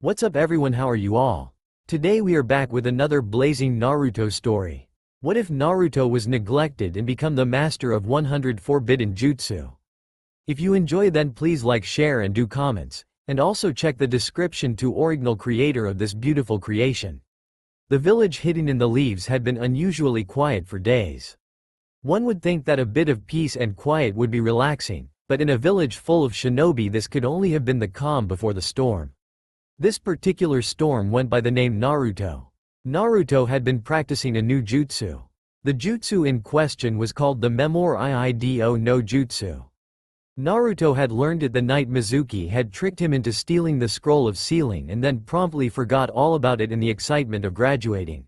What's up everyone, how are you all? Today we are back with another blazing Naruto story. What if Naruto was neglected and become the master of 100 forbidden jutsu? If you enjoy, then please like, share and do comments, and also check the description to original creator of this beautiful creation. The village hidden in the leaves had been unusually quiet for days. One would think that a bit of peace and quiet would be relaxing, but in a village full of shinobi this could only have been the calm before the storm. This particular storm went by the name Naruto. Naruto had been practicing a new jutsu. The jutsu in question was called the Memorī no Jutsu. Naruto had learned it the night Mizuki had tricked him into stealing the scroll of sealing and then promptly forgot all about it in the excitement of graduating.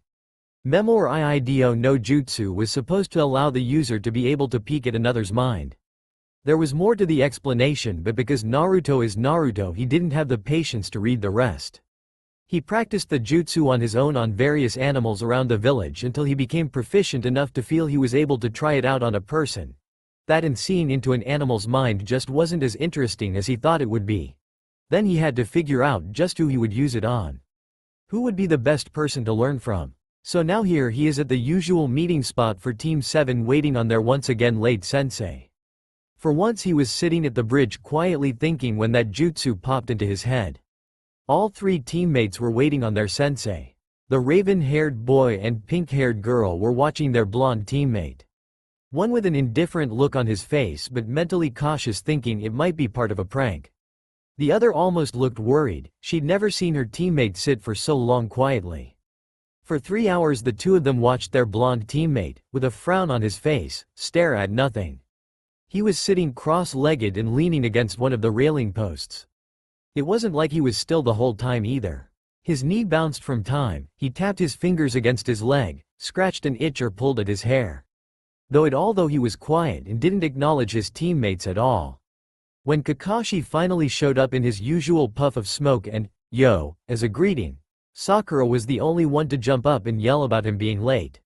Memorī no Jutsu was supposed to allow the user to be able to peek at another's mind. There was more to the explanation, but because Naruto is Naruto, he didn't have the patience to read the rest. He practiced the jutsu on his own on various animals around the village until he became proficient enough to feel he was able to try it out on a person. That and seeing into an animal's mind just wasn't as interesting as he thought it would be. Then he had to figure out just who he would use it on. Who would be the best person to learn from? So now here he is at the usual meeting spot for Team 7, waiting on their once again late sensei. For once he was sitting at the bridge quietly thinking when that jutsu popped into his head. All three teammates were waiting on their sensei. The raven-haired boy and pink-haired girl were watching their blonde teammate. One with an indifferent look on his face but mentally cautious, thinking it might be part of a prank. The other almost looked worried, she'd never seen her teammate sit for so long quietly. For 3 hours the two of them watched their blonde teammate, with a frown on his face, stare at nothing. He was sitting cross-legged and leaning against one of the railing posts. It wasn't like he was still the whole time either. His knee bounced from time, he tapped his fingers against his leg, scratched an itch or pulled at his hair. Although he was quiet and didn't acknowledge his teammates at all. When Kakashi finally showed up in his usual puff of smoke and, "Yo," as a greeting, Sakura was the only one to jump up and yell about him being late.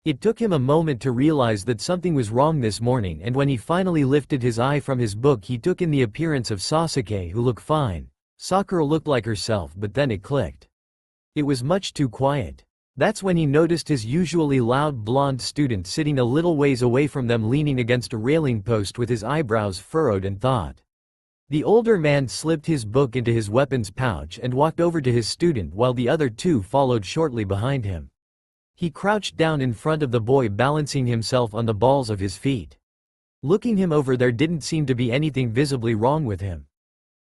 It took him a moment to realize that something was wrong this morning, and when he finally lifted his eye from his book he took in the appearance of Sasuke, who looked fine. Sakura looked like herself, but then it clicked. It was much too quiet. That's when he noticed his usually loud blonde student sitting a little ways away from them, leaning against a railing post with his eyebrows furrowed in thought. The older man slipped his book into his weapons pouch and walked over to his student while the other two followed shortly behind him. He crouched down in front of the boy, balancing himself on the balls of his feet. Looking him over, there didn't seem to be anything visibly wrong with him.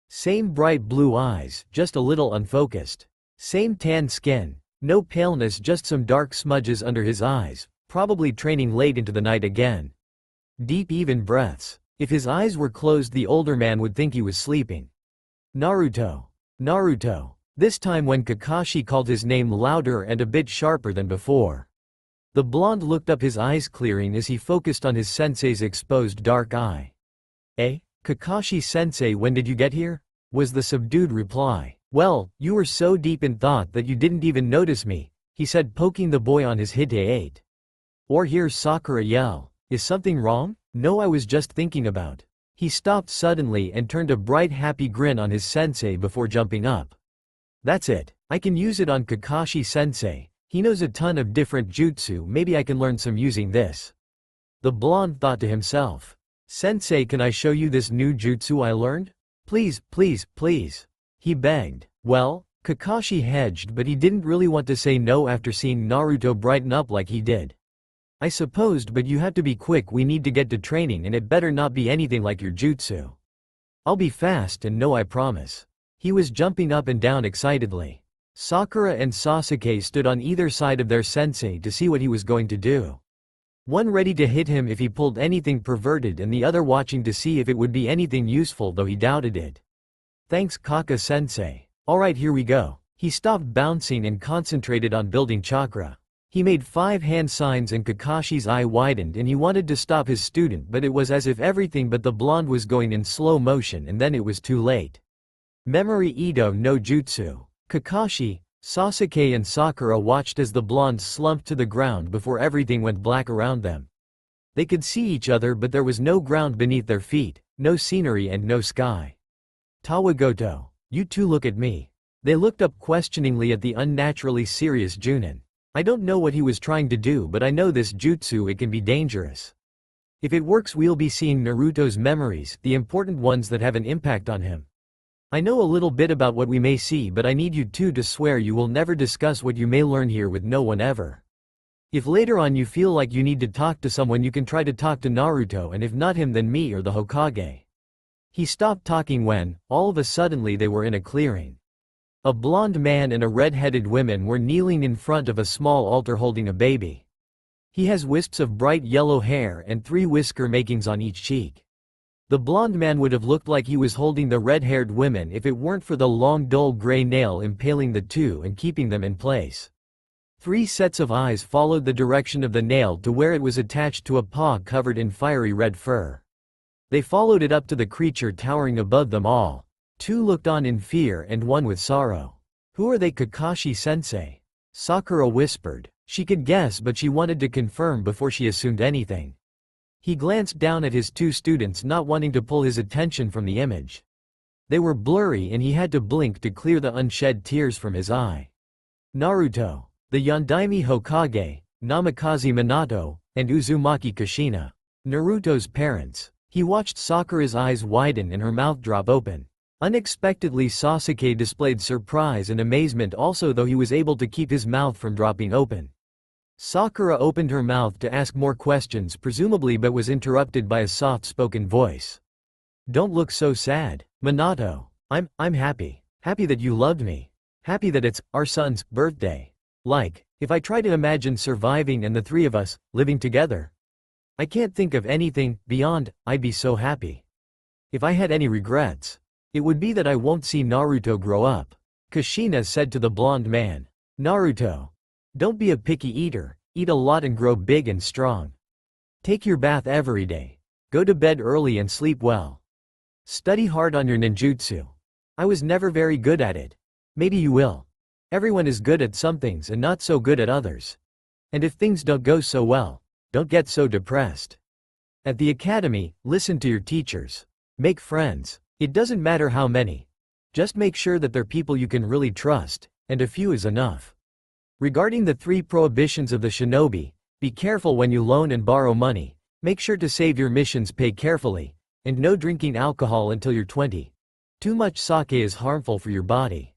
Same bright blue eyes, just a little unfocused. Same tan skin, no paleness, just some dark smudges under his eyes, probably training late into the night again. Deep even breaths. If his eyes were closed the older man would think he was sleeping. Naruto. Naruto. This time when Kakashi called his name louder and a bit sharper than before. The blonde looked up, his eyes clearing as he focused on his sensei's exposed dark eye. "Eh? Kakashi-sensei, when did you get here?" was the subdued reply. "Well, you were so deep in thought that you didn't even notice me," he said, poking the boy on his hide. Or hears Sakura yell, "Is something wrong?" "No, I was just thinking about." He stopped suddenly and turned a bright happy grin on his sensei before jumping up. "That's it. I can use it on Kakashi-sensei. He knows a ton of different jutsu, maybe I can learn some using this." The blonde thought to himself. "Sensei, can I show you this new jutsu I learned? Please, please, please," he begged. Well, Kakashi hedged, but he didn't really want to say no after seeing Naruto brighten up like he did. "I supposed, but you have to be quick, we need to get to training and it better not be anything like your jutsu." "I'll be fast and no, I promise." He was jumping up and down excitedly. Sakura and Sasuke stood on either side of their sensei to see what he was going to do. One ready to hit him if he pulled anything perverted and the other watching to see if it would be anything useful, though he doubted it. "Thanks, Kaka-sensei. Alright, here we go." He stopped bouncing and concentrated on building chakra. He made 5 hand signs and Kakashi's eye widened and he wanted to stop his student, but it was as if everything but the blonde was going in slow motion, and then it was too late. Memorī no Jutsu. Kakashi, Sasuke and Sakura watched as the blonde slumped to the ground before everything went black around them. They could see each other, but there was no ground beneath their feet, no scenery and no sky. "Tawagoto. You two look at me." They looked up questioningly at the unnaturally serious Junin. I don't know what he was trying to do, but I know this jutsu, it can be dangerous. If it works, we'll be seeing Naruto's memories, the important ones that have an impact on him. I know a little bit about what we may see, but I need you two to swear you will never discuss what you may learn here with no one ever. If later on you feel like you need to talk to someone, you can try to talk to Naruto, and if not him, then me or the Hokage. He stopped talking when, all of a sudden, they were in a clearing. A blonde man and a red-headed woman were kneeling in front of a small altar holding a baby. He has wisps of bright yellow hair and 3 whisker makings on each cheek. The blonde man would have looked like he was holding the red-haired woman if it weren't for the long dull gray nail impaling the two and keeping them in place. 3 sets of eyes followed the direction of the nail to where it was attached to a paw covered in fiery red fur. They followed it up to the creature towering above them all. 2 looked on in fear and 1 with sorrow. "Who are they, Kakashi-sensei?" Sakura whispered. She could guess, but she wanted to confirm before she assumed anything. He glanced down at his 2 students, not wanting to pull his attention from the image. They were blurry and he had to blink to clear the unshed tears from his eye. Naruto, the Yondaime Hokage, Namikaze Minato, and Uzumaki Kushina. Naruto's parents. He watched Sakura's eyes widen and her mouth drop open. Unexpectedly, Sasuke displayed surprise and amazement also, though he was able to keep his mouth from dropping open. Sakura opened her mouth to ask more questions presumably, but was interrupted by a soft-spoken voice. "Don't look so sad, Minato. I'm happy. Happy that you loved me. Happy that it's our son's birthday. Like, if I try to imagine surviving and the 3 of us living together. I can't think of anything beyond I'd be so happy. If I had any regrets, it would be that I won't see Naruto grow up," Kushina said to the blonde man. "Naruto, don't be a picky eater, eat a lot and grow big and strong. Take your bath every day. Go to bed early and sleep well. Study hard on your ninjutsu. I was never very good at it. Maybe you will. Everyone is good at some things and not so good at others. And if things don't go so well, don't get so depressed. At the academy, listen to your teachers. Make friends. It doesn't matter how many. Just make sure that they're people you can really trust, and a few is enough. Regarding the 3 prohibitions of the shinobi, be careful when you loan and borrow money, make sure to save your missions, pay carefully, and no drinking alcohol until you're 20. Too much sake is harmful for your body.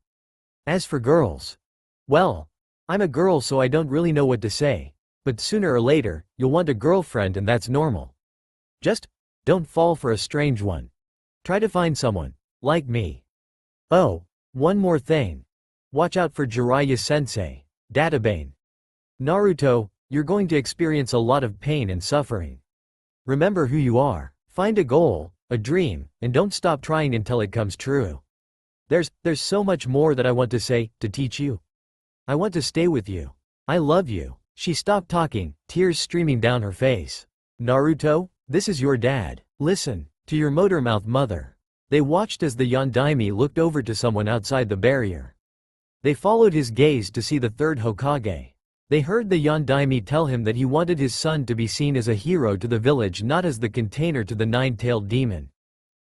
As for girls, well, I'm a girl so I don't really know what to say, but sooner or later, you'll want a girlfriend and that's normal. Just don't fall for a strange one. Try to find someone like me. Oh, one more thing. Watch out for Jiraiya-sensei, Databane. Naruto, you're going to experience a lot of pain and suffering. Remember who you are. Find a goal, a dream, and don't stop trying until it comes true. There's so much more that I want to say, to teach you. I want to stay with you. I love you." She stopped talking, tears streaming down her face. "Naruto, this is your dad. Listen to your motor-mouth mother." They watched as the Yondaime looked over to someone outside the barrier. They followed his gaze to see the 3rd Hokage. They heard the Yondaime tell him that he wanted his son to be seen as a hero to the village, not as the container to the 9-tailed demon.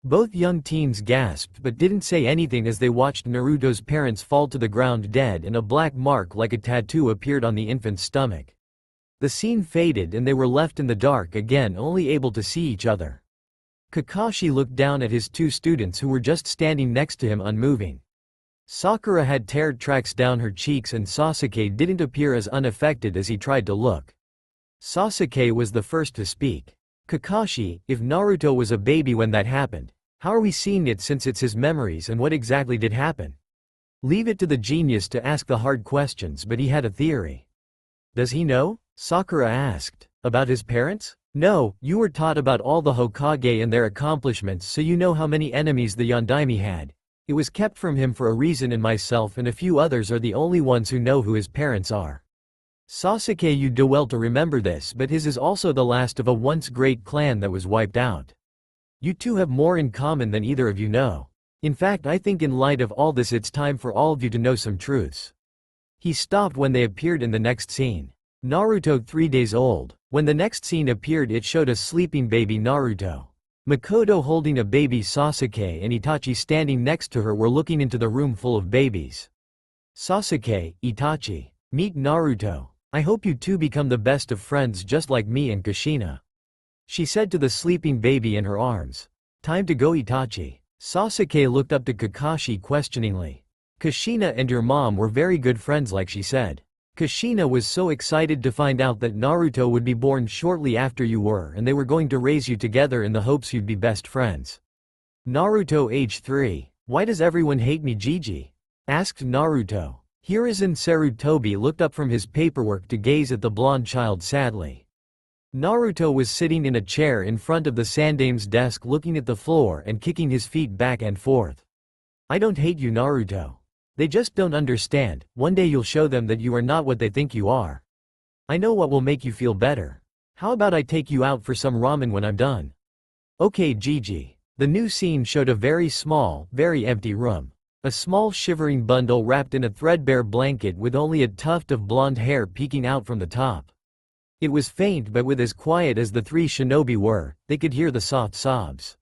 Both young teens gasped but didn't say anything as they watched Naruto's parents fall to the ground dead and a black mark like a tattoo appeared on the infant's stomach. The scene faded and they were left in the dark again, only able to see each other. Kakashi looked down at his 2 students who were just standing next to him unmoving. Sakura had teared tracks down her cheeks and Sasuke didn't appear as unaffected as he tried to look. Sasuke was the first to speak. "Kakashi, if Naruto was a baby when that happened, how are we seeing it since it's his memories, and what exactly did happen?" Leave it to the genius to ask the hard questions, but he had a theory. "Does he know?" Sakura asked. "About his parents?" "No, you were taught about all the Hokage and their accomplishments, so you know how many enemies the Yondaime had. It was kept from him for a reason, and myself and a few others are the only ones who know who his parents are. Sasuke, you do well to remember this, but his is also the last of a once great clan that was wiped out. You two have more in common than either of you know. In fact, I think in light of all this it's time for all of you to know some truths." He stopped when they appeared in the next scene. Naruto 3 days old. When the next scene appeared, it showed a sleeping baby Naruto. Makoto holding a baby Sasuke and Itachi standing next to her were looking into the room full of babies. Sasuke, Itachi. Meet Naruto. I hope you two become the best of friends just like me and Kushina. She said to the sleeping baby in her arms. Time to go, Itachi. Sasuke looked up to Kakashi questioningly. Kushina and your mom were very good friends like she said. Kushina was so excited to find out that Naruto would be born shortly after you were and they were going to raise you together in the hopes you'd be best friends. Naruto age 3. Why does everyone hate me, Gigi? Asked Naruto. Hiruzen Sarutobi looked up from his paperwork to gaze at the blonde child sadly. Naruto was sitting in a chair in front of the Sandame's desk looking at the floor and kicking his feet back and forth. I don't hate you, Naruto. They just don't understand. One day you'll show them that you are not what they think you are. I know what will make you feel better. How about I take you out for some ramen when I'm done? Okay, Gigi. The new scene showed a very small, very empty room. A small shivering bundle wrapped in a threadbare blanket with only a tuft of blonde hair peeking out from the top. It was faint, but with as quiet as the three shinobi were, they could hear the soft sobs.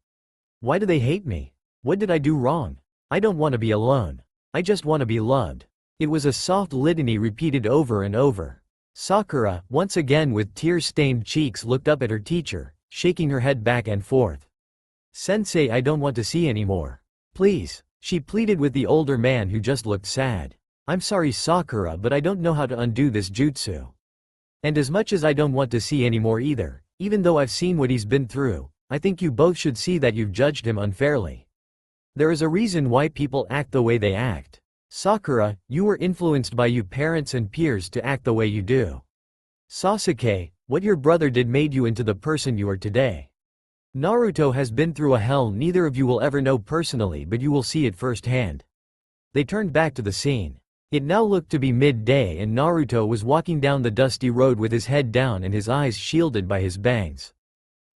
Why do they hate me? What did I do wrong? I don't want to be alone. I just want to be loved. It was a soft litany repeated over and over. Sakura, once again with tear-stained cheeks, looked up at her teacher, shaking her head back and forth. Sensei, I don't want to see anymore. Please, she pleaded with the older man who just looked sad. I'm sorry, Sakura, but I don't know how to undo this jutsu. And as much as I don't want to see anymore either, even though I've seen what he's been through, I think you both should see that you've judged him unfairly. There is a reason why people act the way they act. Sakura, you were influenced by your parents and peers to act the way you do. Sasuke, what your brother did made you into the person you are today. Naruto has been through a hell neither of you will ever know personally, but you will see it firsthand. They turned back to the scene. It now looked to be midday and Naruto was walking down the dusty road with his head down and his eyes shielded by his bangs.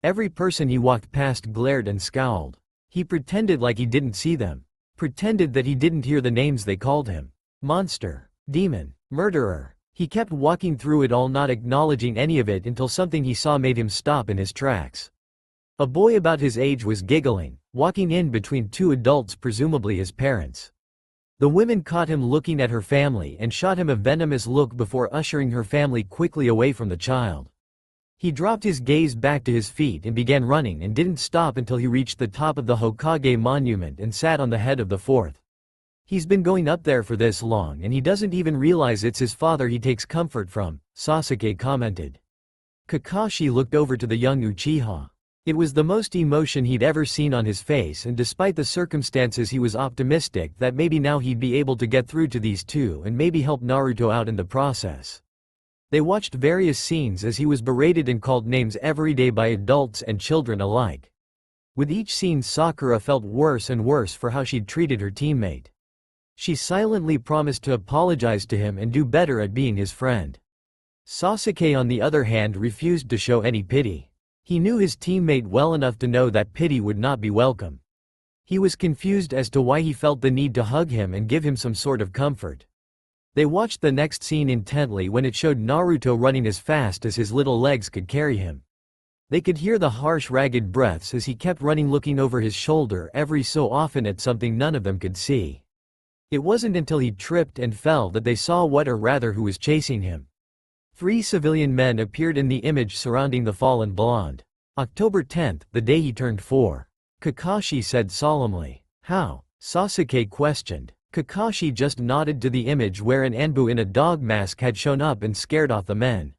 Every person he walked past glared and scowled. He pretended like he didn't see them. Pretended that he didn't hear the names they called him. Monster. Demon. Murderer. He kept walking through it all, not acknowledging any of it until something he saw made him stop in his tracks. A boy about his age was giggling, walking in between two adults, presumably his parents. The women caught him looking at her family and shot him a venomous look before ushering her family quickly away from the child. He dropped his gaze back to his feet and began running and didn't stop until he reached the top of the Hokage monument and sat on the head of the fourth. He's been going up there for this long and he doesn't even realize it's his father he takes comfort from, Sasuke commented. Kakashi looked over to the young Uchiha. It was the most emotion he'd ever seen on his face, and despite the circumstances he was optimistic that maybe now he'd be able to get through to these two and maybe help Naruto out in the process. They watched various scenes as he was berated and called names every day by adults and children alike. With each scene Sakura felt worse and worse for how she'd treated her teammate. She silently promised to apologize to him and do better at being his friend. Sasuke on the other hand refused to show any pity. He knew his teammate well enough to know that pity would not be welcome. He was confused as to why he felt the need to hug him and give him some sort of comfort. They watched the next scene intently when it showed Naruto running as fast as his little legs could carry him. They could hear the harsh ragged breaths as he kept running, looking over his shoulder every so often at something none of them could see. It wasn't until he tripped and fell that they saw what, or rather who was chasing him. 3 civilian men appeared in the image surrounding the fallen blonde. October 10th, the day he turned 4. Kakashi said solemnly. How? Sasuke questioned. Kakashi just nodded to the image where an Anbu in a dog mask had shown up and scared off the men.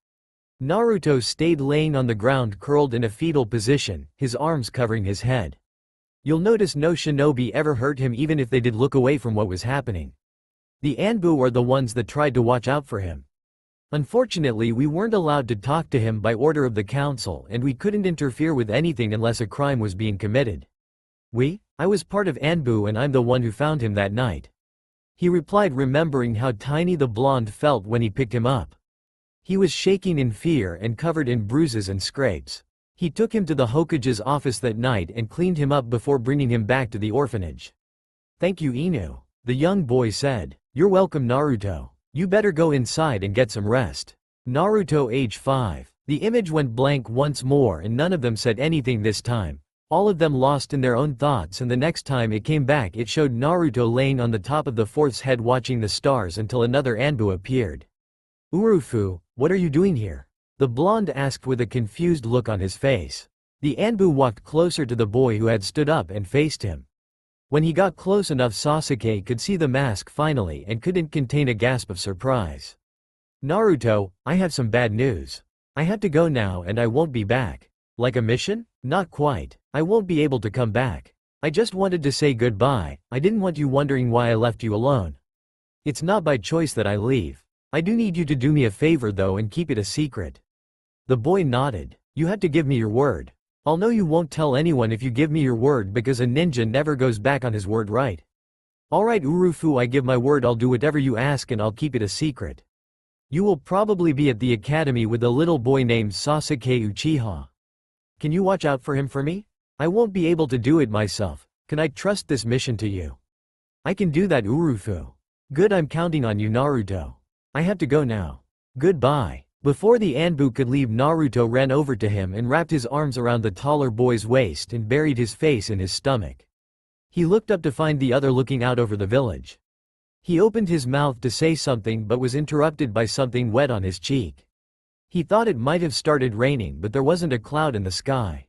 Naruto stayed laying on the ground curled in a fetal position, his arms covering his head. You'll notice no shinobi ever hurt him even if they did look away from what was happening. The Anbu are the ones that tried to watch out for him. Unfortunately, we weren't allowed to talk to him by order of the council and we couldn't interfere with anything unless a crime was being committed. I was part of Anbu and I'm the one who found him that night. He replied, remembering how tiny the blonde felt when he picked him up. He was shaking in fear and covered in bruises and scrapes. He took him to the Hokage's office that night and cleaned him up before bringing him back to the orphanage. Thank you, Inu, the young boy said. You're welcome, Naruto. You better go inside and get some rest. Naruto age 5. The image went blank once more and none of them said anything this time. All of them lost in their own thoughts, and the next time it came back it showed Naruto laying on the top of the fourth's head watching the stars until another Anbu appeared. "Urufu, what are you doing here?" the blonde asked with a confused look on his face. The Anbu walked closer to the boy who had stood up and faced him. When he got close enough, Sasuke could see the mask finally and couldn't contain a gasp of surprise. "Naruto, I have some bad news. I have to go now and I won't be back." "Like a mission?" "Not quite. I won't be able to come back. I just wanted to say goodbye. I didn't want you wondering why I left you alone. It's not by choice that I leave. I do need you to do me a favor though and keep it a secret." The boy nodded. "You have to give me your word." "I'll know you won't tell anyone if you give me your word, because a ninja never goes back on his word, right?" "Alright Urufu, I give my word I'll do whatever you ask and I'll keep it a secret. You will probably be at the academy with a little boy named Sasuke Uchiha. Can you watch out for him for me? I won't be able to do it myself. Can I trust this mission to you?" "I can do that Urufu." "Good, I'm counting on you Naruto. I have to go now. Goodbye." Before the Anbu could leave, Naruto ran over to him and wrapped his arms around the taller boy's waist and buried his face in his stomach. He looked up to find the other looking out over the village. He opened his mouth to say something but was interrupted by something wet on his cheek. He thought it might have started raining, but there wasn't a cloud in the sky.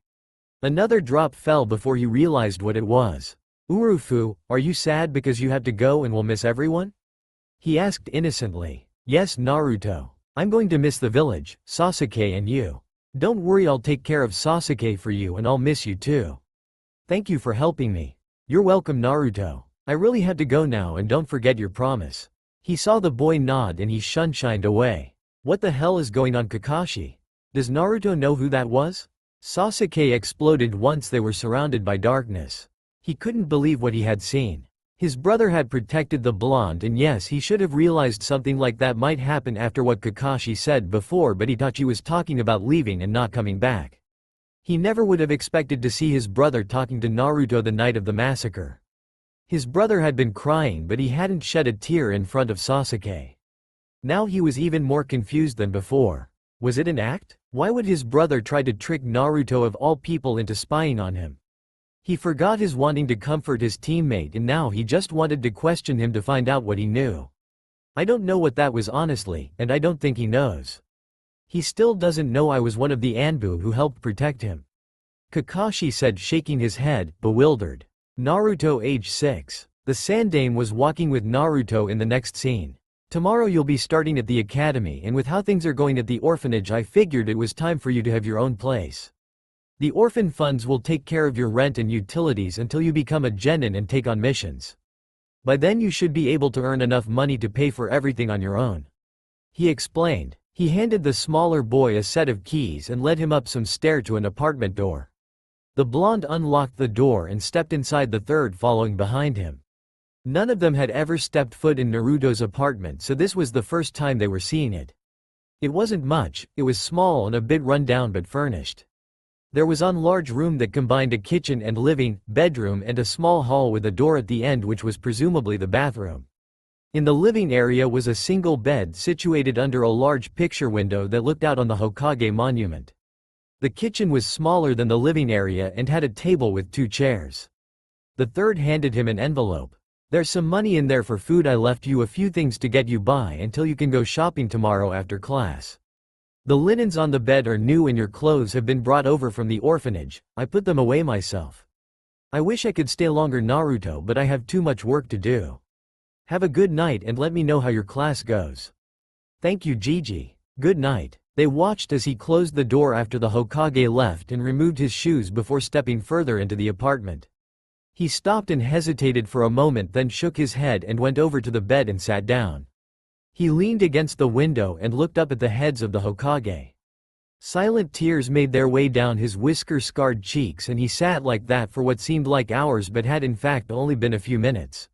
Another drop fell before he realized what it was. "Urufu, are you sad because you have to go and will miss everyone?" he asked innocently. "Yes Naruto. I'm going to miss the village, Sasuke and you. Don't worry, I'll take care of Sasuke for you and I'll miss you too. Thank you for helping me." "You're welcome Naruto. I really have to go now and don't forget your promise." He saw the boy nod and he shined away. "What the hell is going on Kakashi? Does Naruto know who that was?" Sasuke exploded once they were surrounded by darkness. He couldn't believe what he had seen. His brother had protected the blonde, and yes, he should have realized something like that might happen after what Kakashi said before, but he thought she was talking about leaving and not coming back. He never would have expected to see his brother talking to Naruto the night of the massacre. His brother had been crying, but he hadn't shed a tear in front of Sasuke. Now he was even more confused than before. Was it an act? Why would his brother try to trick Naruto of all people into spying on him? He forgot his wanting to comfort his teammate, and now he just wanted to question him to find out what he knew. "I don't know what that was honestly, and I don't think he knows. He still doesn't know I was one of the Anbu who helped protect him," Kakashi said, shaking his head, bewildered. Naruto age 6. The Sandaime was walking with Naruto in the next scene. "Tomorrow you'll be starting at the academy, and with how things are going at the orphanage I figured it was time for you to have your own place. The orphan funds will take care of your rent and utilities until you become a genin and take on missions. By then you should be able to earn enough money to pay for everything on your own," he explained. He handed the smaller boy a set of keys and led him up some stairs to an apartment door. The blonde unlocked the door and stepped inside, the third following behind him. None of them had ever stepped foot in Naruto's apartment, so this was the first time they were seeing it. It wasn't much, it was small and a bit run down but furnished. There was one large room that combined a kitchen and living, bedroom and a small hall with a door at the end which was presumably the bathroom. In the living area was a single bed situated under a large picture window that looked out on the Hokage monument. The kitchen was smaller than the living area and had a table with 2 chairs. The third handed him an envelope. "There's some money in there for food. I left you a few things to get you by until you can go shopping tomorrow after class. The linens on the bed are new and your clothes have been brought over from the orphanage. I put them away myself. I wish I could stay longer Naruto, but I have too much work to do. Have a good night and let me know how your class goes." "Thank you Gigi. Good night." They watched as he closed the door after the Hokage left and removed his shoes before stepping further into the apartment. He stopped and hesitated for a moment, then shook his head and went over to the bed and sat down. He leaned against the window and looked up at the heads of the Hokage. Silent tears made their way down his whisker-scarred cheeks, and he sat like that for what seemed like hours but had in fact only been a few minutes.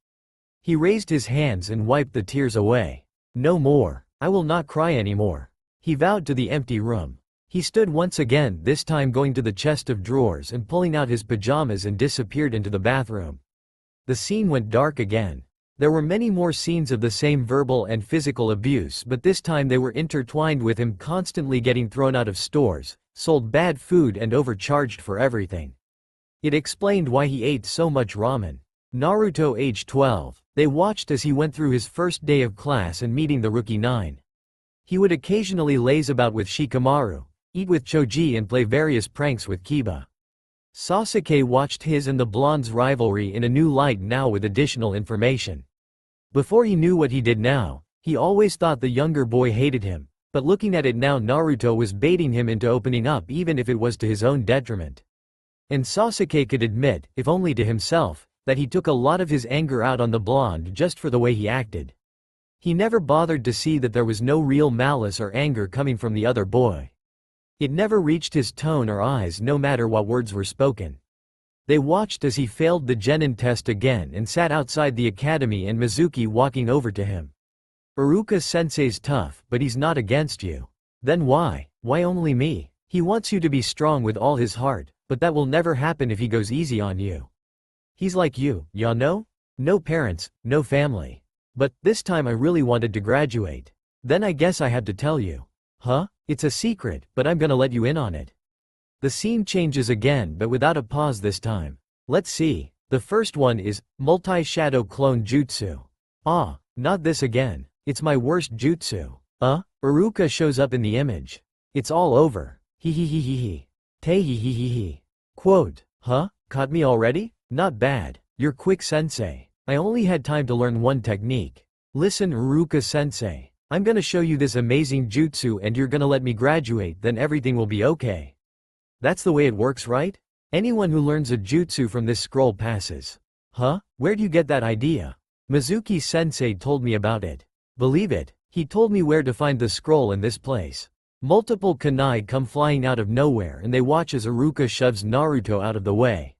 He raised his hands and wiped the tears away. "No more. I will not cry anymore," he vowed to the empty room. He stood once again, this time going to the chest of drawers and pulling out his pajamas, and disappeared into the bathroom. The scene went dark again. There were many more scenes of the same verbal and physical abuse, but this time they were intertwined with him constantly getting thrown out of stores, sold bad food and overcharged for everything. It explained why he ate so much ramen. Naruto age 12. They watched as he went through his first day of class and meeting the rookie 9. He would occasionally laze about with Shikamaru, eat with Choji and play various pranks with Kiba. Sasuke watched his and the blonde's rivalry in a new light now with additional information. Before he knew what he did now, he always thought the younger boy hated him, but looking at it now Naruto was baiting him into opening up even if it was to his own detriment. And Sasuke could admit, if only to himself, that he took a lot of his anger out on the blonde just for the way he acted. He never bothered to see that there was no real malice or anger coming from the other boy. It never reached his tone or eyes no matter what words were spoken. They watched as he failed the genin test again and sat outside the academy and Mizuki walking over to him. Iruka-sensei's tough, but he's not against you. Then why? Why only me? He wants you to be strong with all his heart, but that will never happen if he goes easy on you. He's like you, ya know? No parents, no family. But, this time I really wanted to graduate. Then I guess I had to tell you. Huh? It's a secret, but I'm gonna let you in on it. The scene changes again but without a pause this time. Let's see. The first one is, multi-shadow clone jutsu. Ah, not this again. It's my worst jutsu. Iruka shows up in the image. It's all over. Hehehehe. Tehehehehe. Quote. Huh? Caught me already? Not bad. You're quick sensei. I only had time to learn one technique. Listen Iruka-sensei. I'm gonna show you this amazing jutsu and you're gonna let me graduate, then everything will be okay. That's the way it works, right? Anyone who learns a jutsu from this scroll passes. Huh? Where'd you get that idea? Mizuki-sensei told me about it. Believe it, he told me where to find the scroll in this place. Multiple kunai come flying out of nowhere and they watch as Iruka shoves Naruto out of the way.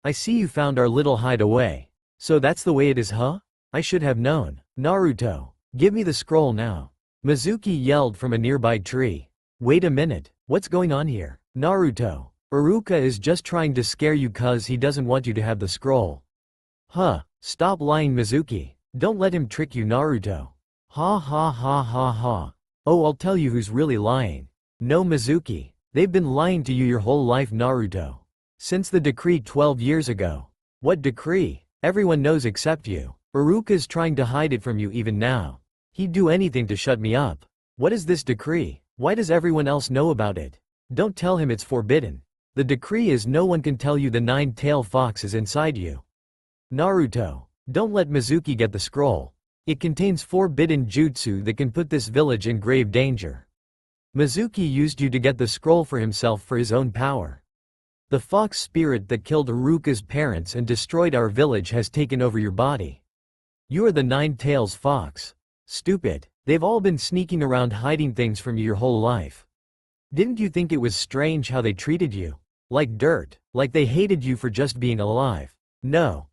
I see you found our little hideaway. So that's the way it is, huh? I should have known. Naruto. Give me the scroll now. Mizuki yelled from a nearby tree. Wait a minute, what's going on here? Naruto. Iruka is just trying to scare you cause he doesn't want you to have the scroll. Huh, stop lying Mizuki. Don't let him trick you Naruto. Ha ha ha ha ha. Oh, I'll tell you who's really lying. No Mizuki. They've been lying to you your whole life Naruto. Since the decree 12 years ago. What decree? Everyone knows except you. Iruka's trying to hide it from you even now. He'd do anything to shut me up. What is this decree? Why does everyone else know about it? Don't tell him it's forbidden. The decree is no one can tell you the nine-tailed fox is inside you. Naruto. Don't let Mizuki get the scroll. It contains forbidden jutsu that can put this village in grave danger. Mizuki used you to get the scroll for himself for his own power. The fox spirit that killed Iruka's parents and destroyed our village has taken over your body. You are the nine-tails fox. Stupid. They've all been sneaking around hiding things from you your whole life. Didn't you think it was strange how they treated you? Like dirt, like they hated you for just being alive. No.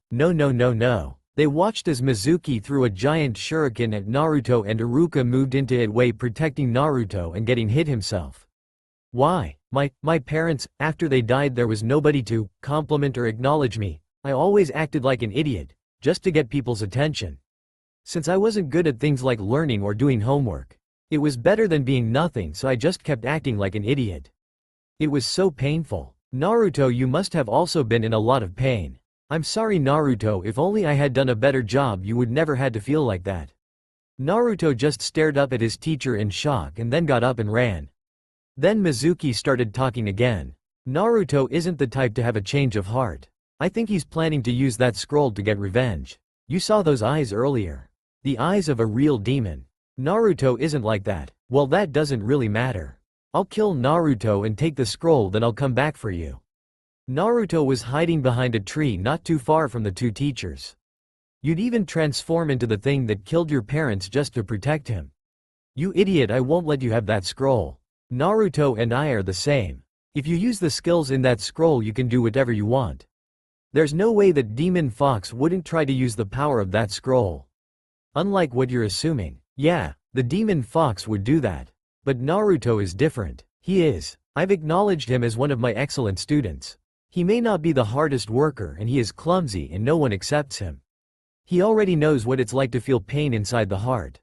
They watched as Mizuki threw a giant shuriken at Naruto and Iruka moved into it way protecting Naruto and getting hit himself. Why? My parents, after they died there was nobody to compliment or acknowledge me. I always acted like an idiot, just to get people's attention. Since I wasn't good at things like learning or doing homework. It was better than being nothing so I just kept acting like an idiot. It was so painful. Naruto, you must have also been in a lot of pain. I'm sorry Naruto, if only I had done a better job you would never had to feel like that. Naruto just stared up at his teacher in shock and then got up and ran. Then Mizuki started talking again. Naruto isn't the type to have a change of heart. I think he's planning to use that scroll to get revenge. You saw those eyes earlier. The eyes of a real demon. Naruto isn't like that. Well, that doesn't really matter. I'll kill Naruto and take the scroll, then I'll come back for you. Naruto was hiding behind a tree not too far from the two teachers. You'd even transform into the thing that killed your parents just to protect him. You idiot, I won't let you have that scroll. Naruto and I are the same. If you use the skills in that scroll you can do whatever you want. There's no way that Demon Fox wouldn't try to use the power of that scroll. Unlike what you're assuming. Yeah, the Demon Fox would do that. But Naruto is different. He is. I've acknowledged him as one of my excellent students. He may not be the hardest worker and he is clumsy and no one accepts him. He already knows what it's like to feel pain inside the heart.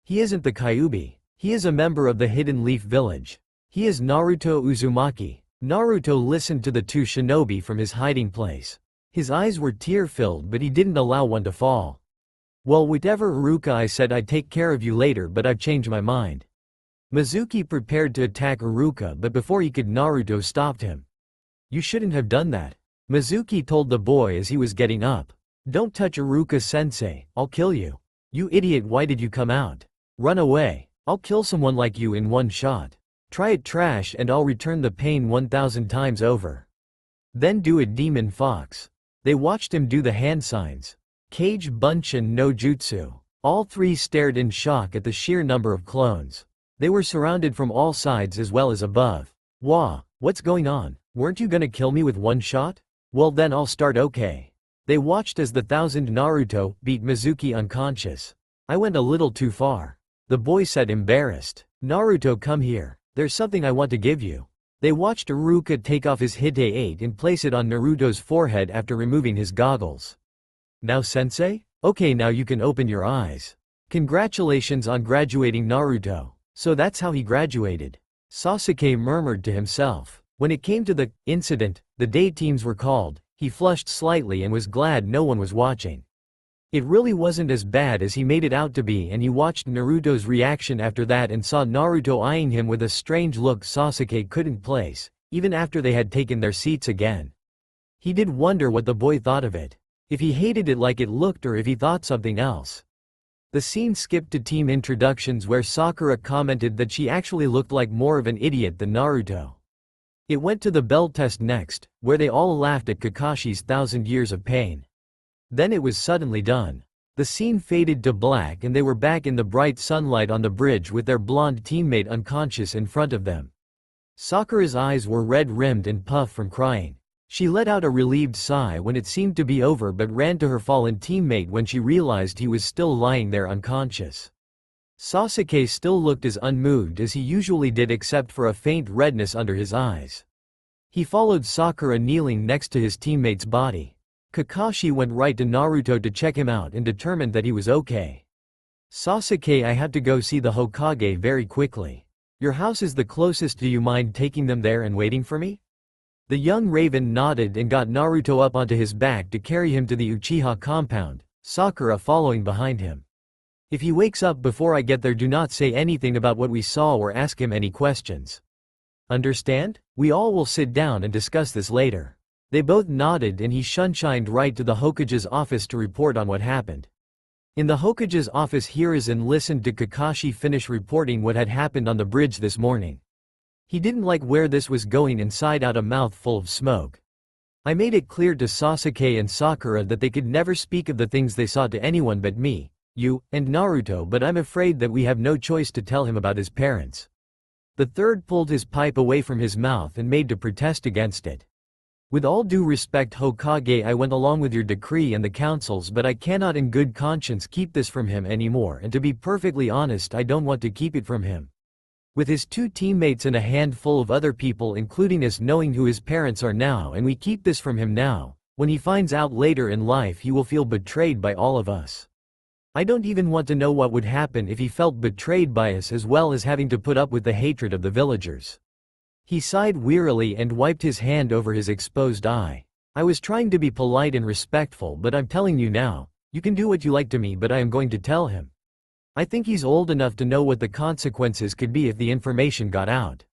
He isn't the Kyuubi. He is a member of the Hidden Leaf Village. He is Naruto Uzumaki. Naruto listened to the two shinobi from his hiding place. His eyes were tear-filled, but he didn't allow one to fall. "Well, whatever, Iruka, I said I'd take care of you later, but I've changed my mind." Mizuki prepared to attack Iruka, but before he could, Naruto stopped him. "You shouldn't have done that," Mizuki told the boy as he was getting up. "Don't touch Iruka-sensei, I'll kill you." "You idiot, why did you come out? Run away. I'll kill someone like you in one shot. Try it, trash, and I'll return the pain 1,000 times over. Then do it, demon fox." They watched him do the hand signs. Kage Bunshin no Jutsu. All three stared in shock at the sheer number of clones. They were surrounded from all sides as well as above. "Wah, what's going on? Weren't you gonna kill me with one shot? Well then I'll start, okay." They watched as the 1000 Naruto beat Mizuki unconscious. "I went a little too far," the boy said, embarrassed. "Naruto, come here. There's something I want to give you." They watched Iruka take off his Hite 8 and place it on Naruto's forehead after removing his goggles. "Now sensei? Okay, now you can open your eyes. Congratulations on graduating, Naruto." So that's how he graduated, Sasuke murmured to himself. When it came to the incident, the day teams were called, he flushed slightly and was glad no one was watching. It really wasn't as bad as he made it out to be, and he watched Naruto's reaction after that and saw Naruto eyeing him with a strange look Sasuke couldn't place, even after they had taken their seats again. He did wonder what the boy thought of it, if he hated it like it looked or if he thought something else. The scene skipped to team introductions where Sakura commented that she actually looked like more of an idiot than Naruto. It went to the bell test next, where they all laughed at Kakashi's 1,000 years of pain. Then it was suddenly done. The scene faded to black and they were back in the bright sunlight on the bridge with their blonde teammate unconscious in front of them. Sakura's eyes were red-rimmed and puffed from crying. She let out a relieved sigh when it seemed to be over, but ran to her fallen teammate when she realized he was still lying there unconscious. Sasuke still looked as unmoved as he usually did, except for a faint redness under his eyes. He followed Sakura kneeling next to his teammate's body. Kakashi went right to Naruto to check him out and determined that he was okay. "Sasuke, I have to go see the Hokage very quickly. Your house is the closest, do you mind taking them there and waiting for me?" The young raven nodded and got Naruto up onto his back to carry him to the Uchiha compound, Sakura following behind him. "If he wakes up before I get there, do not say anything about what we saw or ask him any questions. Understand? We all will sit down and discuss this later." They both nodded and he shunshined right to the Hokage's office to report on what happened. In the Hokage's office, Hiruzen listened to Kakashi finish reporting what had happened on the bridge this morning. He didn't like where this was going and sighed out a mouthful of smoke. "I made it clear to Sasuke and Sakura that they could never speak of the things they saw to anyone but me, you, and Naruto, but I'm afraid that we have no choice to tell him about his parents." The third pulled his pipe away from his mouth and made to protest against it. "With all due respect, Hokage, I went along with your decree and the council's, but I cannot in good conscience keep this from him anymore, and to be perfectly honest, I don't want to keep it from him. With his two teammates and a handful of other people including us knowing who his parents are now, and we keep this from him now, when he finds out later in life he will feel betrayed by all of us. I don't even want to know what would happen if he felt betrayed by us, as well as having to put up with the hatred of the villagers." He sighed wearily and wiped his hand over his exposed eye. "I was trying to be polite and respectful, but I'm telling you now, you can do what you like to me, but I am going to tell him. I think he's old enough to know what the consequences could be if the information got out.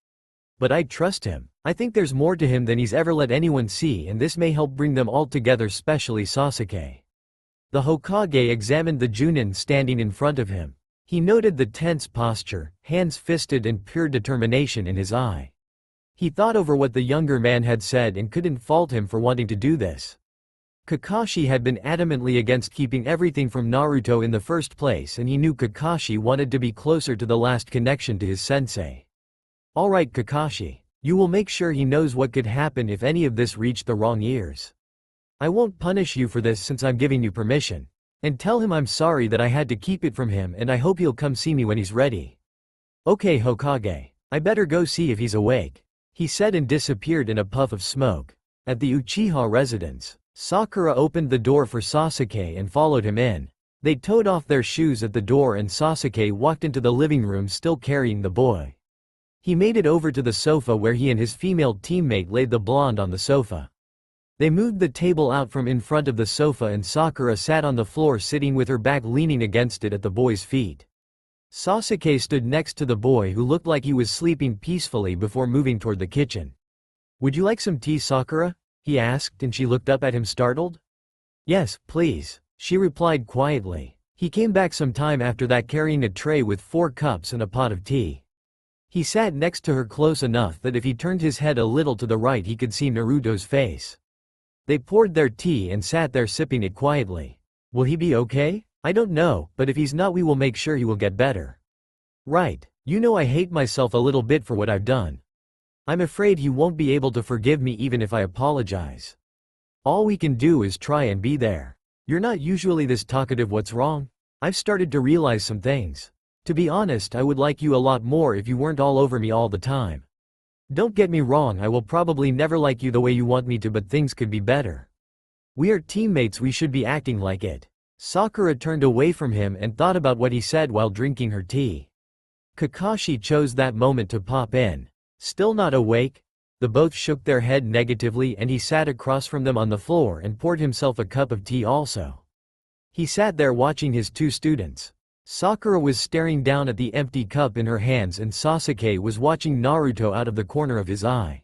But I trust him. I think there's more to him than he's ever let anyone see, and this may help bring them all together, especially Sasuke." The Hokage examined the Junin standing in front of him. He noted the tense posture, hands fisted, and pure determination in his eye. He thought over what the younger man had said and couldn't fault him for wanting to do this. Kakashi had been adamantly against keeping everything from Naruto in the first place, and he knew Kakashi wanted to be closer to the last connection to his sensei. "Alright Kakashi, you will make sure he knows what could happen if any of this reached the wrong ears. I won't punish you for this since I'm giving you permission. And tell him I'm sorry that I had to keep it from him, and I hope he'll come see me when he's ready." "Okay Hokage, I better go see if he's awake," he said and disappeared in a puff of smoke. At the Uchiha residence, Sakura opened the door for Sasuke and followed him in. They toed off their shoes at the door and Sasuke walked into the living room still carrying the boy. He made it over to the sofa where he and his female teammate laid the blonde on the sofa. They moved the table out from in front of the sofa and Sakura sat on the floor sitting with her back leaning against it at the boy's feet. Sasuke stood next to the boy who looked like he was sleeping peacefully before moving toward the kitchen. "Would you like some tea, Sakura?" he asked, and she looked up at him startled. "Yes, please," she replied quietly. He came back some time after that carrying a tray with 4 cups and a pot of tea. He sat next to her close enough that if he turned his head a little to the right he could see Naruto's face. They poured their tea and sat there sipping it quietly. "Will he be okay? I don't know, but if he's not we will make sure he will get better." "Right. You know I hate myself a little bit for what I've done. I'm afraid he won't be able to forgive me even if I apologize. All we can do is try and be there. You're not usually this talkative. What's wrong? I've started to realize some things. To be honest, I would like you a lot more if you weren't all over me all the time. Don't get me wrong, I will probably never like you the way you want me to, but things could be better. We are teammates, we should be acting like it." Sakura turned away from him and thought about what he said while drinking her tea. Kakashi chose that moment to pop in. Still not awake? The both shook their head negatively and he sat across from them on the floor and poured himself a cup of tea also. He sat there watching his 2 students. Sakura was staring down at the empty cup in her hands and Sasuke was watching Naruto out of the corner of his eye.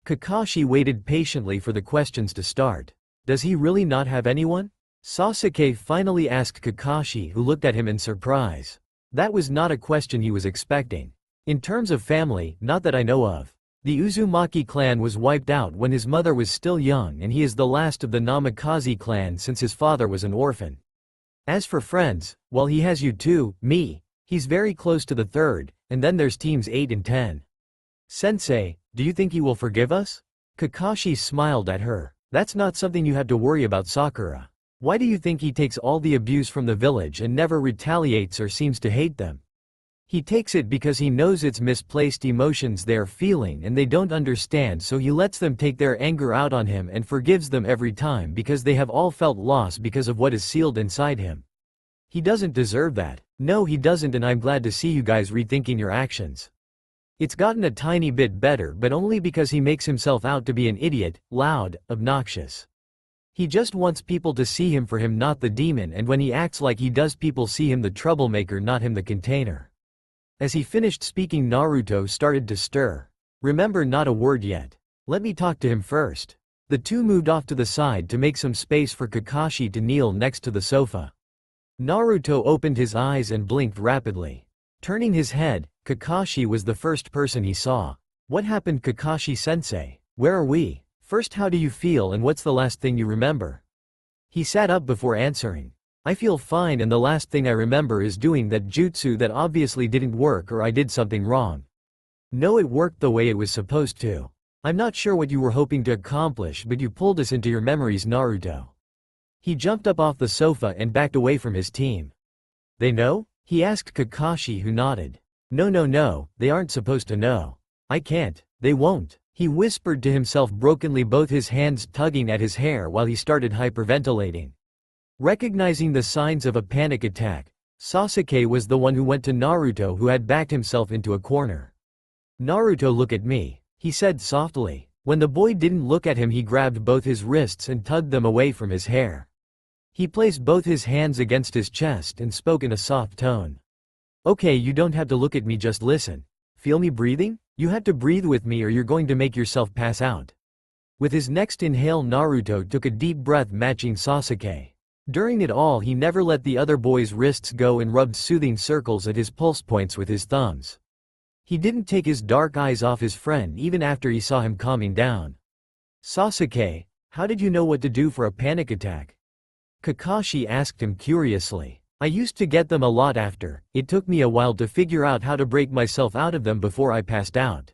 Kakashi waited patiently for the questions to start. "Does he really not have anyone?" Sasuke finally asked Kakashi, who looked at him in surprise. That was not a question he was expecting. "In terms of family, not that I know of. The Uzumaki clan was wiped out when his mother was still young and he is the last of the Namikaze clan since his father was an orphan. As for friends, well, he has you too, me. He's very close to the 3rd, and then there's teams 8 and 10. Sensei, do you think he will forgive us?" Kakashi smiled at her. "That's not something you have to worry about, Sakura. Why do you think he takes all the abuse from the village and never retaliates or seems to hate them? He takes it because he knows it's misplaced emotions they're feeling and they don't understand, so he lets them take their anger out on him and forgives them every time because they have all felt loss because of what is sealed inside him. He doesn't deserve that. No, he doesn't, and I'm glad to see you guys rethinking your actions. It's gotten a tiny bit better, but only because he makes himself out to be an idiot, loud, obnoxious. He just wants people to see him for him, not the demon, and when he acts like he does people see him the troublemaker, not him the container." As he finished speaking, Naruto started to stir. "Remember, not a word yet. Let me talk to him first." The 2 moved off to the side to make some space for Kakashi to kneel next to the sofa. Naruto opened his eyes and blinked rapidly. Turning his head, Kakashi was the first person he saw. "What happened, Kakashi-sensei? Where are we? First, how do you feel and what's the last thing you remember?" He sat up before answering. "I feel fine, and the last thing I remember is doing that jutsu that obviously didn't work, or I did something wrong. No, it worked the way it was supposed to. I'm not sure what you were hoping to accomplish, but you pulled us into your memories, Naruto." He jumped up off the sofa and backed away from his team. "They know?" he asked Kakashi, who nodded. No, they aren't supposed to know. I can't, they won't," he whispered to himself brokenly, both his hands tugging at his hair while he started hyperventilating. Recognizing the signs of a panic attack, Sasuke was the one who went to Naruto, who had backed himself into a corner. "Naruto, look at me," he said softly. When the boy didn't look at him, he grabbed both his wrists and tugged them away from his hair. He placed both his hands against his chest and spoke in a soft tone. "Okay, you don't have to look at me, just listen. Feel me breathing? You have to breathe with me or you're going to make yourself pass out." With his next inhale, Naruto took a deep breath, matching Sasuke. During it all, he never let the other boy's wrists go and rubbed soothing circles at his pulse points with his thumbs. He didn't take his dark eyes off his friend even after he saw him calming down. "Sasuke, how did you know what to do for a panic attack?" Kakashi asked him curiously. "I used to get them a lot after. It took me a while to figure out how to break myself out of them before I passed out,"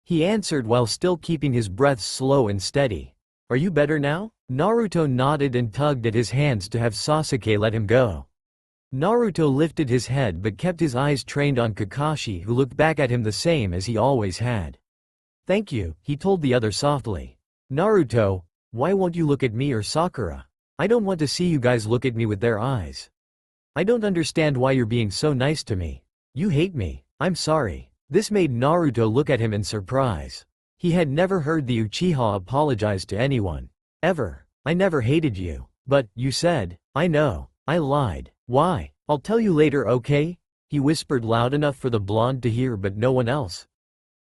he answered while still keeping his breath slow and steady. "Are you better now?" Naruto nodded and tugged at his hands to have Sasuke let him go. Naruto lifted his head but kept his eyes trained on Kakashi, who looked back at him the same as he always had. "Thank you," he told the other softly. "Naruto, why won't you look at me or Sakura? I don't want to see you guys look at me with their eyes. I don't understand why you're being so nice to me. You hate me. I'm sorry." This made Naruto look at him in surprise. He had never heard the Uchiha apologize to anyone. Ever. I never hated you. But, you said. I know. I lied. Why? I'll tell you later, okay? He whispered loud enough for the blonde to hear but no one else.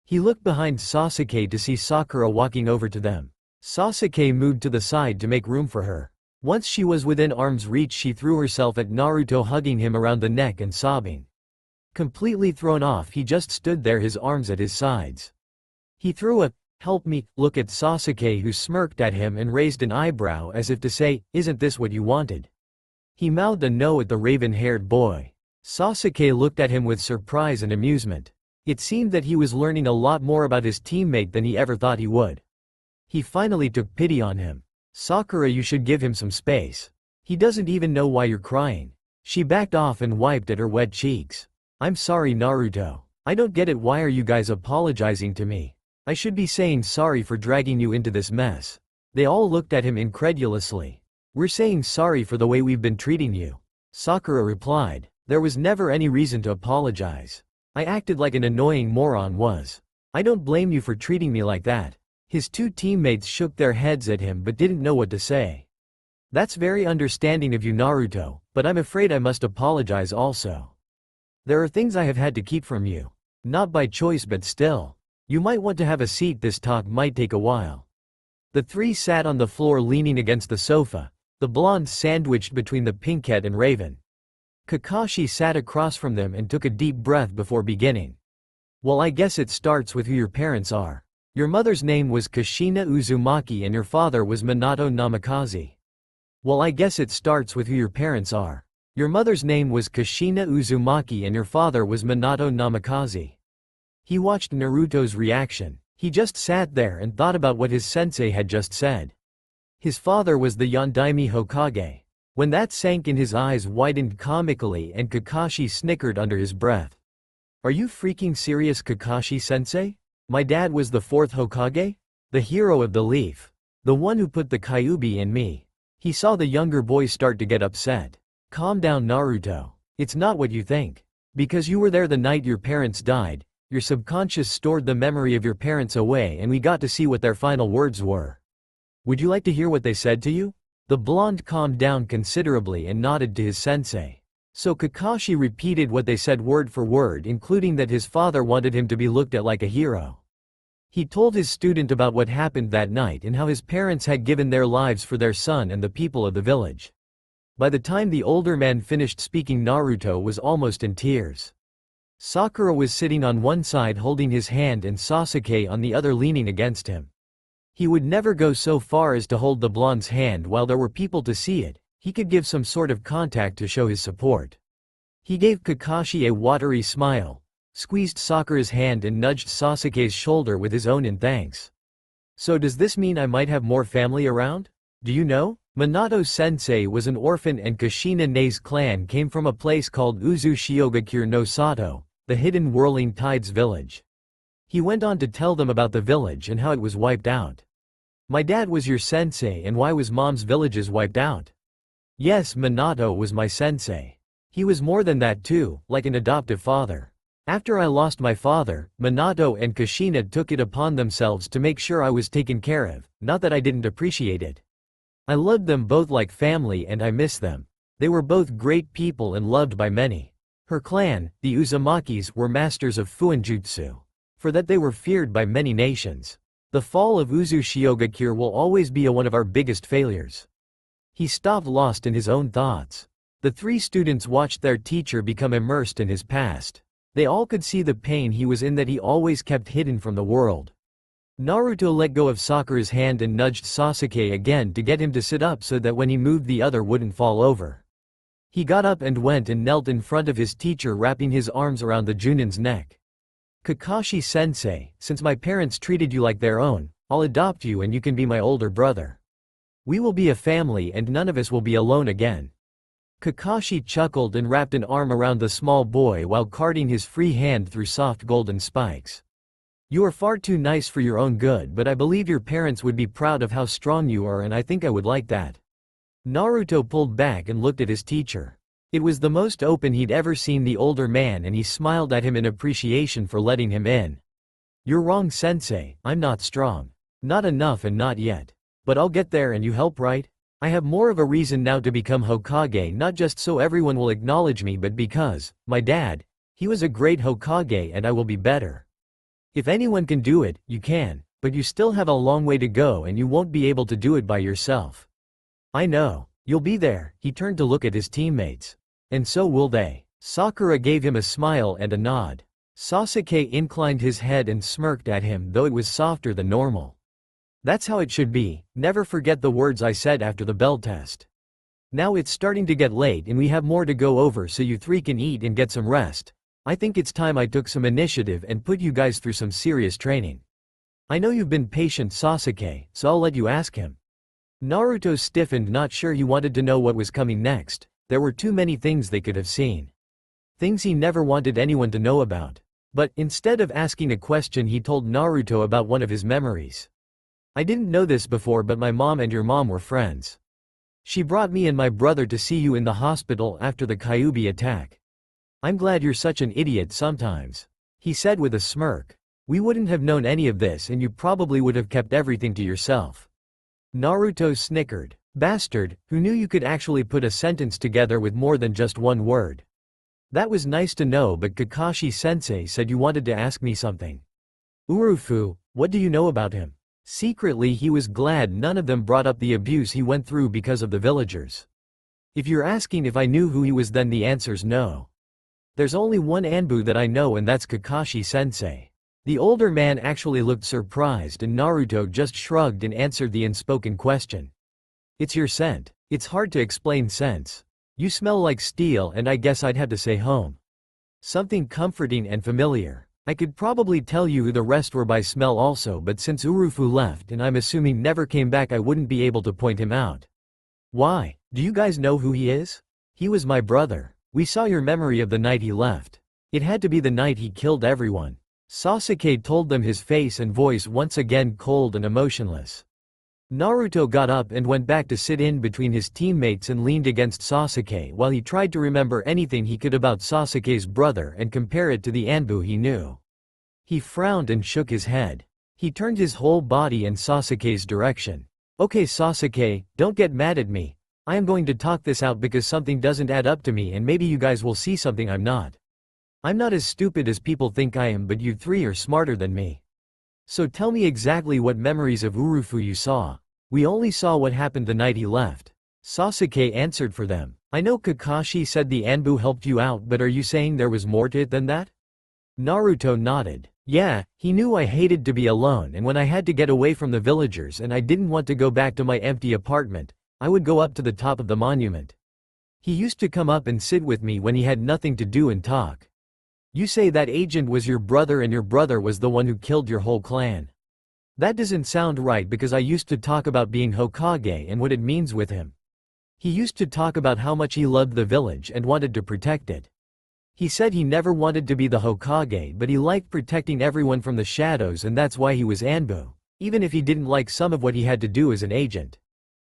He looked behind Sasuke to see Sakura walking over to them. Sasuke moved to the side to make room for her. Once she was within arm's reach, she threw herself at Naruto, hugging him around the neck and sobbing. Completely thrown off, he just stood there, his arms at his sides. He threw a "help me" look at Sasuke, who smirked at him and raised an eyebrow as if to say, "Isn't this what you wanted?" He mouthed a no at the raven-haired boy. Sasuke looked at him with surprise and amusement. It seemed that he was learning a lot more about his teammate than he ever thought he would. He finally took pity on him. "Sakura, you should give him some space. He doesn't even know why you're crying." She backed off and wiped at her wet cheeks. "I'm sorry, Naruto. I don't get it. Why are you guys apologizing to me? I should be saying sorry for dragging you into this mess." They all looked at him incredulously. "We're saying sorry for the way we've been treating you," Sakura replied. "There was never any reason to apologize. I acted like an annoying moron was. I don't blame you for treating me like that." His two teammates shook their heads at him but didn't know what to say. "That's very understanding of you, Naruto, but I'm afraid I must apologize also. There are things I have had to keep from you. Not by choice, but still. You might want to have a seat. This talk might take a while." The three sat on the floor leaning against the sofa, the blonde sandwiched between the pinkette and Raven. Kakashi sat across from them and took a deep breath before beginning. "Well, I guess it starts with who your parents are. Your mother's name was Kushina Uzumaki and your father was Minato Namikaze." "Well, I guess it starts with who your parents are. Your mother's name was Kushina Uzumaki and your father was Minato Namikaze." He watched Naruto's reaction. He just sat there and thought about what his sensei had just said. His father was the Yondaime Hokage. When that sank in, his eyes widened comically and Kakashi snickered under his breath. "Are you freaking serious, Kakashi-sensei? My dad was the fourth Hokage? The hero of the leaf. The one who put the Kyuubi in me." He saw the younger boy start to get upset. "Calm down, Naruto. It's not what you think. Because you were there the night your parents died, your subconscious stored the memory of your parents away and we got to see what their final words were. Would you like to hear what they said to you?" The blonde calmed down considerably and nodded to his sensei. So Kakashi repeated what they said word for word, including that his father wanted him to be looked at like a hero. He told his student about what happened that night and how his parents had given their lives for their son and the people of the village. By the time the older man finished speaking, Naruto was almost in tears. Sakura was sitting on one side holding his hand and Sasuke on the other leaning against him. He would never go so far as to hold the blonde's hand while there were people to see it. He could give some sort of contact to show his support. He gave Kakashi a watery smile, squeezed Sakura's hand and nudged Sasuke's shoulder with his own in thanks. "So does this mean I might have more family around? Do you know? Minato-sensei was an orphan and Kushina Nei's clan came from a place called Uzu Shiogakure no Sato, the hidden Whirling Tides village." He went on to tell them about the village and how it was wiped out. "My dad was your sensei, and why was mom's villages wiped out?" "Yes, Minato was my sensei. He was more than that too, like an adoptive father. After I lost my father, Minato and Kushina took it upon themselves to make sure I was taken care of, not that I didn't appreciate it. I loved them both like family and I miss them. They were both great people and loved by many." Her clan, the Uzumakis, were masters of Fuinjutsu. For that they were feared by many nations. "The fall of Uzu Shiogakure will always be one of our biggest failures." He stopped, lost in his own thoughts. The three students watched their teacher become immersed in his past. They all could see the pain he was in that he always kept hidden from the world. Naruto let go of Sakura's hand and nudged Sasuke again to get him to sit up so that when he moved the other wouldn't fall over. He got up and went and knelt in front of his teacher, wrapping his arms around the Junin's neck. "Kakashi-sensei, since my parents treated you like their own, I'll adopt you and you can be my older brother. We will be a family and none of us will be alone again." Kakashi chuckled and wrapped an arm around the small boy while carting his free hand through soft golden spikes. "You are far too nice for your own good, but I believe your parents would be proud of how strong you are and I think I would like that." Naruto pulled back and looked at his teacher. It was the most open he'd ever seen the older man, and he smiled at him in appreciation for letting him in. "You're wrong, sensei, I'm not strong. Not enough and not yet. But I'll get there and you help, right? I have more of a reason now to become Hokage, not just so everyone will acknowledge me but because, my dad, he was a great Hokage and I will be better. If anyone can do it, you can, but you still have a long way to go and you won't be able to do it by yourself. I know. You'll be there." He turned to look at his teammates. "And so will they." Sakura gave him a smile and a nod. Sasuke inclined his head and smirked at him, though it was softer than normal. "That's how it should be. Never forget the words I said after the bell test. Now it's starting to get late and we have more to go over, so you three can eat and get some rest. I think it's time I took some initiative and put you guys through some serious training. I know you've been patient, Sasuke, so I'll let you ask him." Naruto stiffened, not sure he wanted to know what was coming next. There were too many things they could have seen. Things he never wanted anyone to know about. But, instead of asking a question, he told Naruto about one of his memories. "I didn't know this before, but my mom and your mom were friends. She brought me and my brother to see you in the hospital after the Kyuubi attack. I'm glad you're such an idiot sometimes," he said with a smirk. "We wouldn't have known any of this and you probably would have kept everything to yourself." Naruto snickered. "Bastard, who knew you could actually put a sentence together with more than just one word? That was nice to know, but Kakashi-sensei said you wanted to ask me something. Urufu, what do you know about him?" Secretly he was glad none of them brought up the abuse he went through because of the villagers. "If you're asking if I knew who he was, then the answer's no. There's only one Anbu that I know, and that's Kakashi-sensei." The older man actually looked surprised, and Naruto just shrugged and answered the unspoken question. "It's your scent. It's hard to explain sense. You smell like steel, and I guess I'd have to say home. Something comforting and familiar. I could probably tell you who the rest were by smell also, but since Urufu left and I'm assuming never came back, I wouldn't be able to point him out." "Why? Do you guys know who he is?" "He was my brother. We saw your memory of the night he left. It had to be the night he killed everyone." Sasuke told them, his face and voice once again cold and emotionless. Naruto got up and went back to sit in between his teammates and leaned against Sasuke while he tried to remember anything he could about Sasuke's brother and compare it to the Anbu he knew. He frowned and shook his head. He turned his whole body in Sasuke's direction. "Okay, Sasuke, don't get mad at me. I am going to talk this out because something doesn't add up to me, and maybe you guys will see something I'm not. I'm not as stupid as people think I am, but you three are smarter than me. So tell me exactly what memories of Urufu you saw." "We only saw what happened the night he left." Sasuke answered for them. "I know Kakashi said the Anbu helped you out, but are you saying there was more to it than that?" Naruto nodded. "Yeah, he knew I hated to be alone, and when I had to get away from the villagers and I didn't want to go back to my empty apartment, I would go up to the top of the monument. He used to come up and sit with me when he had nothing to do and talk. You say that agent was your brother and your brother was the one who killed your whole clan. That doesn't sound right because I used to talk about being Hokage and what it means with him. He used to talk about how much he loved the village and wanted to protect it. He said he never wanted to be the Hokage, but he liked protecting everyone from the shadows, and that's why he was Anbu, even if he didn't like some of what he had to do as an agent.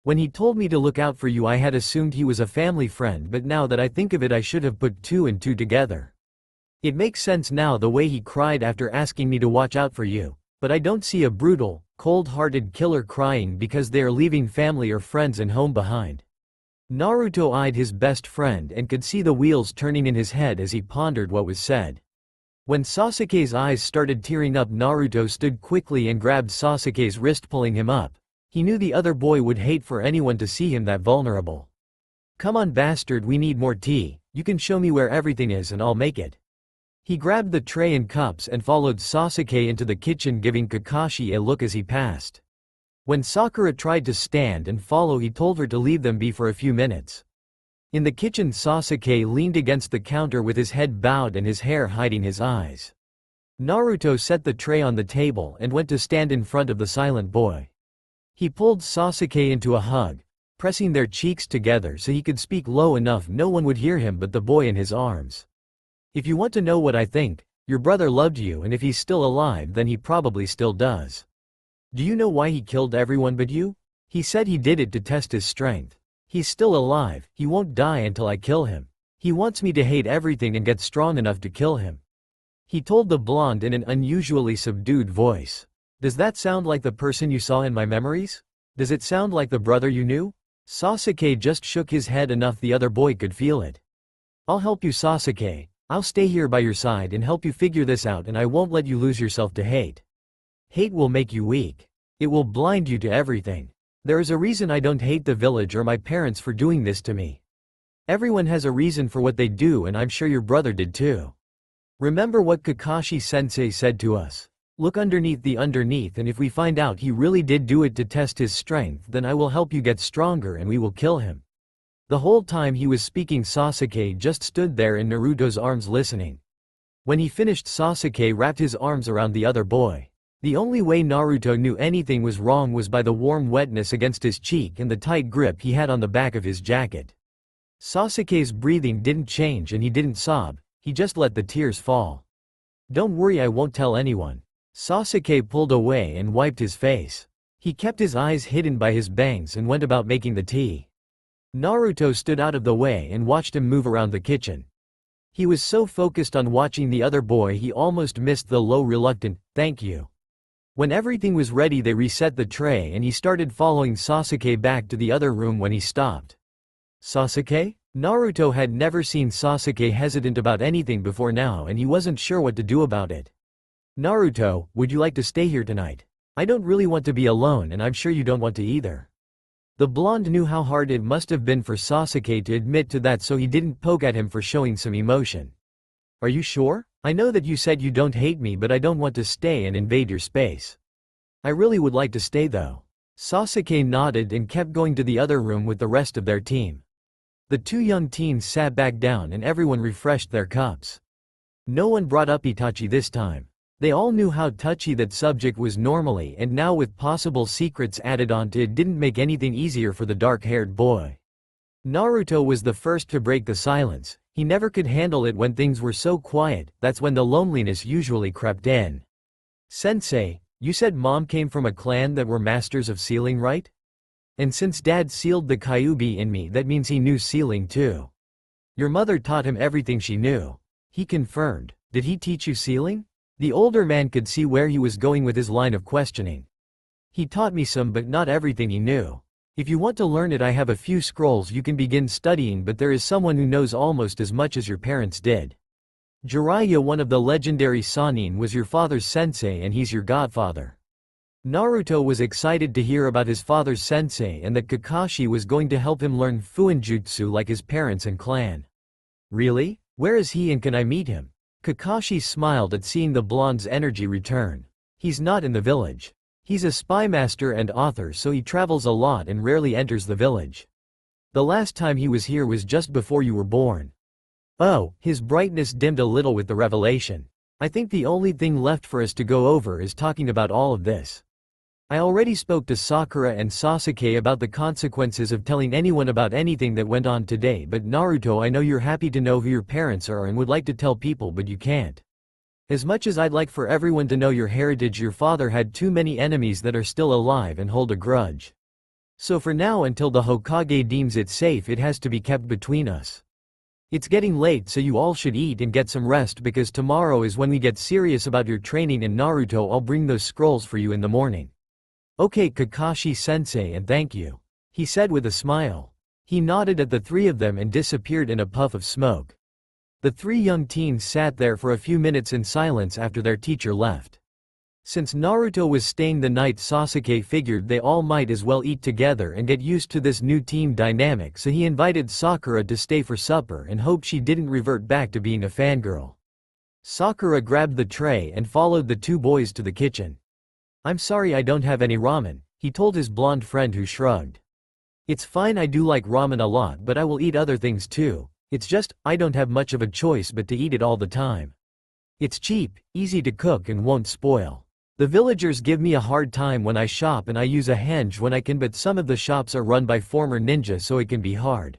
When he told me to look out for you, I had assumed he was a family friend, but now that I think of it, I should have put two and two together. It makes sense now, the way he cried after asking me to watch out for you, but I don't see a brutal, cold-hearted killer crying because they are leaving family or friends and home behind." Naruto eyed his best friend and could see the wheels turning in his head as he pondered what was said. When Sasuke's eyes started tearing up, Naruto stood quickly and grabbed Sasuke's wrist, pulling him up. He knew the other boy would hate for anyone to see him that vulnerable. "Come on, bastard, we need more tea. You can show me where everything is and I'll make it." He grabbed the tray and cups and followed Sasuke into the kitchen, giving Kakashi a look as he passed. When Sakura tried to stand and follow, he told her to leave them be for a few minutes. In the kitchen, Sasuke leaned against the counter with his head bowed and his hair hiding his eyes. Naruto set the tray on the table and went to stand in front of the silent boy. He pulled Sasuke into a hug, pressing their cheeks together so he could speak low enough no one would hear him but the boy in his arms. "If you want to know what I think, your brother loved you, and if he's still alive then he probably still does. Do you know why he killed everyone but you? He said he did it to test his strength. He's still alive, he won't die until I kill him. He wants me to hate everything and get strong enough to kill him," he told the blonde in an unusually subdued voice. "Does that sound like the person you saw in my memories? Does it sound like the brother you knew?" Sasuke just shook his head enough the other boy could feel it. "I'll help you, Sasuke. I'll stay here by your side and help you figure this out, and I won't let you lose yourself to hate. Hate will make you weak. It will blind you to everything. There is a reason I don't hate the village or my parents for doing this to me. Everyone has a reason for what they do, and I'm sure your brother did too. Remember what Kakashi-sensei said to us. Look underneath the underneath, and if we find out he really did do it to test his strength, then I will help you get stronger and we will kill him." The whole time he was speaking, Sasuke just stood there in Naruto's arms listening. When he finished, Sasuke wrapped his arms around the other boy. The only way Naruto knew anything was wrong was by the warm wetness against his cheek and the tight grip he had on the back of his jacket. Sasuke's breathing didn't change and he didn't sob, he just let the tears fall. "Don't worry, I won't tell anyone." Sasuke pulled away and wiped his face. He kept his eyes hidden by his bangs and went about making the tea. Naruto stood out of the way and watched him move around the kitchen. He was so focused on watching the other boy he almost missed the low, reluctant, "Thank you." When everything was ready, they reset the tray and he started following Sasuke back to the other room when he stopped. "Sasuke?" Naruto had never seen Sasuke hesitant about anything before now, and he wasn't sure what to do about it. "Naruto, would you like to stay here tonight? I don't really want to be alone, and I'm sure you don't want to either." The blonde knew how hard it must have been for Sasuke to admit to that, so he didn't poke at him for showing some emotion. "Are you sure? I know that you said you don't hate me, but I don't want to stay and invade your space. I really would like to stay though." Sasuke nodded and kept going to the other room with the rest of their team. The two young teens sat back down and everyone refreshed their cups. No one brought up Itachi this time. They all knew how touchy that subject was normally, and now with possible secrets added onto it didn't make anything easier for the dark-haired boy. Naruto was the first to break the silence. He never could handle it when things were so quiet. That's when the loneliness usually crept in. "Sensei, you said mom came from a clan that were masters of sealing, right? And since dad sealed the Kyuubi in me, that means he knew sealing too. Your mother taught him everything she knew," he confirmed. "Did he teach you sealing?" The older man could see where he was going with his line of questioning. "He taught me some, but not everything he knew. If you want to learn it, I have a few scrolls you can begin studying, but there is someone who knows almost as much as your parents did. Jiraiya, one of the legendary Sannin, was your father's sensei and he's your godfather." Naruto was excited to hear about his father's sensei and that Kakashi was going to help him learn Fuinjutsu like his parents and clan. "Really? Where is he and can I meet him?" Kakashi smiled at seeing the blonde's energy return. "He's not in the village. He's a spy master and author, so he travels a lot and rarely enters the village. The last time he was here was just before you were born." "Oh," his brightness dimmed a little with the revelation. "I think the only thing left for us to go over is talking about all of this. I already spoke to Sakura and Sasuke about the consequences of telling anyone about anything that went on today, but Naruto, I know you're happy to know who your parents are and would like to tell people, but you can't. As much as I'd like for everyone to know your heritage, your father had too many enemies that are still alive and hold a grudge. So for now, until the Hokage deems it safe, it has to be kept between us. It's getting late, so you all should eat and get some rest, because tomorrow is when we get serious about your training, and Naruto, I'll bring those scrolls for you in the morning." "Okay, Kakashi-sensei, and thank you," he said with a smile. He nodded at the three of them and disappeared in a puff of smoke. The three young teens sat there for a few minutes in silence after their teacher left. Since Naruto was staying the night, Sasuke figured they all might as well eat together and get used to this new team dynamic, so he invited Sakura to stay for supper and hoped she didn't revert back to being a fangirl. Sakura grabbed the tray and followed the two boys to the kitchen. "I'm sorry I don't have any ramen," he told his blonde friend, who shrugged. "It's fine, I do like ramen a lot, but I will eat other things too. It's just, I don't have much of a choice but to eat it all the time. It's cheap, easy to cook, and won't spoil. The villagers give me a hard time when I shop, and I use a henge when I can, but some of the shops are run by former ninja, so it can be hard,"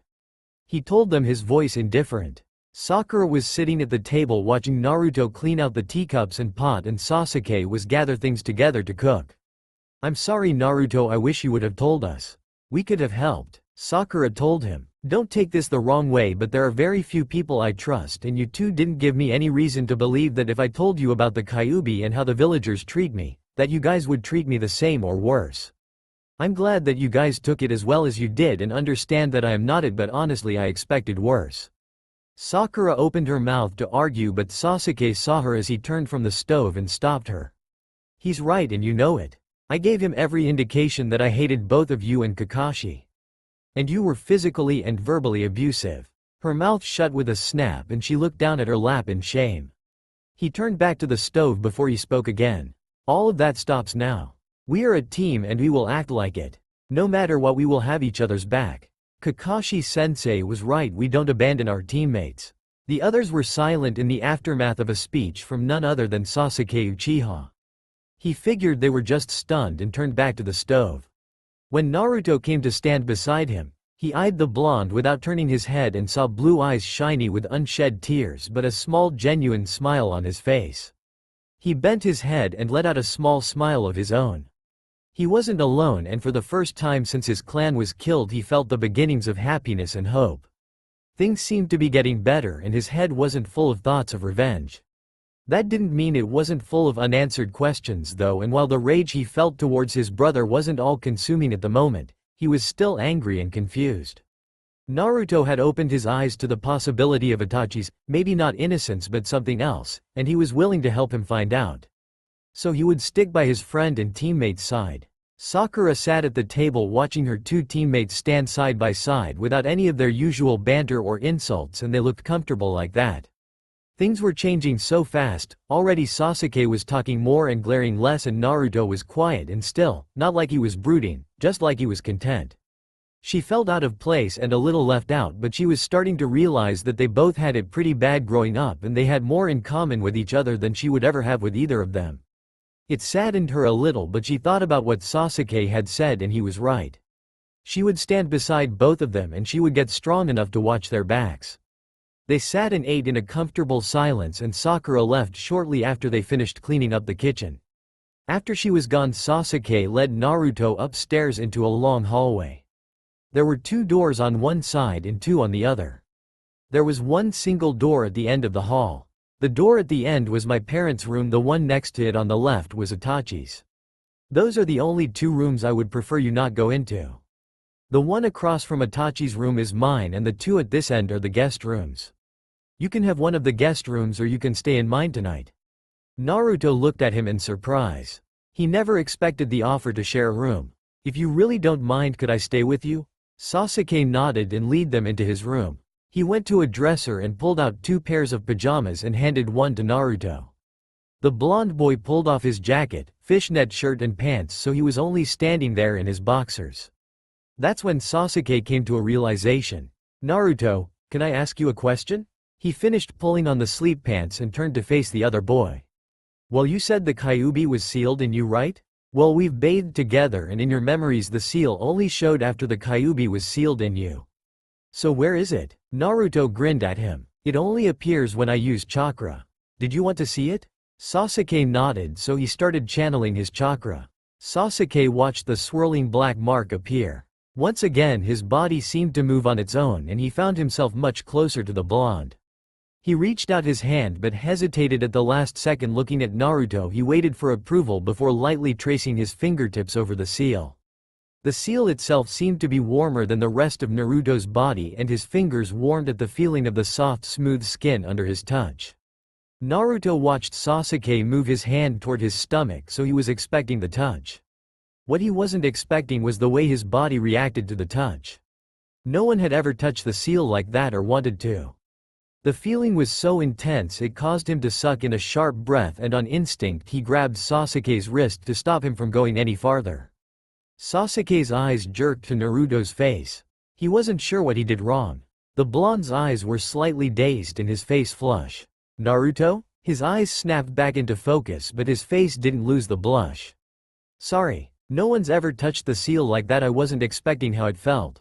he told them, his voice indifferent. Sakura was sitting at the table watching Naruto clean out the teacups and pot, and Sasuke was gather things together to cook. "I'm sorry, Naruto, I wish you would have told us. We could have helped," Sakura told him. Don't take this the wrong way, but there are very few people I trust, and you two didn't give me any reason to believe that if I told you about the Kyuubi and how the villagers treat me, that you guys would treat me the same or worse. I'm glad that you guys took it as well as you did and understand that I am not it, but honestly I expected worse. Sakura opened her mouth to argue, but Sasuke saw her as he turned from the stove and stopped her. He's right, and you know it. I gave him every indication that I hated both of you and Kakashi. And you were physically and verbally abusive. Her mouth shut with a snap and she looked down at her lap in shame. He turned back to the stove before he spoke again. All of that stops now. We are a team and we will act like it. No matter what, we will have each other's back. Kakashi-sensei was right, we don't abandon our teammates. The others were silent in the aftermath of a speech from none other than Sasuke Uchiha. He figured they were just stunned and turned back to the stove. When Naruto came to stand beside him, he eyed the blonde without turning his head and saw blue eyes shiny with unshed tears but a small genuine smile on his face. He bent his head and let out a small smile of his own. He wasn't alone, and for the first time since his clan was killed he felt the beginnings of happiness and hope. Things seemed to be getting better and his head wasn't full of thoughts of revenge. That didn't mean it wasn't full of unanswered questions though, and while the rage he felt towards his brother wasn't all-consuming at the moment, he was still angry and confused. Naruto had opened his eyes to the possibility of Itachi's, maybe not innocence but something else, and he was willing to help him find out. So he would stick by his friend and teammate's side. Sakura sat at the table watching her two teammates stand side by side without any of their usual banter or insults, and they looked comfortable like that. Things were changing so fast. Already Sasuke was talking more and glaring less, and Naruto was quiet and still, not like he was brooding, just like he was content. She felt out of place and a little left out, but she was starting to realize that they both had it pretty bad growing up and they had more in common with each other than she would ever have with either of them. It saddened her a little, but she thought about what Sasuke had said and he was right. She would stand beside both of them and she would get strong enough to watch their backs. They sat and ate in a comfortable silence, and Sakura left shortly after they finished cleaning up the kitchen. After she was gone, Sasuke led Naruto upstairs into a long hallway. There were 2 doors on one side and 2 on the other. There was one single door at the end of the hall. The door at the end was my parents' room, the one next to it on the left was Itachi's. Those are the only 2 rooms I would prefer you not go into. The one across from Itachi's room is mine, and the 2 at this end are the guest rooms. You can have one of the guest rooms or you can stay in mine tonight. Naruto looked at him in surprise. He never expected the offer to share a room. If you really don't mind, could I stay with you? Sasuke nodded and led them into his room. He went to a dresser and pulled out 2 pairs of pajamas and handed one to Naruto. The blonde boy pulled off his jacket, fishnet shirt and pants, so he was only standing there in his boxers. That's when Sasuke came to a realization. Naruto, can I ask you a question? He finished pulling on the sleep pants and turned to face the other boy. Well, you said the Kyuubi was sealed in you, right? Well, we've bathed together and in your memories the seal only showed after the Kyuubi was sealed in you. So where is it? Naruto grinned at him. It only appears when I use chakra. Did you want to see it? Sasuke nodded, so he started channeling his chakra. Sasuke watched the swirling black mark appear. Once again his body seemed to move on its own and he found himself much closer to the blonde. He reached out his hand but hesitated at the last second. Looking at Naruto, he waited for approval before lightly tracing his fingertips over the seal. The seal itself seemed to be warmer than the rest of Naruto's body, and his fingers warmed at the feeling of the soft, smooth skin under his touch. Naruto watched Sasuke move his hand toward his stomach, so he was expecting the touch. What he wasn't expecting was the way his body reacted to the touch. No one had ever touched the seal like that or wanted to. The feeling was so intense it caused him to suck in a sharp breath, and on instinct he grabbed Sasuke's wrist to stop him from going any farther. Sasuke's eyes jerked to Naruto's face. He wasn't sure what he did wrong. The blonde's eyes were slightly dazed and his face flush. Naruto? His eyes snapped back into focus, but his face didn't lose the blush. Sorry, no one's ever touched the seal like that. I wasn't expecting how it felt.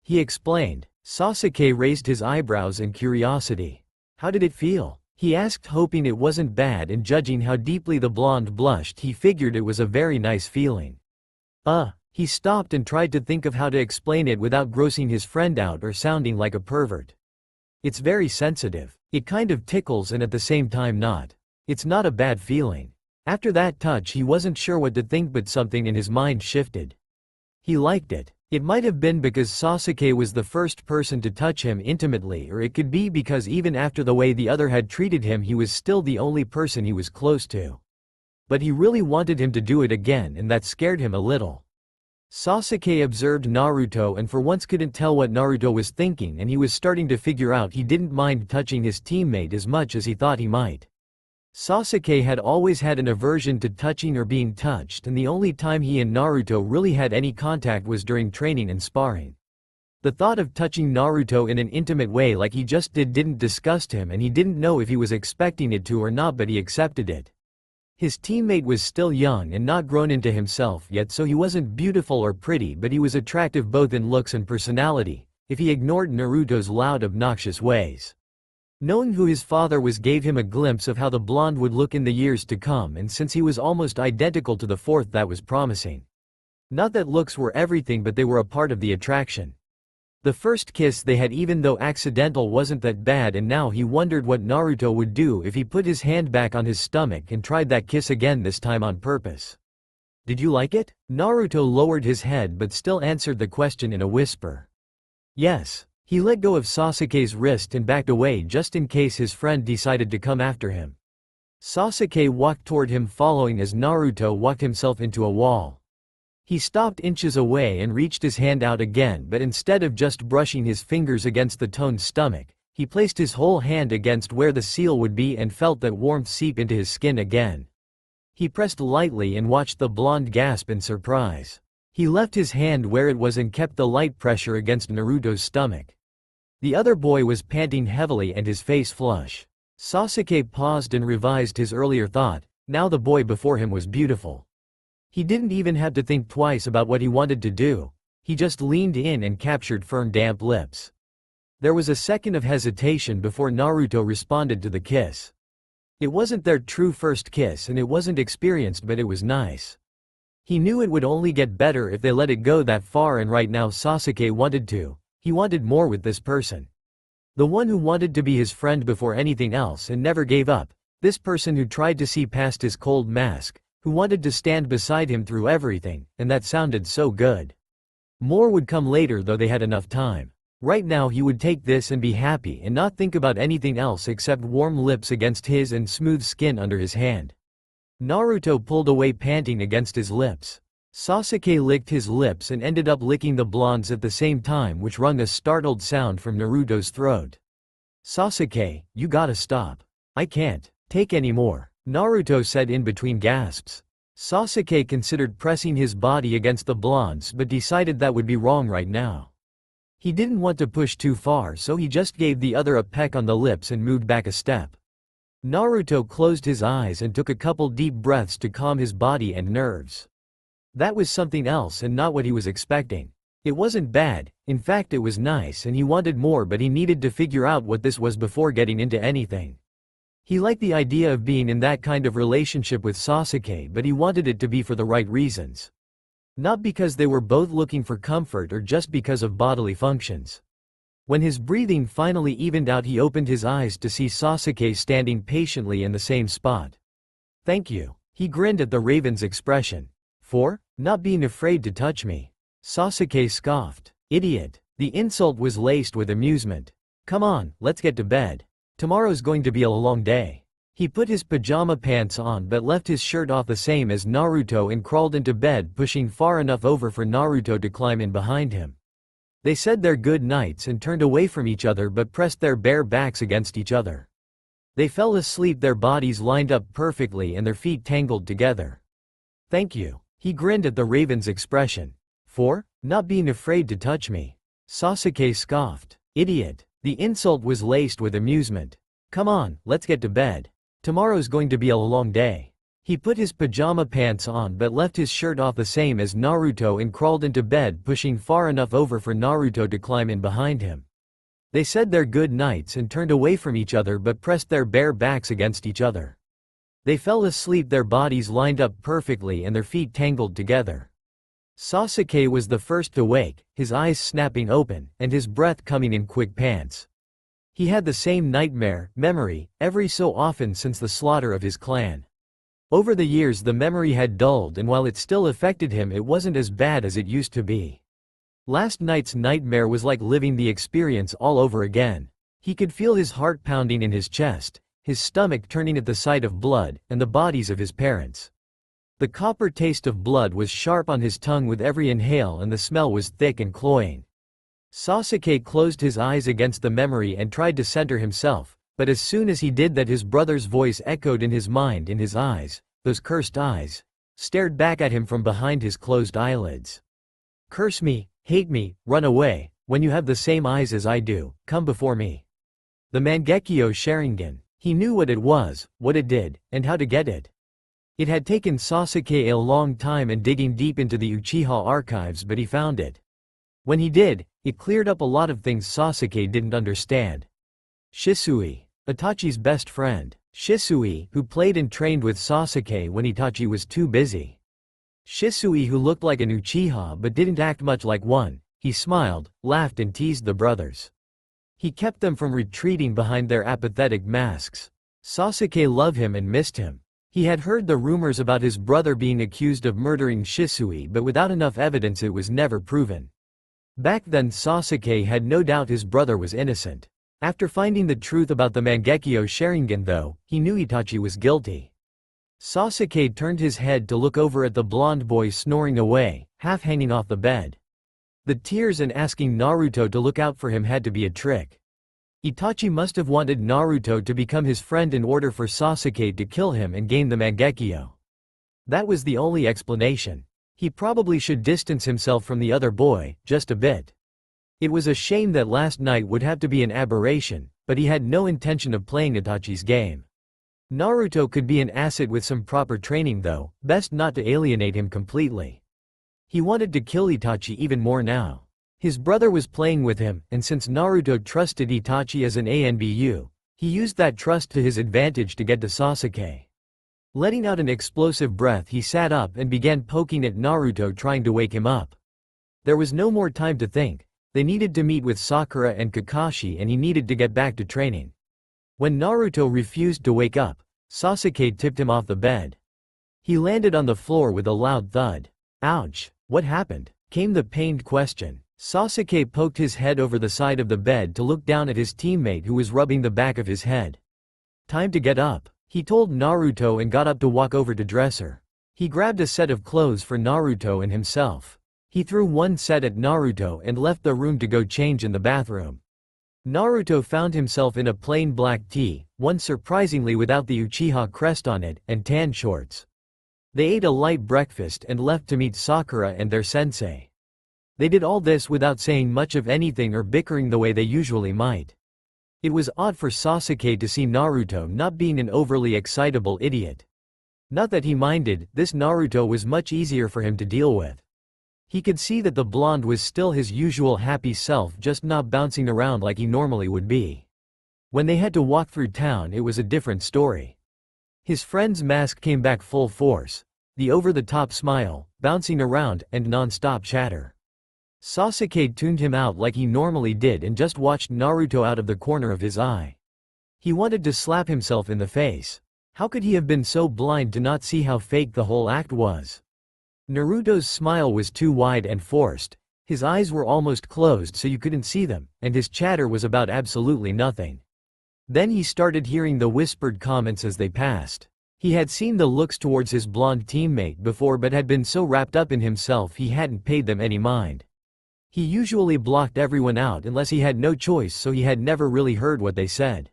He explained. Sasuke raised his eyebrows in curiosity. How did it feel? He asked, hoping it wasn't bad, and judging how deeply the blonde blushed he figured it was a very nice feeling. He stopped and tried to think of how to explain it without grossing his friend out or sounding like a pervert. It's very sensitive. It kind of tickles and at the same time not. It's not a bad feeling. After that touch he wasn't sure what to think, but something in his mind shifted. He liked it. It might have been because Sasuke was the first person to touch him intimately, or it could be because even after the way the other had treated him he was still the only person he was close to. But he really wanted him to do it again, and that scared him a little. Sasuke observed Naruto and for once couldn't tell what Naruto was thinking, and he was starting to figure out he didn't mind touching his teammate as much as he thought he might. Sasuke had always had an aversion to touching or being touched, and the only time he and Naruto really had any contact was during training and sparring. The thought of touching Naruto in an intimate way like he just did didn't disgust him, and he didn't know if he was expecting it to or not, but he accepted it. His teammate was still young and not grown into himself yet, so he wasn't beautiful or pretty, but he was attractive both in looks and personality, if he ignored Naruto's loud, obnoxious ways. Knowing who his father was gave him a glimpse of how the blonde would look in the years to come, and since he was almost identical to the fourth, that was promising. Not that looks were everything, but they were a part of the attraction. The first kiss they had, even though accidental, wasn't that bad, and now he wondered what Naruto would do if he put his hand back on his stomach and tried that kiss again, this time on purpose. "Did you like it?" Naruto lowered his head but still answered the question in a whisper. "Yes." He let go of Sasuke's wrist and backed away just in case his friend decided to come after him. Sasuke walked toward him, following as Naruto walked himself into a wall. He stopped inches away and reached his hand out again, but instead of just brushing his fingers against the toned stomach, he placed his whole hand against where the seal would be and felt that warmth seep into his skin again. He pressed lightly and watched the blonde gasp in surprise. He left his hand where it was and kept the light pressure against Naruto's stomach. The other boy was panting heavily and his face flush. Sasuke paused and revised his earlier thought. Now the boy before him was beautiful. He didn't even have to think twice about what he wanted to do. He just leaned in and captured firm, damp lips. There was a second of hesitation before Naruto responded to the kiss. It wasn't their true first kiss and it wasn't experienced, but it was nice. He knew it would only get better if they let it go that far, and right now Sasuke wanted to. He wanted more with this person. The one who wanted to be his friend before anything else and never gave up. This person who tried to see past his cold mask, who wanted to stand beside him through everything, and that sounded so good. More would come later, though they had enough time. Right now he would take this and be happy and not think about anything else except warm lips against his and smooth skin under his hand. Naruto pulled away, panting against his lips. Sasuke licked his lips and ended up licking the blonde's at the same time, which wrung a startled sound from Naruto's throat. "Sasuke, you gotta stop. I can't take any more," Naruto said in between gasps. Sasuke considered pressing his body against the blonde's but decided that would be wrong right now. He didn't want to push too far, so he just gave the other a peck on the lips and moved back a step. Naruto closed his eyes and took a couple deep breaths to calm his body and nerves. That was something else and not what he was expecting. It wasn't bad, in fact it was nice, and he wanted more, but he needed to figure out what this was before getting into anything. He liked the idea of being in that kind of relationship with Sasuke, but he wanted it to be for the right reasons. Not because they were both looking for comfort or just because of bodily functions. When his breathing finally evened out, he opened his eyes to see Sasuke standing patiently in the same spot. "Thank you." He grinned at the raven's expression. "For not being afraid to touch me?" Sasuke scoffed. "Idiot." The insult was laced with amusement. "Come on, let's get to bed. Tomorrow's going to be a long day." He put his pajama pants on but left his shirt off the same as Naruto and crawled into bed, pushing far enough over for Naruto to climb in behind him. They said their good nights and turned away from each other but pressed their bare backs against each other. They fell asleep, their bodies lined up perfectly and their feet tangled together. "Thank you." He grinned at the raven's expression. "For not being afraid to touch me?" Sasuke scoffed. "Idiot." The insult was laced with amusement. "Come on, let's get to bed. Tomorrow's going to be a long day." He put his pajama pants on but left his shirt off the same as Naruto and crawled into bed, pushing far enough over for Naruto to climb in behind him. They said their good nights and turned away from each other but pressed their bare backs against each other. They fell asleep, their bodies lined up perfectly and their feet tangled together. Sasuke was the first to wake, his eyes snapping open, and his breath coming in quick pants. He had the same nightmare, Memorī, every so often since the slaughter of his clan. Over the years the memory had dulled, and while it still affected him, it wasn't as bad as it used to be. Last night's nightmare was like living the experience all over again. He could feel his heart pounding in his chest, his stomach turning at the sight of blood, and the bodies of his parents. The copper taste of blood was sharp on his tongue with every inhale, and the smell was thick and cloying. Sasuke closed his eyes against the memory and tried to center himself, but as soon as he did that, his brother's voice echoed in his mind, in his eyes, those cursed eyes, stared back at him from behind his closed eyelids. "Curse me, hate me, run away, when you have the same eyes as I do, come before me." The Mangekyo Sharingan. He knew what it was, what it did, and how to get it. It had taken Sasuke a long time and digging deep into the Uchiha archives, but he found it. When he did, it cleared up a lot of things Sasuke didn't understand. Shisui, Itachi's best friend. Shisui, who played and trained with Sasuke when Itachi was too busy. Shisui, who looked like an Uchiha but didn't act much like one. He smiled, laughed and teased the brothers. He kept them from retreating behind their apathetic masks. Sasuke loved him and missed him. He had heard the rumors about his brother being accused of murdering Shisui, but without enough evidence it was never proven. Back then Sasuke had no doubt his brother was innocent. After finding the truth about the Mangekyo Sharingan though, he knew Itachi was guilty. Sasuke turned his head to look over at the blonde boy snoring away, half hanging off the bed. The tears and asking Naruto to look out for him had to be a trick. Itachi must have wanted Naruto to become his friend in order for Sasuke to kill him and gain the Mangekyo. That was the only explanation. He probably should distance himself from the other boy, just a bit. It was a shame that last night would have to be an aberration, but he had no intention of playing Itachi's game. Naruto could be an asset with some proper training though, best not to alienate him completely. He wanted to kill Itachi even more now. His brother was playing with him, and since Naruto trusted Itachi as an ANBU, he used that trust to his advantage to get to Sasuke. Letting out an explosive breath, he sat up and began poking at Naruto, trying to wake him up. There was no more time to think. They needed to meet with Sakura and Kakashi, and he needed to get back to training. When Naruto refused to wake up, Sasuke tipped him off the bed. He landed on the floor with a loud thud. "Ouch, what happened?" came the pained question. Sasuke poked his head over the side of the bed to look down at his teammate who was rubbing the back of his head. "Time to get up," he told Naruto and got up to walk over to dresser. He grabbed a set of clothes for Naruto and himself. He threw one set at Naruto and left the room to go change in the bathroom. Naruto found himself in a plain black tee, one surprisingly without the Uchiha crest on it, and tan shorts. They ate a light breakfast and left to meet Sakura and their sensei. They did all this without saying much of anything or bickering the way they usually might. It was odd for Sasuke to see Naruto not being an overly excitable idiot. Not that he minded, this Naruto was much easier for him to deal with. He could see that the blonde was still his usual happy self, just not bouncing around like he normally would be. When they had to walk through town, it was a different story. His friend's mask came back full force. The over-the-top smile, bouncing around, and non-stop chatter. Sasuke tuned him out like he normally did and just watched Naruto out of the corner of his eye. He wanted to slap himself in the face. How could he have been so blind to not see how fake the whole act was? Naruto's smile was too wide and forced, his eyes were almost closed so you couldn't see them, and his chatter was about absolutely nothing. Then he started hearing the whispered comments as they passed. He had seen the looks towards his blonde teammate before but had been so wrapped up in himself he hadn't paid them any mind. He usually blocked everyone out unless he had no choice, so he had never really heard what they said.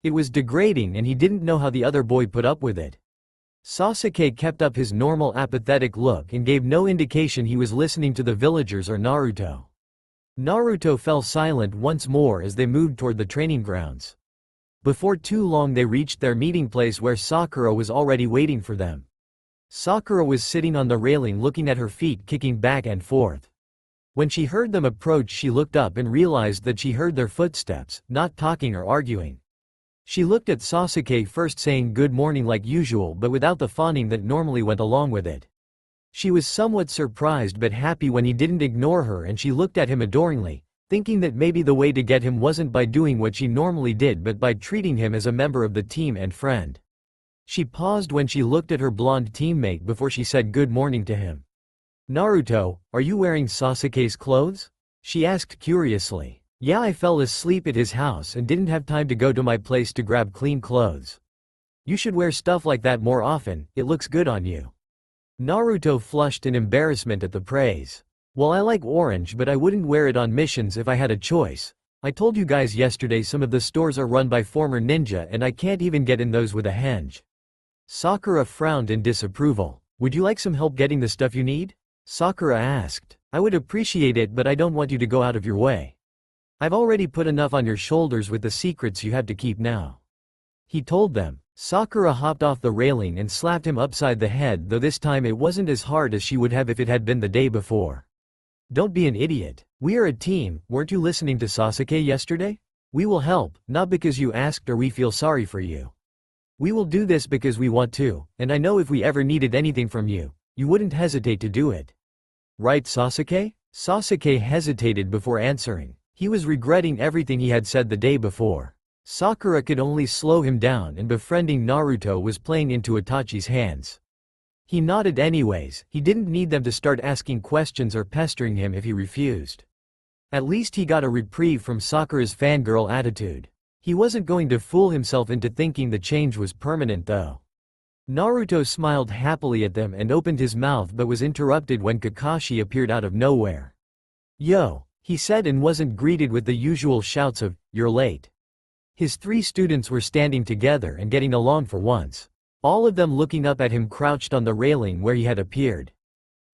It was degrading and he didn't know how the other boy put up with it. Sasuke kept up his normal apathetic look and gave no indication he was listening to the villagers or Naruto. Naruto fell silent once more as they moved toward the training grounds. Before too long they reached their meeting place where Sakura was already waiting for them. Sakura was sitting on the railing looking at her feet kicking back and forth. When she heard them approach, she looked up and realized that she heard their footsteps, not talking or arguing. She looked at Sasuke first, saying good morning like usual but without the fawning that normally went along with it. She was somewhat surprised but happy when he didn't ignore her, and she looked at him adoringly, thinking that maybe the way to get him wasn't by doing what she normally did but by treating him as a member of the team and friend. She paused when she looked at her blonde teammate before she said good morning to him. "Naruto, are you wearing Sasuke's clothes?" she asked curiously. "Yeah, I fell asleep at his house and didn't have time to go to my place to grab clean clothes. You should wear stuff like that more often, it looks good on you." Naruto flushed in embarrassment at the praise. "Well, I like orange, but I wouldn't wear it on missions if I had a choice. I told you guys yesterday some of the stores are run by former ninja and I can't even get in those with a henge." Sakura frowned in disapproval. "Would you like some help getting the stuff you need?" Sakura asked. "I would appreciate it, but I don't want you to go out of your way. I've already put enough on your shoulders with the secrets you have to keep now," he told them. Sakura hopped off the railing and slapped him upside the head, though this time it wasn't as hard as she would have if it had been the day before. "Don't be an idiot. We are a team, weren't you listening to Sasuke yesterday? We will help, not because you asked or we feel sorry for you. We will do this because we want to, and I know if we ever needed anything from you, you wouldn't hesitate to do it. Right, Sasuke?" Sasuke hesitated before answering. He was regretting everything he had said the day before. Sakura could only slow him down, and befriending Naruto was playing into Itachi's hands. He nodded anyways. He didn't need them to start asking questions or pestering him if he refused. At least he got a reprieve from Sakura's fangirl attitude. He wasn't going to fool himself into thinking the change was permanent though. Naruto smiled happily at them and opened his mouth but was interrupted when Kakashi appeared out of nowhere. "Yo," he said, and wasn't greeted with the usual shouts of, "You're late." His 3 students were standing together and getting along for once. All of them looking up at him crouched on the railing where he had appeared.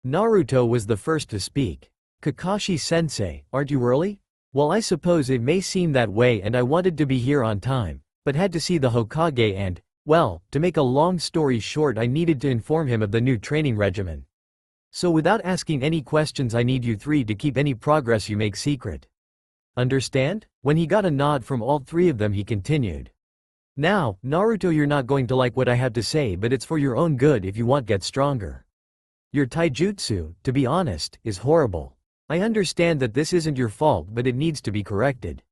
Naruto was the first to speak. "Kakashi-sensei, aren't you early? Well, I suppose it may seem that way, and I wanted to be here on time, but had to see the Hokage and, well, to make a long story short, I needed to inform him of the new training regimen. So without asking any questions, I need you 3 to keep any progress you make secret. Understand?" When he got a nod from all 3 of them, he continued. "Now, Naruto, you're not going to like what I have to say, but it's for your own good if you want to get stronger. Your taijutsu, to be honest, is horrible. I understand that this isn't your fault, but it needs to be corrected.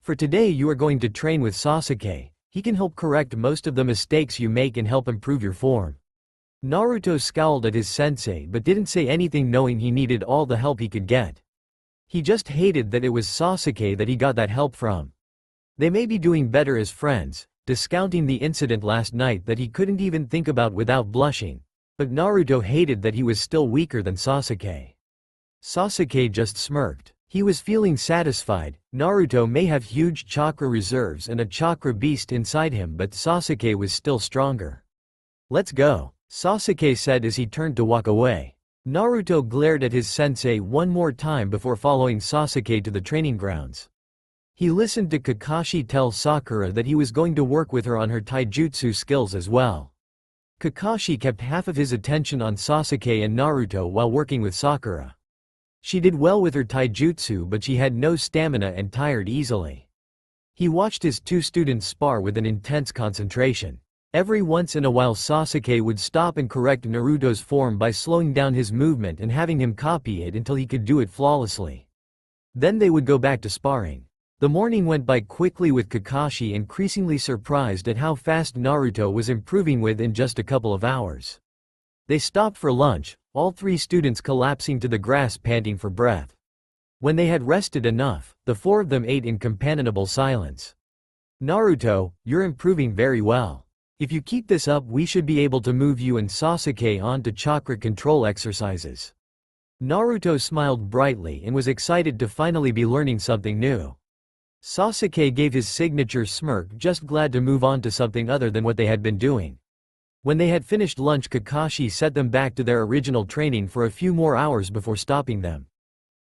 For today you are going to train with Sasuke. He can help correct most of the mistakes you make and help improve your form." Naruto scowled at his sensei but didn't say anything, knowing he needed all the help he could get. He just hated that it was Sasuke that he got that help from. They may be doing better as friends, discounting the incident last night that he couldn't even think about without blushing, but Naruto hated that he was still weaker than Sasuke. Sasuke just smirked. He was feeling satisfied. Naruto may have huge chakra reserves and a chakra beast inside him, but Sasuke was still stronger. "Let's go," Sasuke said as he turned to walk away. Naruto glared at his sensei one more time before following Sasuke to the training grounds. He listened to Kakashi tell Sakura that he was going to work with her on her taijutsu skills as well. Kakashi kept half of his attention on Sasuke and Naruto while working with Sakura. She did well with her taijutsu, but she had no stamina and tired easily. He watched his 2 students spar with an intense concentration. Every once in a while Sasuke would stop and correct Naruto's form by slowing down his movement and having him copy it until he could do it flawlessly. Then they would go back to sparring. The morning went by quickly, with Kakashi increasingly surprised at how fast Naruto was improving within just a couple of hours. They stopped for lunch, all 3 students collapsing to the grass panting for breath. When they had rested enough, the 4 of them ate in companionable silence. "Naruto, you're improving very well. If you keep this up, we should be able to move you and Sasuke on to chakra control exercises." Naruto smiled brightly and was excited to finally be learning something new. Sasuke gave his signature smirk, just glad to move on to something other than what they had been doing. When they had finished lunch, Kakashi set them back to their original training for a few more hours before stopping them.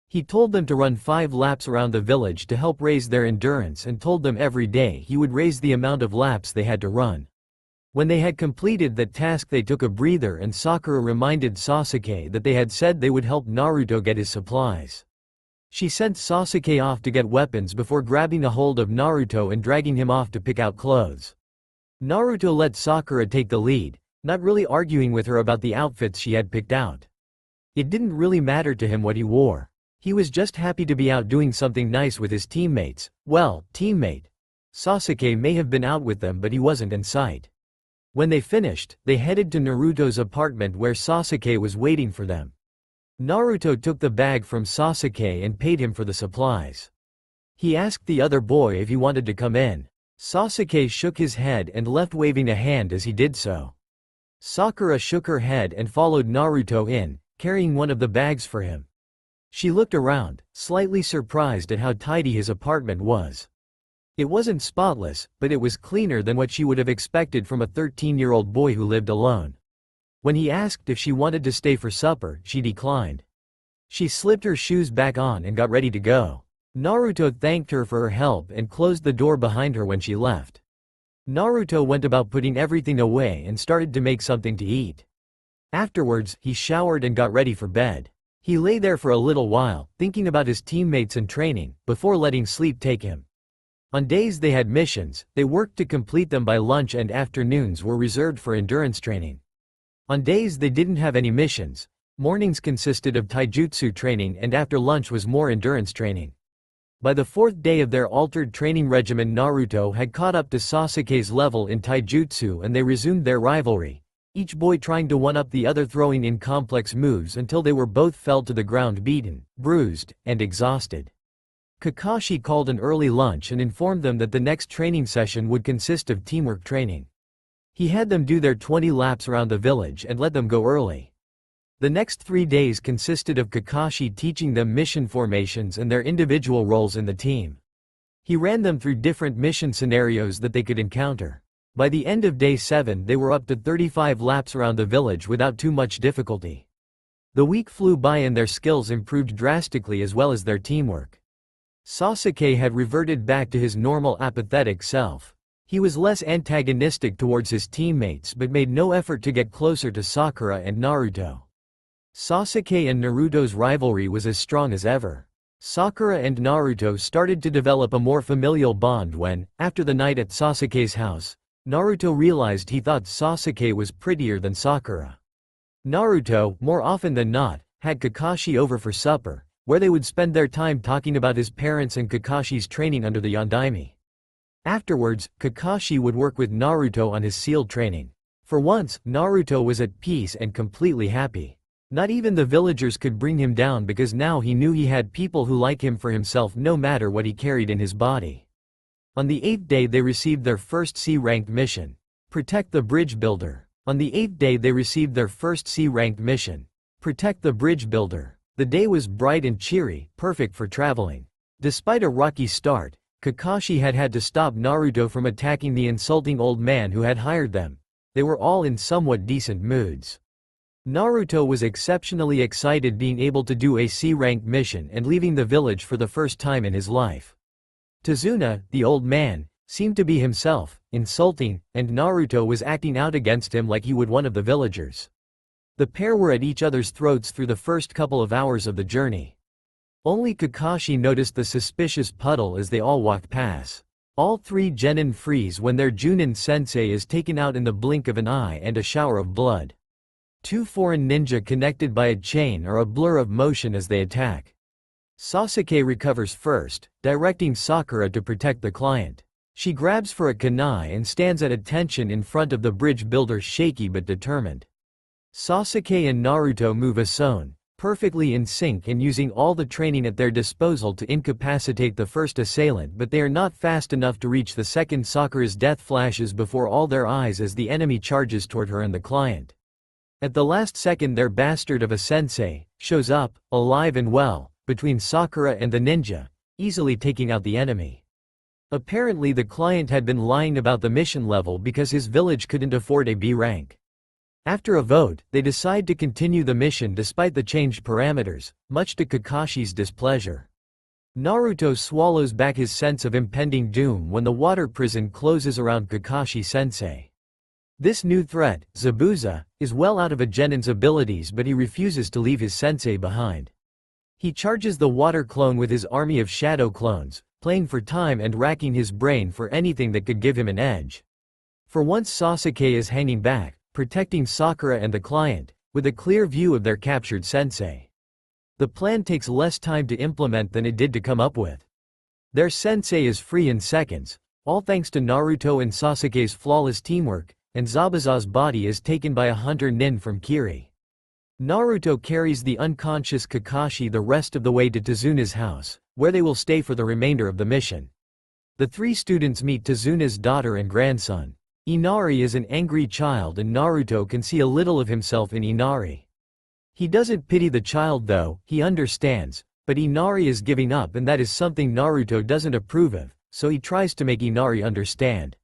He told them to run 5 laps around the village to help raise their endurance, and told them every day he would raise the amount of laps they had to run. When they had completed that task, they took a breather, and Sakura reminded Sasuke that they had said they would help Naruto get his supplies. She sent Sasuke off to get weapons before grabbing a hold of Naruto and dragging him off to pick out clothes. Naruto let Sakura take the lead, not really arguing with her about the outfits she had picked out. It didn't really matter to him what he wore. He was just happy to be out doing something nice with his teammates. Well, teammate. Sasuke may have been out with them, but he wasn't in sight. When they finished, they headed to Naruto's apartment where Sasuke was waiting for them. Naruto took the bag from Sasuke and paid him for the supplies. He asked the other boy if he wanted to come in. Sasuke shook his head and left, waving a hand as he did so. Sakura shook her head and followed Naruto in, carrying one of the bags for him. She looked around, slightly surprised at how tidy his apartment was. It wasn't spotless, but it was cleaner than what she would have expected from a 13-year-old boy who lived alone. When he asked if she wanted to stay for supper, she declined. She slipped her shoes back on and got ready to go. Naruto thanked her for her help and closed the door behind her when she left. Naruto went about putting everything away and started to make something to eat. Afterwards, he showered and got ready for bed. He lay there for a little while, thinking about his teammates and training, before letting sleep take him. On days they had missions, they worked to complete them by lunch, and afternoons were reserved for endurance training. On days they didn't have any missions, mornings consisted of taijutsu training, and after lunch was more endurance training. By the fourth day of their altered training regimen, Naruto had caught up to Sasuke's level in taijutsu and they resumed their rivalry, each boy trying to one-up the other, throwing in complex moves until they were both fell to the ground, beaten, bruised, and exhausted. Kakashi called an early lunch and informed them that the next training session would consist of teamwork training. He had them do their 20 laps around the village and let them go early. The next 3 days consisted of Kakashi teaching them mission formations and their individual roles in the team. He ran them through different mission scenarios that they could encounter. By the end of day 7 they were up to 35 laps around the village without too much difficulty. The week flew by and their skills improved drastically as well as their teamwork. Sasuke had reverted back to his normal apathetic self. He was less antagonistic towards his teammates but made no effort to get closer to Sakura and Naruto. Sasuke and Naruto's rivalry was as strong as ever. Sakura and Naruto started to develop a more familial bond when, after the night at Sasuke's house, Naruto realized he thought Sasuke was prettier than Sakura. Naruto, more often than not, had Kakashi over for supper, where they would spend their time talking about his parents and Kakashi's training under the Yondaime. Afterwards, Kakashi would work with Naruto on his sealed training. For once, Naruto was at peace and completely happy. Not even the villagers could bring him down because now he knew he had people who like him for himself no matter what he carried in his body. On the 8th day they received their first C-ranked mission. Protect the bridge builder. On the 8th day they received their first C-ranked mission. Protect the bridge builder. The day was bright and cheery, perfect for traveling. Despite a rocky start, Kakashi had to stop Naruto from attacking the insulting old man who had hired them. They were all in somewhat decent moods. Naruto was exceptionally excited being able to do a C-ranked mission and leaving the village for the first time in his life. Tazuna, the old man, seemed to be himself, insulting, and Naruto was acting out against him like he would one of the villagers. The pair were at each other's throats through the first couple of hours of the journey. Only Kakashi noticed the suspicious puddle as they all walked past. All 3 genin freeze when their Junin sensei is taken out in the blink of an eye and a shower of blood. 2 foreign ninja connected by a chain are a blur of motion as they attack. Sasuke recovers first, directing Sakura to protect the client. She grabs for a kunai and stands at attention in front of the bridge builder, shaky but determined. Sasuke and Naruto move asone, perfectly in sync and using all the training at their disposal to incapacitate the first assailant, but they are not fast enough to reach the second. Sakura's death flashes before all their eyes as the enemy charges toward her and the client. At the last second their bastard of a sensei shows up, alive and well, between Sakura and the ninja, easily taking out the enemy. Apparently the client had been lying about the mission level because his village couldn't afford a B rank. After a vote, they decide to continue the mission despite the changed parameters, much to Kakashi's displeasure. Naruto swallows back his sense of impending doom when the water prison closes around Kakashi-sensei. This new threat, Zabuza, is well out of a genin's abilities, but he refuses to leave his sensei behind. He charges the water clone with his army of shadow clones, playing for time and racking his brain for anything that could give him an edge. For once Sasuke is hanging back, protecting Sakura and the client, with a clear view of their captured sensei. The plan takes less time to implement than it did to come up with. Their sensei is free in seconds, all thanks to Naruto and Sasuke's flawless teamwork, and Zabuza's body is taken by a hunter nin from Kiri. Naruto carries the unconscious Kakashi the rest of the way to Tazuna's house, where they will stay for the remainder of the mission. The three students meet Tazuna's daughter and grandson. Inari is an angry child and Naruto can see a little of himself in Inari. He doesn't pity the child though, he understands, but Inari is giving up and that is something Naruto doesn't approve of, so he tries to make Inari understand.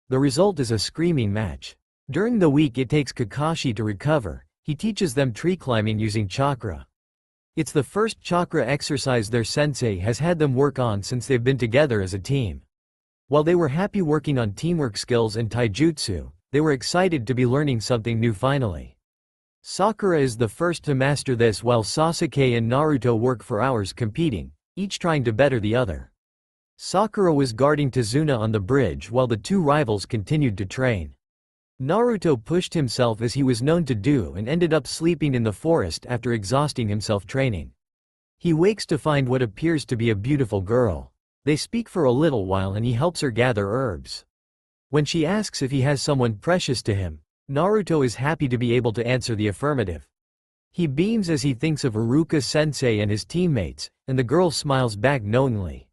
The result is a screaming match. During the week it takes Kakashi to recover, he teaches them tree climbing using chakra. It's the first chakra exercise their sensei has had them work on since they've been together as a team. While they were happy working on teamwork skills and taijutsu, they were excited to be learning something new finally. Sakura is the first to master this while Sasuke and Naruto work for hours competing, each trying to better the other. Sakura was guarding Tazuna on the bridge while the two rivals continued to train. Naruto pushed himself as he was known to do and ended up sleeping in the forest after exhausting himself training. He wakes to find what appears to be a beautiful girl. They speak for a little while and he helps her gather herbs. When she asks if he has someone precious to him, Naruto is happy to be able to answer the affirmative. He beams as he thinks of Iruka-sensei and his teammates, and the girl smiles back knowingly.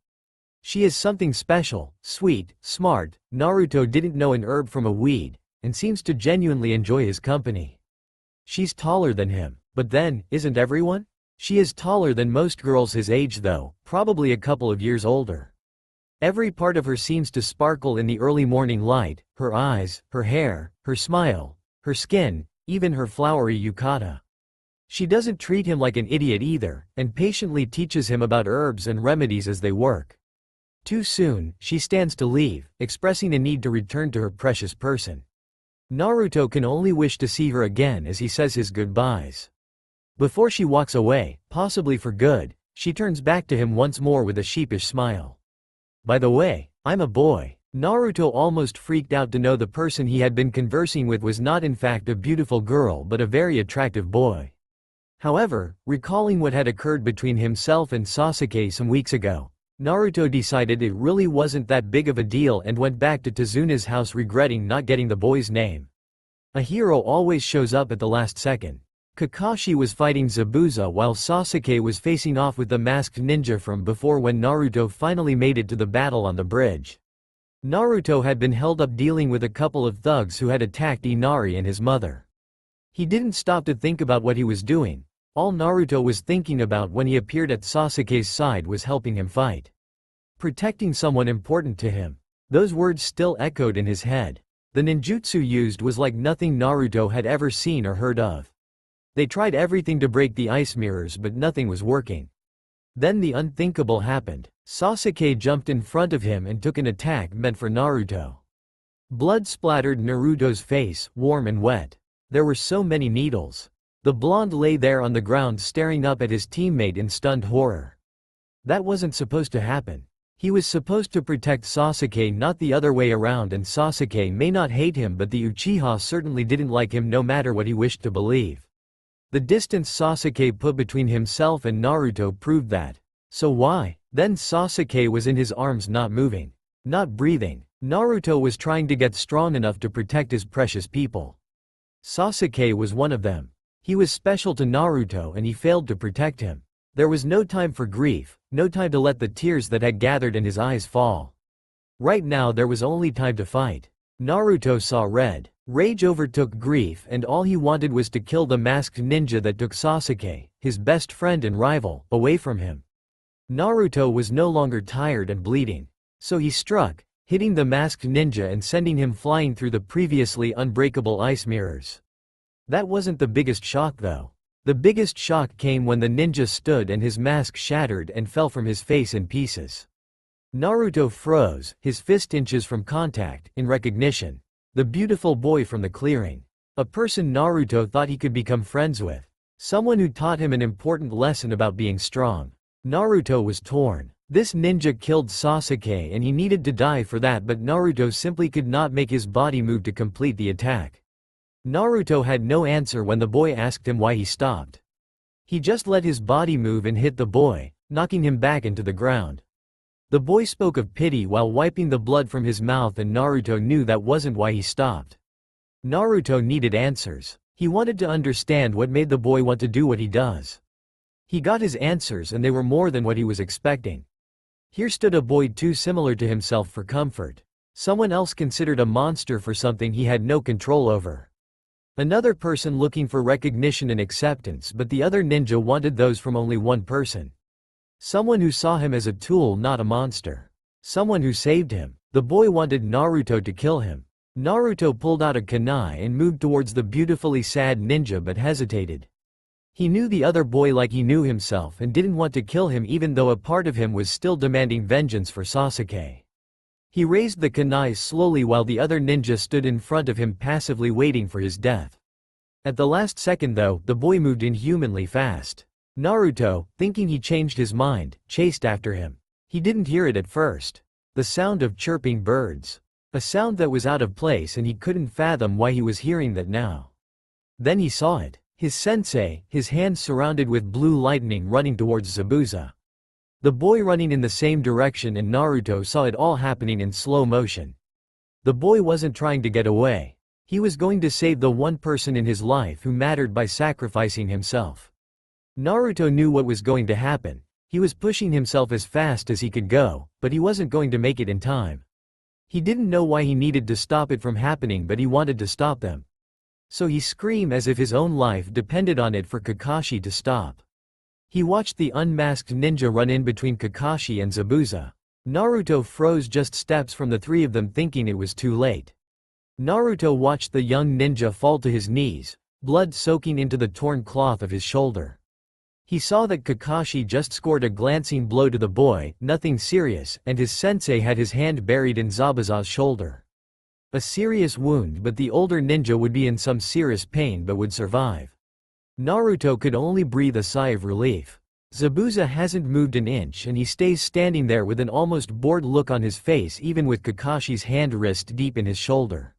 She is something special, sweet, smart. Naruto didn't know an herb from a weed, and seems to genuinely enjoy his company. She's taller than him, but then, isn't everyone? She is taller than most girls his age though, probably a couple of years older. Every part of her seems to sparkle in the early morning light, her eyes, her hair, her smile, her skin, even her flowery yukata. She doesn't treat him like an idiot either, and patiently teaches him about herbs and remedies as they work. Too soon, she stands to leave, expressing a need to return to her precious person. Naruto can only wish to see her again as he says his goodbyes. Before she walks away, possibly for good, she turns back to him once more with a sheepish smile. By the way, I'm a boy. Naruto almost freaked out to know the person he had been conversing with was not in fact a beautiful girl but a very attractive boy. However, recalling what had occurred between himself and Sasuke some weeks ago, Naruto decided it really wasn't that big of a deal and went back to Tazuna's house regretting not getting the boy's name. A hero always shows up at the last second. Kakashi was fighting Zabuza while Sasuke was facing off with the masked ninja from before when Naruto finally made it to the battle on the bridge. Naruto had been held up dealing with a couple of thugs who had attacked Inari and his mother. He didn't stop to think about what he was doing. All Naruto was thinking about when he appeared at Sasuke's side was helping him fight. Protecting someone important to him. Those words still echoed in his head. The ninjutsu used was like nothing Naruto had ever seen or heard of. They tried everything to break the ice mirrors but nothing was working. Then the unthinkable happened. Sasuke jumped in front of him and took an attack meant for Naruto. Blood splattered Naruto's face, warm and wet. There were so many needles. The blonde lay there on the ground staring up at his teammate in stunned horror. That wasn't supposed to happen. He was supposed to protect Sasuke, not the other way around, and Sasuke may not hate him but the Uchiha certainly didn't like him no matter what he wished to believe. The distance Sasuke put between himself and Naruto proved that. So why? Then Sasuke was in his arms not moving. Not breathing. Naruto was trying to get strong enough to protect his precious people. Sasuke was one of them. He was special to Naruto and he failed to protect him. There was no time for grief, no time to let the tears that had gathered in his eyes fall. Right now there was only time to fight. Naruto saw red. Rage overtook grief and all he wanted was to kill the masked ninja that took Sasuke, his best friend and rival, away from him. Naruto was no longer tired and bleeding. So he struck, hitting the masked ninja and sending him flying through the previously unbreakable ice mirrors. That wasn't the biggest shock though. The biggest shock came when the ninja stood and his mask shattered and fell from his face in pieces. Naruto froze, his fist inches from contact, in recognition. The beautiful boy from the clearing. A person Naruto thought he could become friends with. Someone who taught him an important lesson about being strong. Naruto was torn. This ninja killed Sasuke and he needed to die for that, but Naruto simply could not make his body move to complete the attack. Naruto had no answer when the boy asked him why he stopped. He just let his body move and hit the boy, knocking him back into the ground. The boy spoke of pity while wiping the blood from his mouth, and Naruto knew that wasn't why he stopped. Naruto needed answers. He wanted to understand what made the boy want to do what he does. He got his answers, and they were more than what he was expecting. Here stood a boy too similar to himself for comfort. Someone else considered a monster for something he had no control over. Another person looking for recognition and acceptance, but the other ninja wanted those from only one person. Someone who saw him as a tool, not a monster. Someone who saved him. The boy wanted Naruto to kill him. Naruto pulled out a kunai and moved towards the beautifully sad ninja, but hesitated. He knew the other boy like he knew himself and didn't want to kill him, even though a part of him was still demanding vengeance for Sasuke. He raised the kunai slowly while the other ninja stood in front of him, passively waiting for his death. At the last second though, the boy moved inhumanly fast. Naruto, thinking he changed his mind, chased after him. He didn't hear it at first. The sound of chirping birds. A sound that was out of place, and he couldn't fathom why he was hearing that now. Then he saw it. His sensei, his hands surrounded with blue lightning, running towards Zabuza. The boy running in the same direction, and Naruto saw it all happening in slow motion. The boy wasn't trying to get away. He was going to save the one person in his life who mattered by sacrificing himself. Naruto knew what was going to happen. He was pushing himself as fast as he could go, but he wasn't going to make it in time. He didn't know why he needed to stop it from happening, but he wanted to stop them. So he screamed as if his own life depended on it for Kakashi to stop. He watched the unmasked ninja run in between Kakashi and Zabuza. Naruto froze just steps from the three of them, thinking it was too late. Naruto watched the young ninja fall to his knees, blood soaking into the torn cloth of his shoulder. He saw that Kakashi just scored a glancing blow to the boy, nothing serious, and his sensei had his hand buried in Zabuza's shoulder. A serious wound, but the older ninja would be in some serious pain but would survive. Naruto could only breathe a sigh of relief. Zabuza hasn't moved an inch, and he stays standing there with an almost bored look on his face, even with Kakashi's hand wrist deep in his shoulder.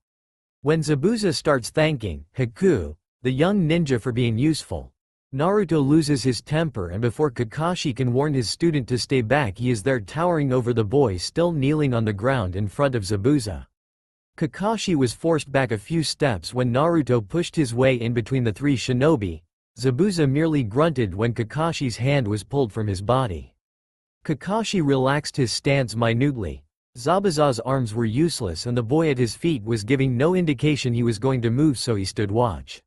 When Zabuza starts thanking Haku, the young ninja, for being useful, Naruto loses his temper, and before Kakashi can warn his student to stay back, he is there towering over the boy still kneeling on the ground in front of Zabuza. Kakashi was forced back a few steps when Naruto pushed his way in between the three shinobi. Zabuza merely grunted when Kakashi's hand was pulled from his body. Kakashi relaxed his stance minutely. Zabuza's arms were useless, and the boy at his feet was giving no indication he was going to move, so he stood watch.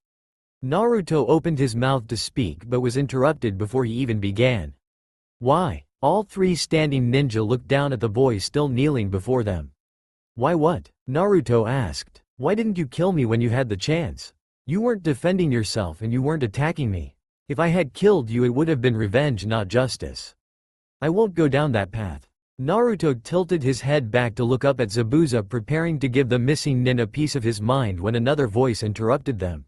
Naruto opened his mouth to speak but was interrupted before he even began. Why? All three standing ninja looked down at the boy still kneeling before them. Why what? Naruto asked. Why didn't you kill me when you had the chance? You weren't defending yourself and you weren't attacking me. If I had killed you, it would have been revenge, not justice. I won't go down that path. Naruto tilted his head back to look up at Zabuza, preparing to give the missing nin a piece of his mind, when another voice interrupted them.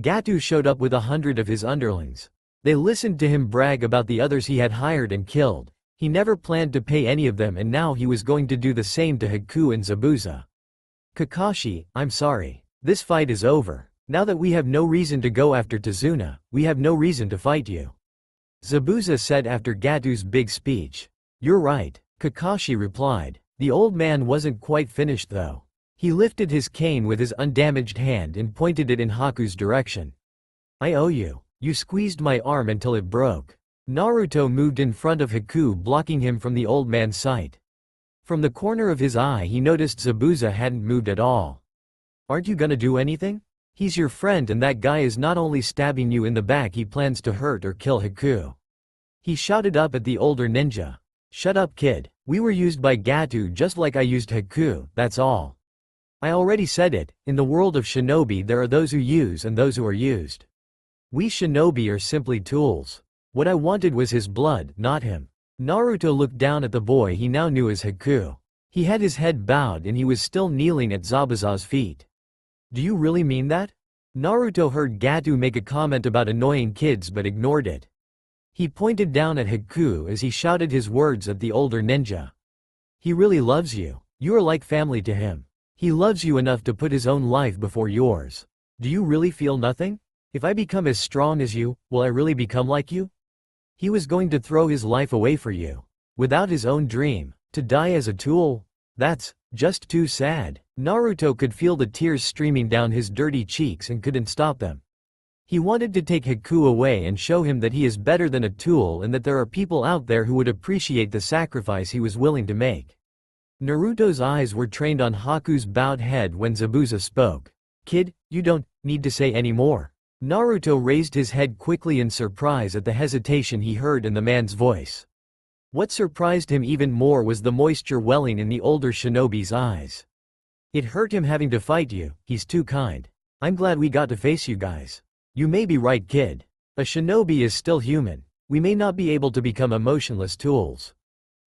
Gato showed up with 100 of his underlings. They listened to him brag about the others he had hired and killed. He never planned to pay any of them, and now he was going to do the same to Haku and Zabuza. Kakashi, I'm sorry. This fight is over. Now that we have no reason to go after Tazuna, we have no reason to fight you. Zabuza said after Gato's big speech. You're right, Kakashi replied. The old man wasn't quite finished though. He lifted his cane with his undamaged hand and pointed it in Haku's direction. I owe you. You squeezed my arm until it broke. Naruto moved in front of Haku, blocking him from the old man's sight. From the corner of his eye he noticed Zabuza hadn't moved at all. Aren't you gonna do anything? He's your friend, and that guy is not only stabbing you in the back, he plans to hurt or kill Haku. He shouted up at the older ninja. Shut up, kid. We were used by Gato just like I used Haku, that's all. I already said it, in the world of shinobi there are those who use and those who are used. We shinobi are simply tools. What I wanted was his blood, not him. Naruto looked down at the boy he now knew as Haku. He had his head bowed and he was still kneeling at Zabuza's feet. Do you really mean that? Naruto heard Gato make a comment about annoying kids but ignored it. He pointed down at Haku as he shouted his words at the older ninja. He really loves you. You are like family to him. He loves you enough to put his own life before yours. Do you really feel nothing? If I become as strong as you, will I really become like you? He was going to throw his life away for you. Without his own dream, to die as a tool? That's just too sad. Naruto could feel the tears streaming down his dirty cheeks and couldn't stop them. He wanted to take Haku away and show him that he is better than a tool and that there are people out there who would appreciate the sacrifice he was willing to make. Naruto's eyes were trained on Haku's bowed head when Zabuza spoke. Kid, you don't need to say any more. Naruto raised his head quickly in surprise at the hesitation he heard in the man's voice. What surprised him even more was the moisture welling in the older shinobi's eyes. It hurt him having to fight you, he's too kind. I'm glad we got to face you guys. You may be right, kid. A shinobi is still human. We may not be able to become emotionless tools.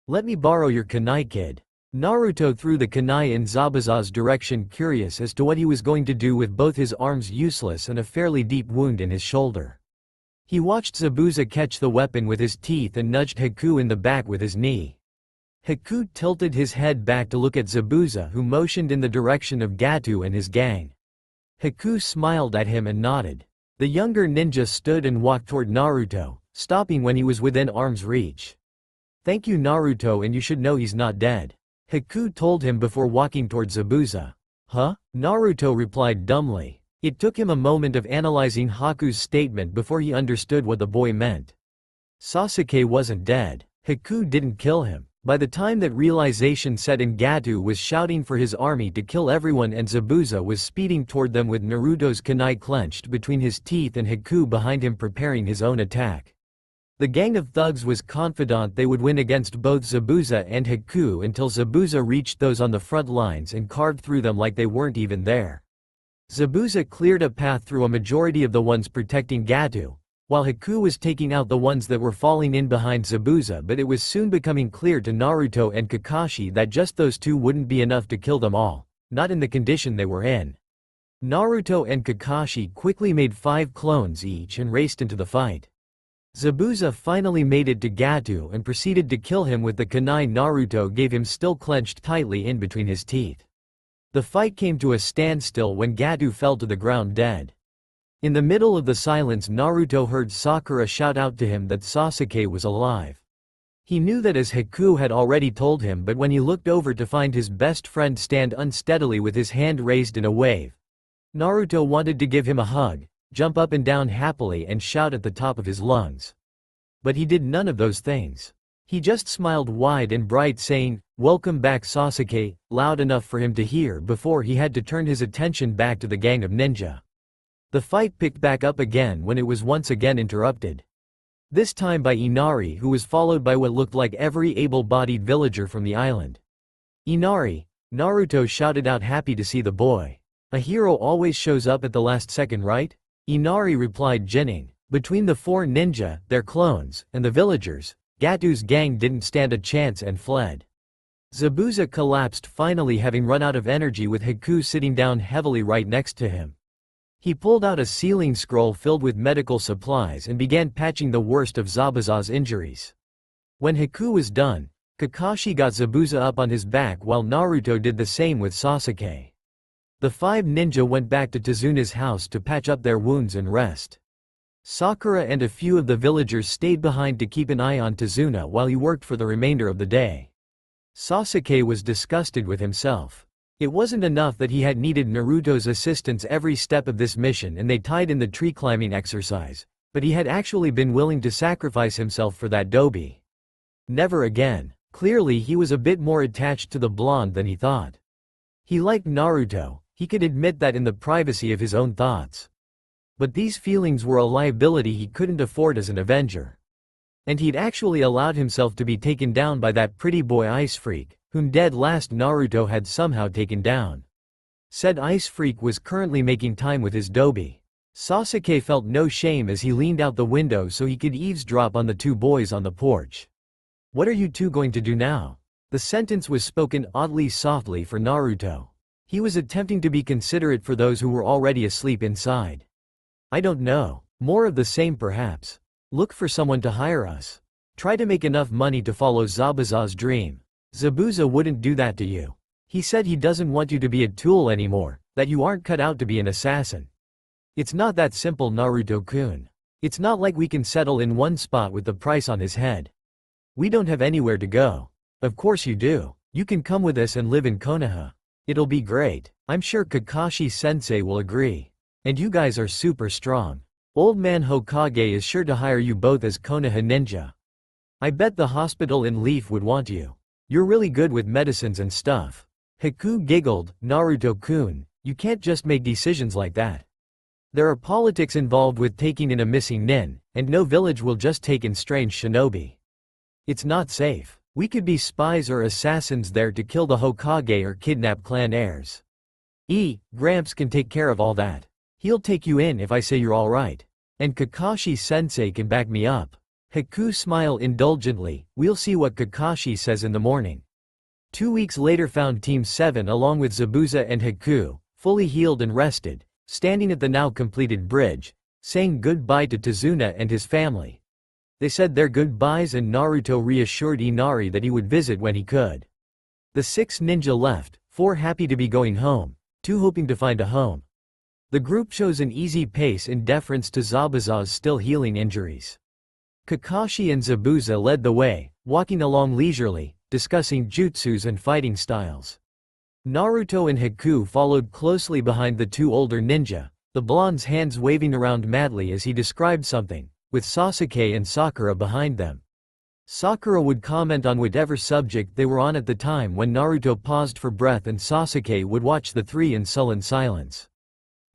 Let me borrow your kunai, kid. Naruto threw the kunai in Zabuza's direction, curious as to what he was going to do with both his arms useless and a fairly deep wound in his shoulder. He watched Zabuza catch the weapon with his teeth and nudged Haku in the back with his knee. Haku tilted his head back to look at Zabuza, who motioned in the direction of Gato and his gang. Haku smiled at him and nodded. The younger ninja stood and walked toward Naruto, stopping when he was within arm's reach. Thank you, Naruto, and you should know he's not dead. Haku told him before walking toward Zabuza. Huh? Naruto replied dumbly. It took him a moment of analyzing Haku's statement before he understood what the boy meant. Sasuke wasn't dead. Haku didn't kill him. By the time that realization set in, Gato was shouting for his army to kill everyone and Zabuza was speeding toward them with Naruto's kunai clenched between his teeth and Haku behind him preparing his own attack. The gang of thugs was confident they would win against both Zabuza and Haku until Zabuza reached those on the front lines and carved through them like they weren't even there. Zabuza cleared a path through a majority of the ones protecting Gato, while Haku was taking out the ones that were falling in behind Zabuza, but it was soon becoming clear to Naruto and Kakashi that just those two wouldn't be enough to kill them all, not in the condition they were in. Naruto and Kakashi quickly made 5 clones each and raced into the fight. Zabuza finally made it to Gato and proceeded to kill him with the kunai Naruto gave him still clenched tightly in between his teeth. The fight came to a standstill when Gato fell to the ground dead. In the middle of the silence, Naruto heard Sakura shout out to him that Sasuke was alive. He knew that as Haku had already told him, but when he looked over to find his best friend stand unsteadily with his hand raised in a wave, Naruto wanted to give him a hug, jump up and down happily and shout at the top of his lungs. But he did none of those things. He just smiled wide and bright, saying, "Welcome back, Sasuke," loud enough for him to hear before he had to turn his attention back to the gang of ninja. The fight picked back up again when it was once again interrupted. This time by Inari, who was followed by what looked like every able-bodied villager from the island. "Inari," Naruto shouted out, happy to see the boy. "A hero always shows up at the last second, right?" Inari replied, grinning. Between the 4 ninja, their clones, and the villagers, Gato's gang didn't stand a chance and fled. Zabuza collapsed, finally having run out of energy, with Haku sitting down heavily right next to him. He pulled out a sealing scroll filled with medical supplies and began patching the worst of Zabuza's injuries. When Haku was done, Kakashi got Zabuza up on his back while Naruto did the same with Sasuke. The 5 ninja went back to Tazuna's house to patch up their wounds and rest. Sakura and a few of the villagers stayed behind to keep an eye on Tazuna while he worked for the remainder of the day. Sasuke was disgusted with himself. It wasn't enough that he had needed Naruto's assistance every step of this mission and they tied in the tree climbing exercise, but he had actually been willing to sacrifice himself for that dobi. Never again. Clearly he was a bit more attached to the blonde than he thought. He liked Naruto, he could admit that in the privacy of his own thoughts. But these feelings were a liability he couldn't afford as an Avenger. And he'd actually allowed himself to be taken down by that pretty boy Ice Freak, whom dead last Naruto had somehow taken down. Said Ice Freak was currently making time with his dobi. Sasuke felt no shame as he leaned out the window so he could eavesdrop on the 2 boys on the porch. "What are you 2 going to do now?" The sentence was spoken oddly softly for Naruto. He was attempting to be considerate for those who were already asleep inside. "I don't know. More of the same perhaps. Look for someone to hire us. Try to make enough money to follow Zabuza's dream. Zabuza wouldn't do that to you. He said he doesn't want you to be a tool anymore, that you aren't cut out to be an assassin. It's not that simple, Naruto-kun. It's not like we can settle in one spot with the price on his head. We don't have anywhere to go. Of course you do. You can come with us and live in Konoha. It'll be great. I'm sure Kakashi-sensei will agree. And you guys are super strong. Old man Hokage is sure to hire you both as Konoha ninja. I bet the hospital in Leaf would want you. You're really good with medicines and stuff. Haku giggled. Naruto-kun, you can't just make decisions like that. There are politics involved with taking in a missing nin, and no village will just take in strange shinobi. It's not safe. We could be spies or assassins there to kill the Hokage or kidnap clan heirs. Gramps can take care of all that. He'll take you in if I say you're alright. And Kakashi-sensei can back me up. Haku smiled indulgently. We'll see what Kakashi says in the morning. 2 weeks later found Team 7 along with Zabuza and Haku, fully healed and rested, standing at the now completed bridge, saying goodbye to Tazuna and his family. They said their goodbyes and Naruto reassured Inari that he would visit when he could. The 6 ninja left, 4 happy to be going home, 2 hoping to find a home. The group chose an easy pace in deference to Zabuza's still healing injuries. Kakashi and Zabuza led the way, walking along leisurely, discussing jutsus and fighting styles. Naruto and Haku followed closely behind the 2 older ninja, the blonde's hands waving around madly as he described something, with Sasuke and Sakura behind them. Sakura would comment on whatever subject they were on at the time when Naruto paused for breath, and Sasuke would watch the 3 in sullen silence.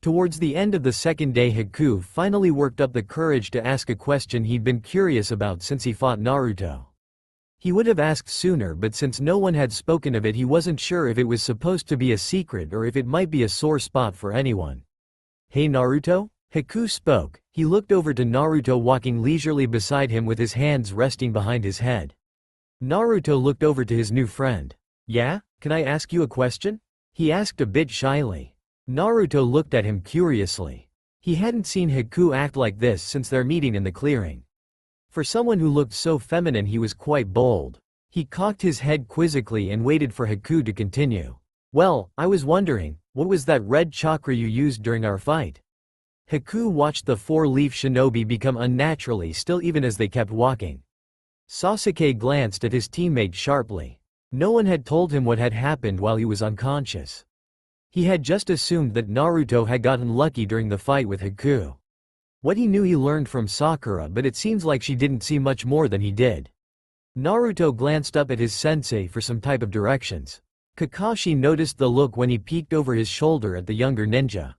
Towards the end of the second day, Haku finally worked up the courage to ask a question he'd been curious about since he fought Naruto. He would have asked sooner, but since no one had spoken of it, he wasn't sure if it was supposed to be a secret or if it might be a sore spot for anyone. "Hey Naruto?" Haku spoke. He looked over to Naruto walking leisurely beside him with his hands resting behind his head. Naruto looked over to his new friend. "Yeah? Can I ask you a question?" he asked a bit shyly. Naruto looked at him curiously. He hadn't seen Haku act like this since their meeting in the clearing. For someone who looked so feminine, he was quite bold. He cocked his head quizzically and waited for Haku to continue. "Well, I was wondering, what was that red chakra you used during our fight?" Haku watched the 4-leaf shinobi become unnaturally still even as they kept walking. Sasuke glanced at his teammate sharply. No one had told him what had happened while he was unconscious. He had just assumed that Naruto had gotten lucky during the fight with Haku. What he knew he learned from Sakura, but it seems like she didn't see much more than he did. Naruto glanced up at his sensei for some type of directions. Kakashi noticed the look when he peeked over his shoulder at the younger ninja.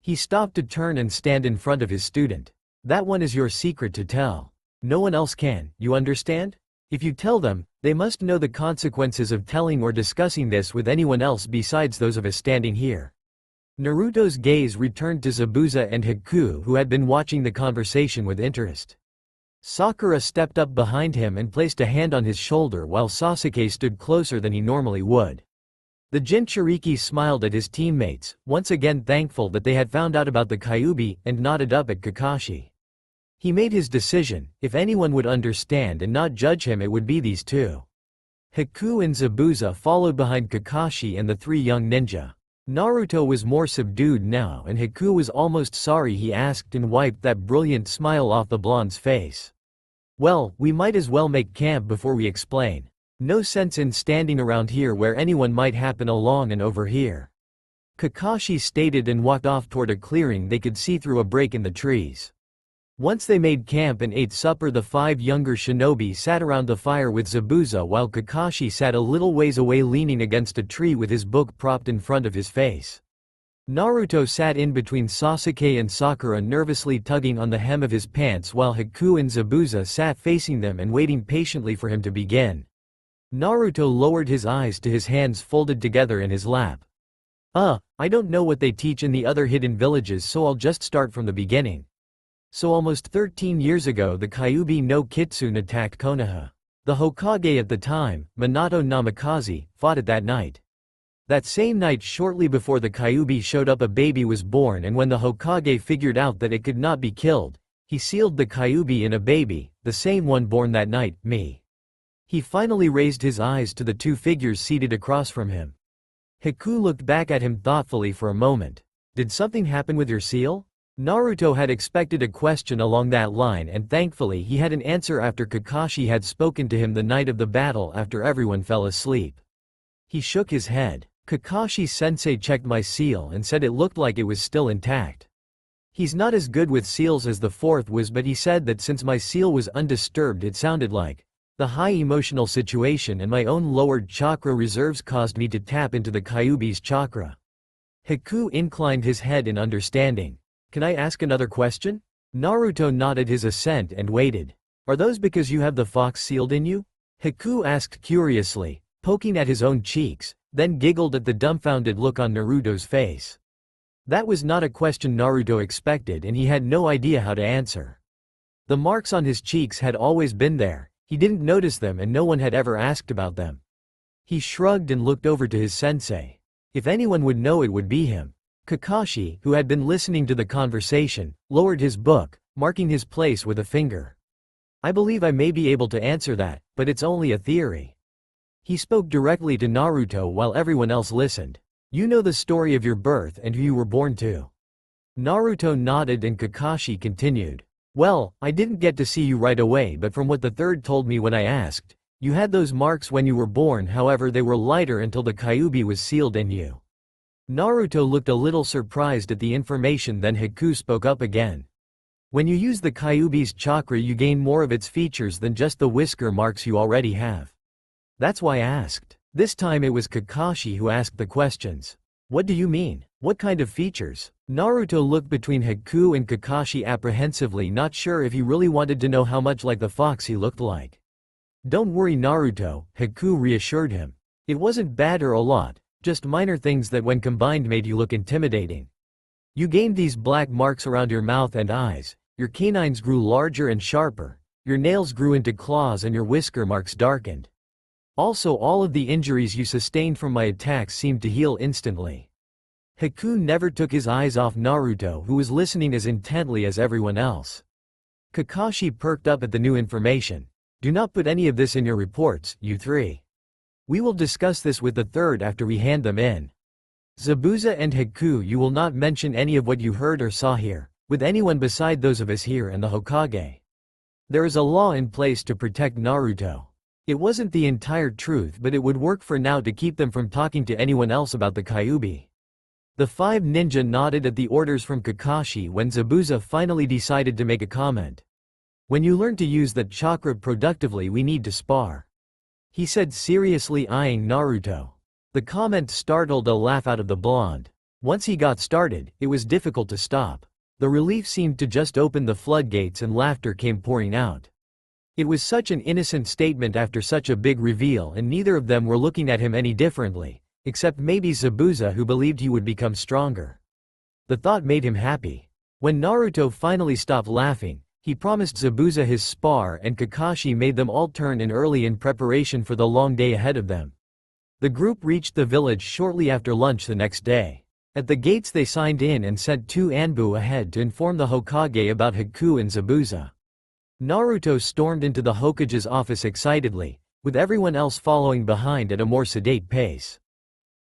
He stopped to turn and stand in front of his student. "That one is your secret to tell. No one else can, you understand? If you tell them, they must know the consequences of telling or discussing this with anyone else besides those of us standing here." Naruto's gaze returned to Zabuza and Haku, who had been watching the conversation with interest. Sakura stepped up behind him and placed a hand on his shoulder while Sasuke stood closer than he normally would. The Jinchuriki smiled at his teammates, once again thankful that they had found out about the Kyuubi, and nodded up at Kakashi. He made his decision. If anyone would understand and not judge him, it would be these 2. Haku and Zabuza followed behind Kakashi and the 3 young ninja. Naruto was more subdued now, and Haku was almost sorry he asked and wiped that brilliant smile off the blonde's face. "Well, we might as well make camp before we explain. No sense in standing around here where anyone might happen along and overhear," Kakashi stated and walked off toward a clearing they could see through a break in the trees. Once they made camp and ate supper, the 5 younger shinobi sat around the fire with Zabuza while Kakashi sat a little ways away leaning against a tree with his book propped in front of his face. Naruto sat in between Sasuke and Sakura, nervously tugging on the hem of his pants, while Haku and Zabuza sat facing them and waiting patiently for him to begin. Naruto lowered his eyes to his hands folded together in his lap. I don't know what they teach in the other hidden villages, so I'll just start from the beginning. So almost 13 years ago, the Kyuubi no Kitsune attacked Konoha. The Hokage at the time, Minato Namikaze, fought it that night. That same night, shortly before the Kyuubi showed up, a baby was born, and when the Hokage figured out that it could not be killed, he sealed the Kyuubi in a baby, the same one born that night, me. He finally raised his eyes to the 2 figures seated across from him. Haku looked back at him thoughtfully for a moment. "Did something happen with your seal?" Naruto had expected a question along that line, and thankfully he had an answer after Kakashi had spoken to him the night of the battle after everyone fell asleep. He shook his head. Kakashi-sensei checked my seal and said it looked like it was still intact. He's not as good with seals as the fourth was, but he said that since my seal was undisturbed it sounded like the high emotional situation and my own lowered chakra reserves caused me to tap into the Kyuubi's chakra. Haku inclined his head in understanding. Can I ask another question? Naruto nodded his assent and waited. Are those because you have the fox sealed in you? Haku asked curiously, poking at his own cheeks, then giggled at the dumbfounded look on Naruto's face. That was not a question Naruto expected, and he had no idea how to answer. The marks on his cheeks had always been there, he didn't notice them and no one had ever asked about them. He shrugged and looked over to his sensei. If anyone would know, it would be him. Kakashi, who had been listening to the conversation, lowered his book, marking his place with a finger. I believe I may be able to answer that, but it's only a theory. He spoke directly to Naruto while everyone else listened. You know the story of your birth and who you were born to. Naruto nodded and Kakashi continued. Well, I didn't get to see you right away, but from what the third told me when I asked, you had those marks when you were born, however they were lighter until the Kyuubi was sealed in you. Naruto looked a little surprised at the information, then Haku spoke up again. When you use the Kyuubi's chakra you gain more of its features than just the whisker marks you already have. That's why I asked. This time it was Kakashi who asked the questions. What do you mean? What kind of features? Naruto looked between Haku and Kakashi apprehensively, not sure if he really wanted to know how much like the fox he looked like. Don't worry Naruto, Haku reassured him. It wasn't bad or a lot, just minor things that when combined made you look intimidating. You gained these black marks around your mouth and eyes, your canines grew larger and sharper, your nails grew into claws and your whisker marks darkened. Also, all of the injuries you sustained from my attacks seemed to heal instantly. Haku never took his eyes off Naruto, who was listening as intently as everyone else. Kakashi perked up at the new information. Do not put any of this in your reports, you three. We will discuss this with the third after we hand them in. Zabuza and Haku, you will not mention any of what you heard or saw here, with anyone beside those of us here and the Hokage. There is a law in place to protect Naruto. It wasn't the entire truth, but it would work for now to keep them from talking to anyone else about the Kyuubi. The five ninja nodded at the orders from Kakashi when Zabuza finally decided to make a comment. When you learn to use that chakra productively we need to spar. He said, seriously eyeing Naruto. The comment startled a laugh out of the blonde. Once he got started, it was difficult to stop. The relief seemed to just open the floodgates and laughter came pouring out. It was such an innocent statement after such a big reveal, and neither of them were looking at him any differently, except maybe Zabuza, who believed he would become stronger. The thought made him happy. When Naruto finally stopped laughing, he promised Zabuza his spar, and Kakashi made them all turn in early in preparation for the long day ahead of them. The group reached the village shortly after lunch the next day. At the gates they signed in and sent 2 Anbu ahead to inform the Hokage about Haku and Zabuza. Naruto stormed into the Hokage's office excitedly, with everyone else following behind at a more sedate pace.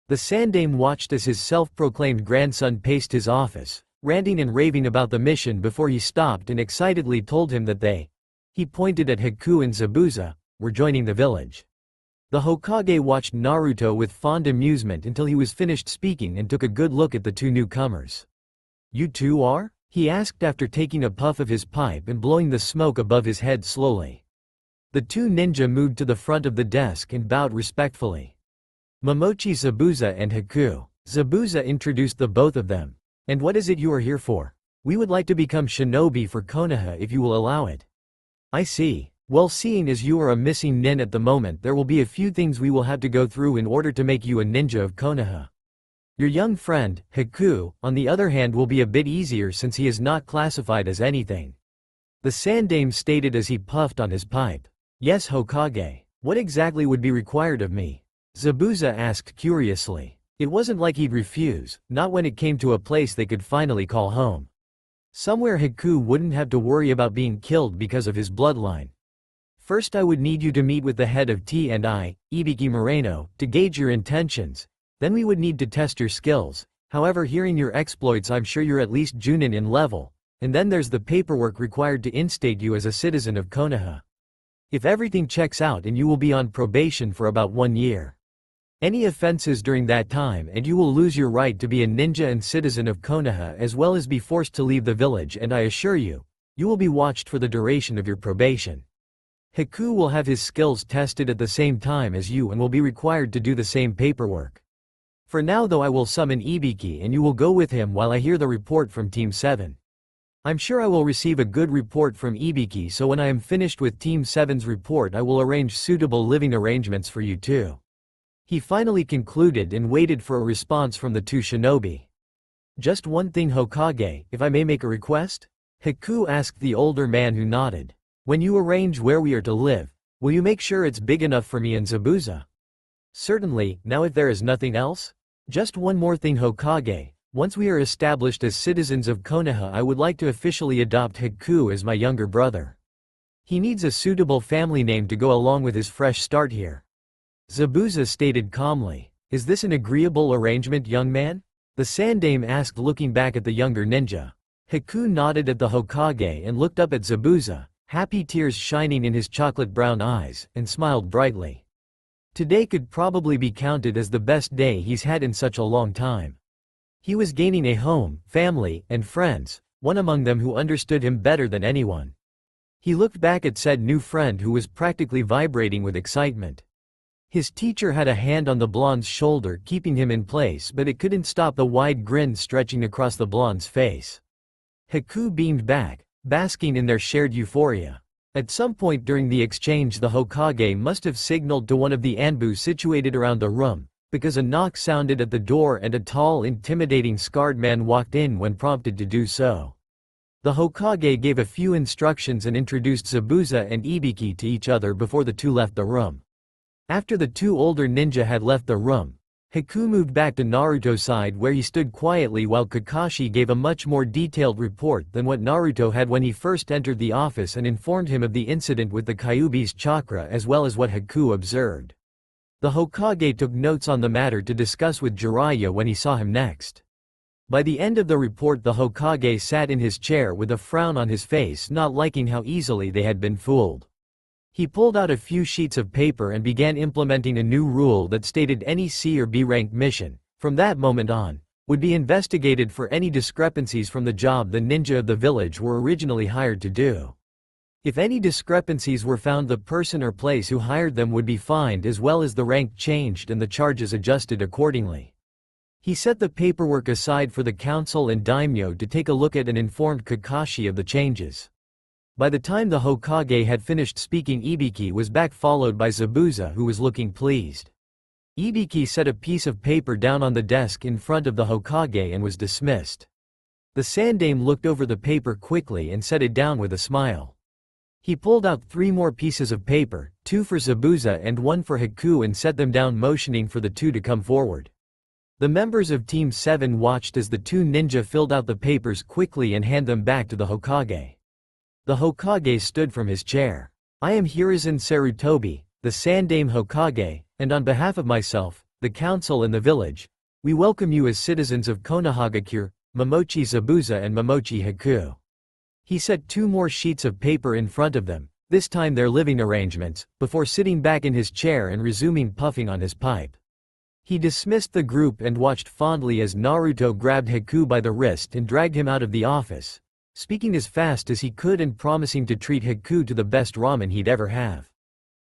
The Sandaime watched as his self-proclaimed grandson paced his office, ranting and raving about the mission before he stopped and excitedly told him that he pointed at Haku and Zabuza, were joining the village. The Hokage watched Naruto with fond amusement until he was finished speaking and took a good look at the 2 newcomers. You two are? He asked after taking a puff of his pipe and blowing the smoke above his head slowly. The 2 ninja moved to the front of the desk and bowed respectfully. Momochi, Zabuza and Haku. Zabuza introduced the both of them. And what is it you are here for? We would like to become shinobi for Konoha if you will allow it. I see. Well, seeing as you are a missing nin at the moment, there will be a few things we will have to go through in order to make you a ninja of Konoha. Your young friend, Haku, on the other hand, will be a bit easier since he is not classified as anything. The Sandaime stated as he puffed on his pipe. Yes, Hokage. What exactly would be required of me? Zabuza asked curiously. It wasn't like he'd refuse, not when it came to a place they could finally call home. Somewhere Haku wouldn't have to worry about being killed because of his bloodline. First I would need you to meet with the head of T&I, Ibiki Moreno, to gauge your intentions. Then we would need to test your skills. However, hearing your exploits, I'm sure you're at least Junin in level, and then there's the paperwork required to instate you as a citizen of Konoha. If everything checks out, and you will be on probation for about 1 year. Any offenses during that time and you will lose your right to be a ninja and citizen of Konoha, as well as be forced to leave the village, and I assure you, you will be watched for the duration of your probation. Haku will have his skills tested at the same time as you and will be required to do the same paperwork. For now though, I will summon Ibiki and you will go with him while I hear the report from Team 7. I'm sure I will receive a good report from Ibiki, so when I am finished with Team 7's report I will arrange suitable living arrangements for you too. He finally concluded and waited for a response from the two shinobi. Just one thing, Hokage, if I may make a request? Haku asked the older man, who nodded. When you arrange where we are to live, will you make sure it's big enough for me and Zabuza? Certainly. Now if there is nothing else? Just one more thing, Hokage. Once we are established as citizens of Konoha, I would like to officially adopt Haku as my younger brother. He needs a suitable family name to go along with his fresh start here. Zabuza stated calmly. Is this an agreeable arrangement, young man? The Sandaime asked, looking back at the younger ninja. Haku nodded at the Hokage and looked up at Zabuza, happy tears shining in his chocolate-brown eyes, and smiled brightly. Today could probably be counted as the best day he's had in such a long time. He was gaining a home, family, and friends, one among them who understood him better than anyone. He looked back at said new friend who was practically vibrating with excitement. His teacher had a hand on the blonde's shoulder keeping him in place, but it couldn't stop the wide grin stretching across the blonde's face. Haku beamed back, basking in their shared euphoria. At some point during the exchange the Hokage must have signaled to one of the Anbu situated around the room, because a knock sounded at the door and a tall, intimidating scarred man walked in when prompted to do so. The Hokage gave a few instructions and introduced Zabuza and Ibiki to each other before the two left the room. After the two older ninja had left the room, Haku moved back to Naruto's side where he stood quietly while Kakashi gave a much more detailed report than what Naruto had when he first entered the office and informed him of the incident with the Kyuubi's chakra as well as what Haku observed. The Hokage took notes on the matter to discuss with Jiraiya when he saw him next. By the end of the report the Hokage sat in his chair with a frown on his face, not liking how easily they had been fooled. He pulled out a few sheets of paper and began implementing a new rule that stated any C or B rank mission, from that moment on, would be investigated for any discrepancies from the job the ninja of the village were originally hired to do. If any discrepancies were found, the person or place who hired them would be fined as well as the rank changed and the charges adjusted accordingly. He set the paperwork aside for the council and daimyo to take a look at and informed Kakashi of the changes. By the time the Hokage had finished speaking, Ibiki was back, followed by Zabuza, who was looking pleased. Ibiki set a piece of paper down on the desk in front of the Hokage and was dismissed. The Sandaime looked over the paper quickly and set it down with a smile. He pulled out 3 more pieces of paper, 2 for Zabuza and 1 for Haku, and set them down, motioning for the two to come forward. The members of Team 7 watched as the two ninja filled out the papers quickly and handed them back to the Hokage. The Hokage stood from his chair. I am Hiruzen Sarutobi, the Sandaime Hokage, and on behalf of myself, the council and the village, we welcome you as citizens of Konohagakure, Momochi Zabuza and Momochi Haku. He set 2 more sheets of paper in front of them, this time their living arrangements, before sitting back in his chair and resuming puffing on his pipe. He dismissed the group and watched fondly as Naruto grabbed Haku by the wrist and dragged him out of the office, speaking as fast as he could and promising to treat Haku to the best ramen he'd ever have.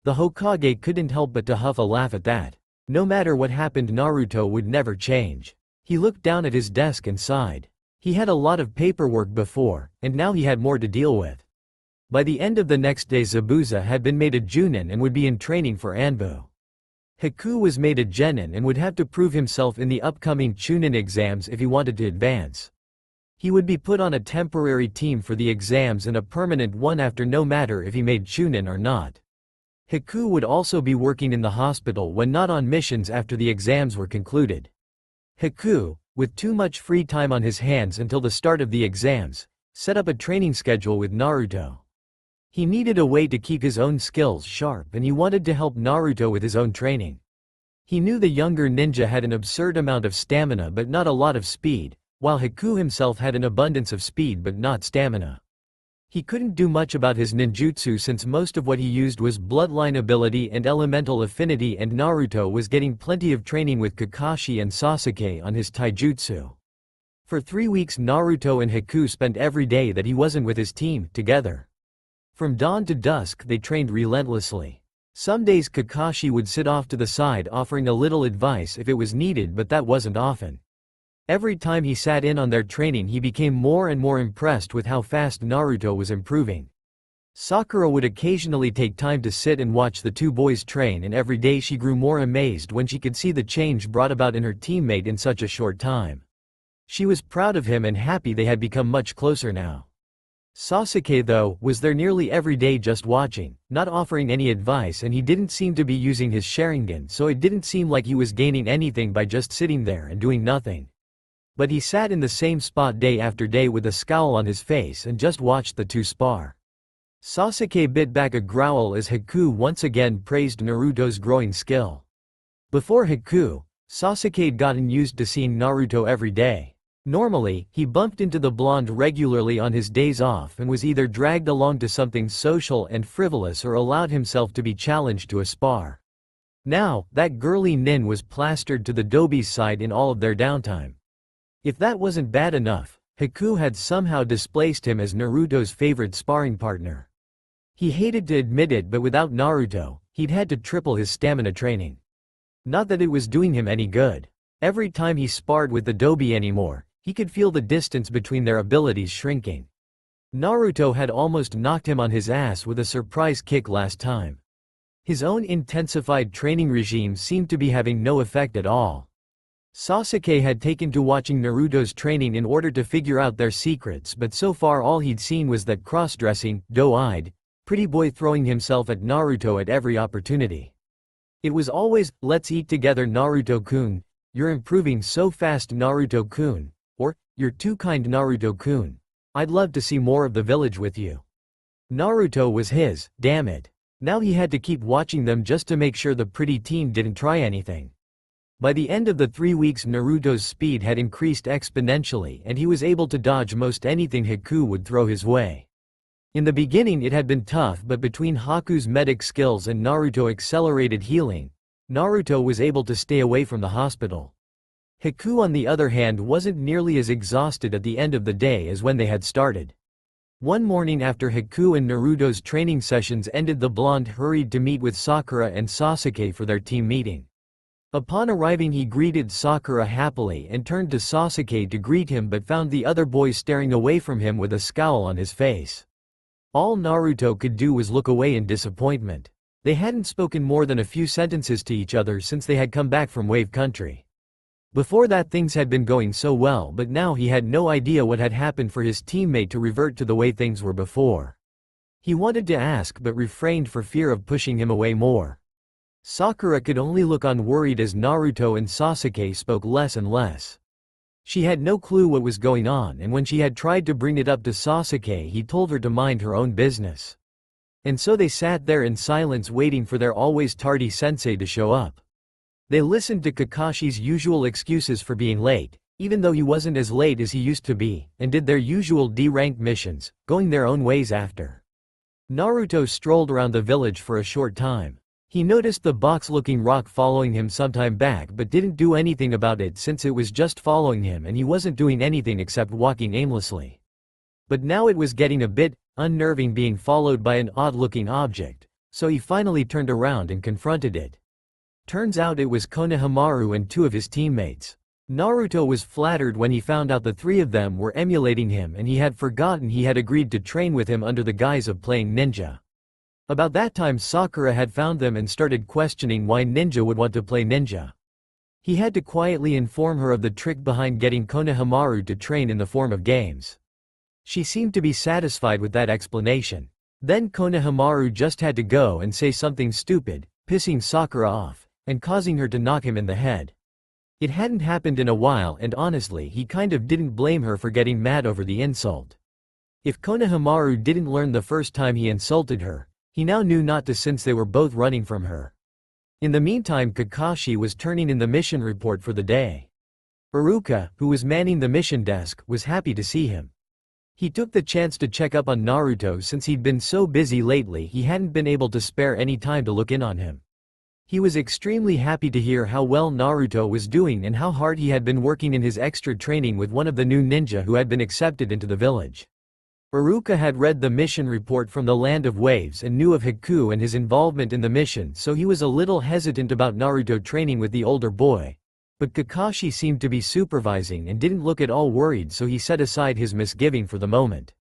The Hokage couldn't help but to huff a laugh at that. No matter what happened, Naruto would never change. He looked down at his desk and sighed. He had a lot of paperwork before, and now he had more to deal with. By the end of the next day, Zabuza had been made a Junin and would be in training for Anbu. Haku was made a Genin and would have to prove himself in the upcoming Chunin exams if he wanted to advance. He would be put on a temporary team for the exams and a permanent one after, no matter if he made Chunin or not. Haku would also be working in the hospital when not on missions after the exams were concluded. Haku, with too much free time on his hands until the start of the exams, set up a training schedule with Naruto. He needed a way to keep his own skills sharp and he wanted to help Naruto with his own training. He knew the younger ninja had an absurd amount of stamina but not a lot of speed, while Haku himself had an abundance of speed but not stamina. He couldn't do much about his ninjutsu since most of what he used was bloodline ability and elemental affinity, and Naruto was getting plenty of training with Kakashi and Sasuke on his taijutsu. For 3 weeks Naruto and Haku spent every day that he wasn't with his team together. From dawn to dusk they trained relentlessly. Some days Kakashi would sit off to the side offering a little advice if it was needed, but that wasn't often. Every time he sat in on their training he became more and more impressed with how fast Naruto was improving. Sakura would occasionally take time to sit and watch the two boys train, and every day she grew more amazed when she could see the change brought about in her teammate in such a short time. She was proud of him and happy they had become much closer now. Sasuke, though, was there nearly every day just watching, not offering any advice, and he didn't seem to be using his Sharingan, so it didn't seem like he was gaining anything by just sitting there and doing nothing. But he sat in the same spot day after day with a scowl on his face and just watched the two spar. Sasuke bit back a growl as Haku once again praised Naruto's growing skill. Before Haku, Sasuke had gotten used to seeing Naruto every day. Normally, he bumped into the blonde regularly on his days off and was either dragged along to something social and frivolous or allowed himself to be challenged to a spar. Now, that girly nin was plastered to the Dobi's side in all of their downtime. If that wasn't bad enough, Haku had somehow displaced him as Naruto's favorite sparring partner. He hated to admit it, but without Naruto, he'd had to triple his stamina training. Not that it was doing him any good. Every time he sparred with the Dobi anymore, he could feel the distance between their abilities shrinking. Naruto had almost knocked him on his ass with a surprise kick last time. His own intensified training regime seemed to be having no effect at all. Sasuke had taken to watching Naruto's training in order to figure out their secrets, but so far all he'd seen was that cross-dressing, doe-eyed, pretty boy throwing himself at Naruto at every opportunity. It was always, "Let's eat together Naruto-kun," "You're improving so fast Naruto-kun," or, "You're too kind Naruto-kun. I'd love to see more of the village with you." Naruto was his, damn it. Now he had to keep watching them just to make sure the pretty teen didn't try anything. By the end of the 3 weeks Naruto's speed had increased exponentially and he was able to dodge most anything Haku would throw his way. In the beginning it had been tough, but between Haku's medic skills and Naruto accelerated healing, Naruto was able to stay away from the hospital. Haku on the other hand wasn't nearly as exhausted at the end of the day as when they had started. One morning after Haku and Naruto's training sessions ended, the blonde hurried to meet with Sakura and Sasuke for their team meeting. Upon arriving he greeted Sakura happily and turned to Sasuke to greet him, but found the other boy staring away from him with a scowl on his face. All Naruto could do was look away in disappointment. They hadn't spoken more than a few sentences to each other since they had come back from Wave Country. Before that things had been going so well, but now he had no idea what had happened for his teammate to revert to the way things were before. He wanted to ask but refrained for fear of pushing him away more. Sakura could only look on, worried as Naruto and Sasuke spoke less and less. She had no clue what was going on, and when she had tried to bring it up to Sasuke he told her to mind her own business. And so they sat there in silence waiting for their always tardy sensei to show up. They listened to Kakashi's usual excuses for being late, even though he wasn't as late as he used to be, and did their usual D-rank missions, going their own ways after. Naruto strolled around the village for a short time. He noticed the box-looking rock following him some time back but didn't do anything about it since it was just following him and he wasn't doing anything except walking aimlessly. But now it was getting a bit unnerving being followed by an odd-looking object, so he finally turned around and confronted it. Turns out it was Konohamaru and 2 of his teammates. Naruto was flattered when he found out the 3 of them were emulating him, and he had forgotten he had agreed to train with him under the guise of playing ninja. About that time Sakura had found them and started questioning why ninja would want to play ninja. He had to quietly inform her of the trick behind getting Konohamaru to train in the form of games. She seemed to be satisfied with that explanation. Then Konohamaru just had to go and say something stupid, pissing Sakura off, and causing her to knock him in the head. It hadn't happened in a while, and honestly he kind of didn't blame her for getting mad over the insult. If Konohamaru didn't learn the first time he insulted her, he now knew not to, since they were both running from her. In the meantime, Kakashi was turning in the mission report for the day. Iruka, who was manning the mission desk, was happy to see him. He took the chance to check up on Naruto since he'd been so busy lately he hadn't been able to spare any time to look in on him. He was extremely happy to hear how well Naruto was doing and how hard he had been working in his extra training with one of the new ninja who had been accepted into the village. Iruka had read the mission report from the Land of Waves and knew of Haku and his involvement in the mission, so he was a little hesitant about Naruto training with the older boy. But Kakashi seemed to be supervising and didn't look at all worried, so he set aside his misgiving for the moment.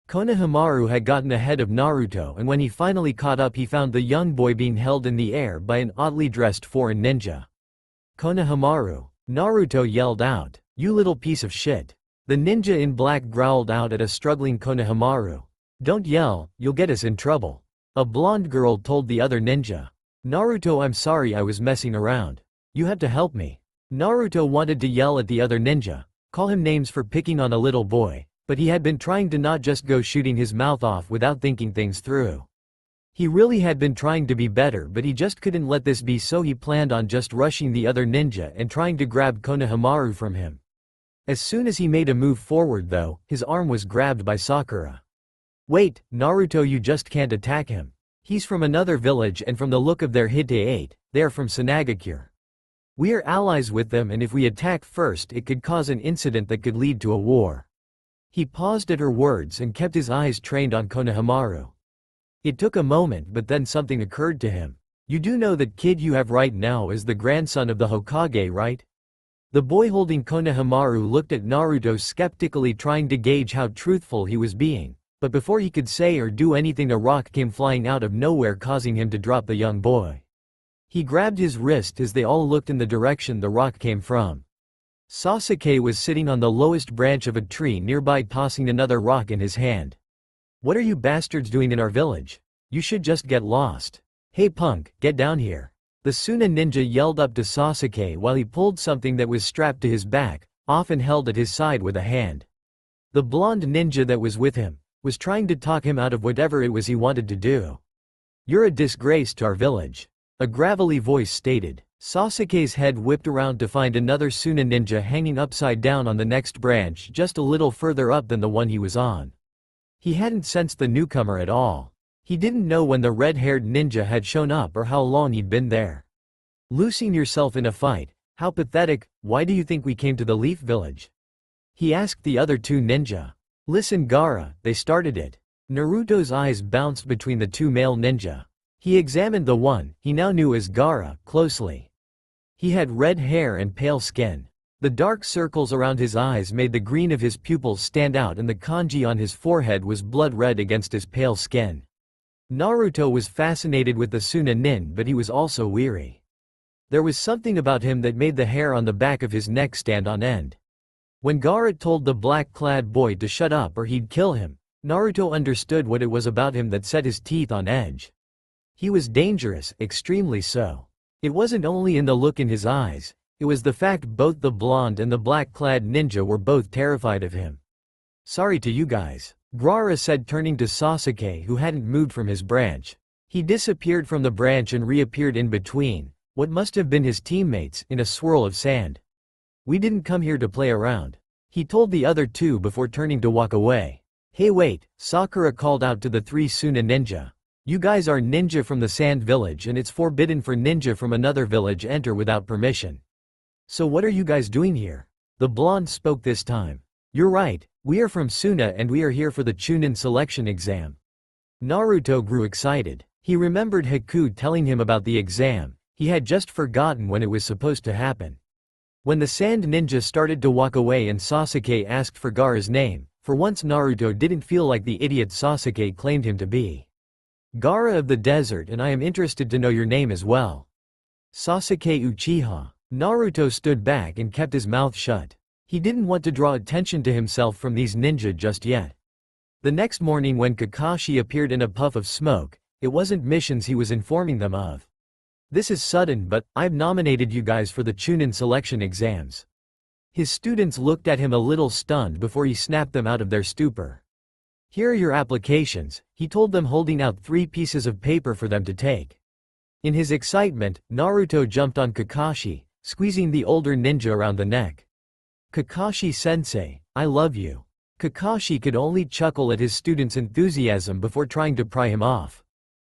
Konohamaru had gotten ahead of Naruto, and when he finally caught up he found the young boy being held in the air by an oddly dressed foreign ninja. "Konohamaru!" Naruto yelled out. "You little piece of shit." The ninja in black growled out at a struggling Konohamaru. "Don't yell, you'll get us in trouble." A blonde girl told the other ninja. "Naruto, I'm sorry, I was messing around. You had to help me." Naruto wanted to yell at the other ninja, call him names for picking on a little boy, but he had been trying to not just go shooting his mouth off without thinking things through. He really had been trying to be better, but he just couldn't let this be, so he planned on just rushing the other ninja and trying to grab Konohamaru from him. As soon as he made a move forward though, his arm was grabbed by Sakura. "Wait, Naruto, you just can't attack him. He's from another village and from the look of their Hite-8, they are from Sanagakure. We are allies with them, and if we attack first it could cause an incident that could lead to a war." He paused at her words and kept his eyes trained on Konohamaru. It took a moment, but then something occurred to him. "You do know that kid you have right now is the grandson of the Hokage, right?" The boy holding Konohamaru looked at Naruto skeptically, trying to gauge how truthful he was being, but before he could say or do anything a rock came flying out of nowhere, causing him to drop the young boy. He grabbed his wrist as they all looked in the direction the rock came from. Sasuke was sitting on the lowest branch of a tree nearby, tossing another rock in his hand. "What are you bastards doing in our village? You should just get lost. Hey punk, get down here." The Suna ninja yelled up to Sasuke while he pulled something that was strapped to his back, often held at his side with a hand. The blonde ninja that was with him was trying to talk him out of whatever it was he wanted to do. "You're a disgrace to our village," a gravelly voice stated. Sasuke's head whipped around to find another Suna ninja hanging upside down on the next branch, just a little further up than the one he was on. He hadn't sensed the newcomer at all. He didn't know when the red-haired ninja had shown up or how long he'd been there. "Losing yourself in a fight? How pathetic. Why do you think we came to the Leaf Village?" he asked the other two ninja. "Listen, Gaara, they started it." Naruto's eyes bounced between the two male ninja. He examined the one he now knew as Gaara closely. He had red hair and pale skin. The dark circles around his eyes made the green of his pupils stand out, and the kanji on his forehead was blood red against his pale skin. Naruto was fascinated with the Suna nin, but he was also weary. There was something about him that made the hair on the back of his neck stand on end. When Gaara told the black-clad boy to shut up or he'd kill him, Naruto understood what it was about him that set his teeth on edge. He was dangerous, extremely so. It wasn't only in the look in his eyes, it was the fact both the blonde and the black-clad ninja were both terrified of him. "Sorry to you guys," Gaara said, turning to Sasuke, who hadn't moved from his branch. He disappeared from the branch and reappeared in between what must have been his teammates in a swirl of sand. "We didn't come here to play around," he told the other two before turning to walk away. "Hey wait," Sakura called out to the three Suna ninja. "You guys are ninja from the Sand Village, and it's forbidden for ninja from another village enter without permission. So what are you guys doing here?" The blonde spoke this time. "You're right, we are from Suna and we are here for the Chunin selection exam." Naruto grew excited. He remembered Haku telling him about the exam. He had just forgotten when it was supposed to happen. When the sand ninja started to walk away and Sasuke asked for Gaara's name, for once Naruto didn't feel like the idiot Sasuke claimed him to be. "Gaara of the desert, and I am interested to know your name as well." "Sasuke Uchiha." Naruto stood back and kept his mouth shut. He didn't want to draw attention to himself from these ninja just yet. The next morning when Kakashi appeared in a puff of smoke, it wasn't missions he was informing them of. "This is sudden, but I've nominated you guys for the Chunin selection exams." His students looked at him a little stunned before he snapped them out of their stupor. "Here are your applications," he told them, holding out 3 pieces of paper for them to take. In his excitement, Naruto jumped on Kakashi, squeezing the older ninja around the neck. "Kakashi-sensei, I love you." Kakashi could only chuckle at his student's enthusiasm before trying to pry him off.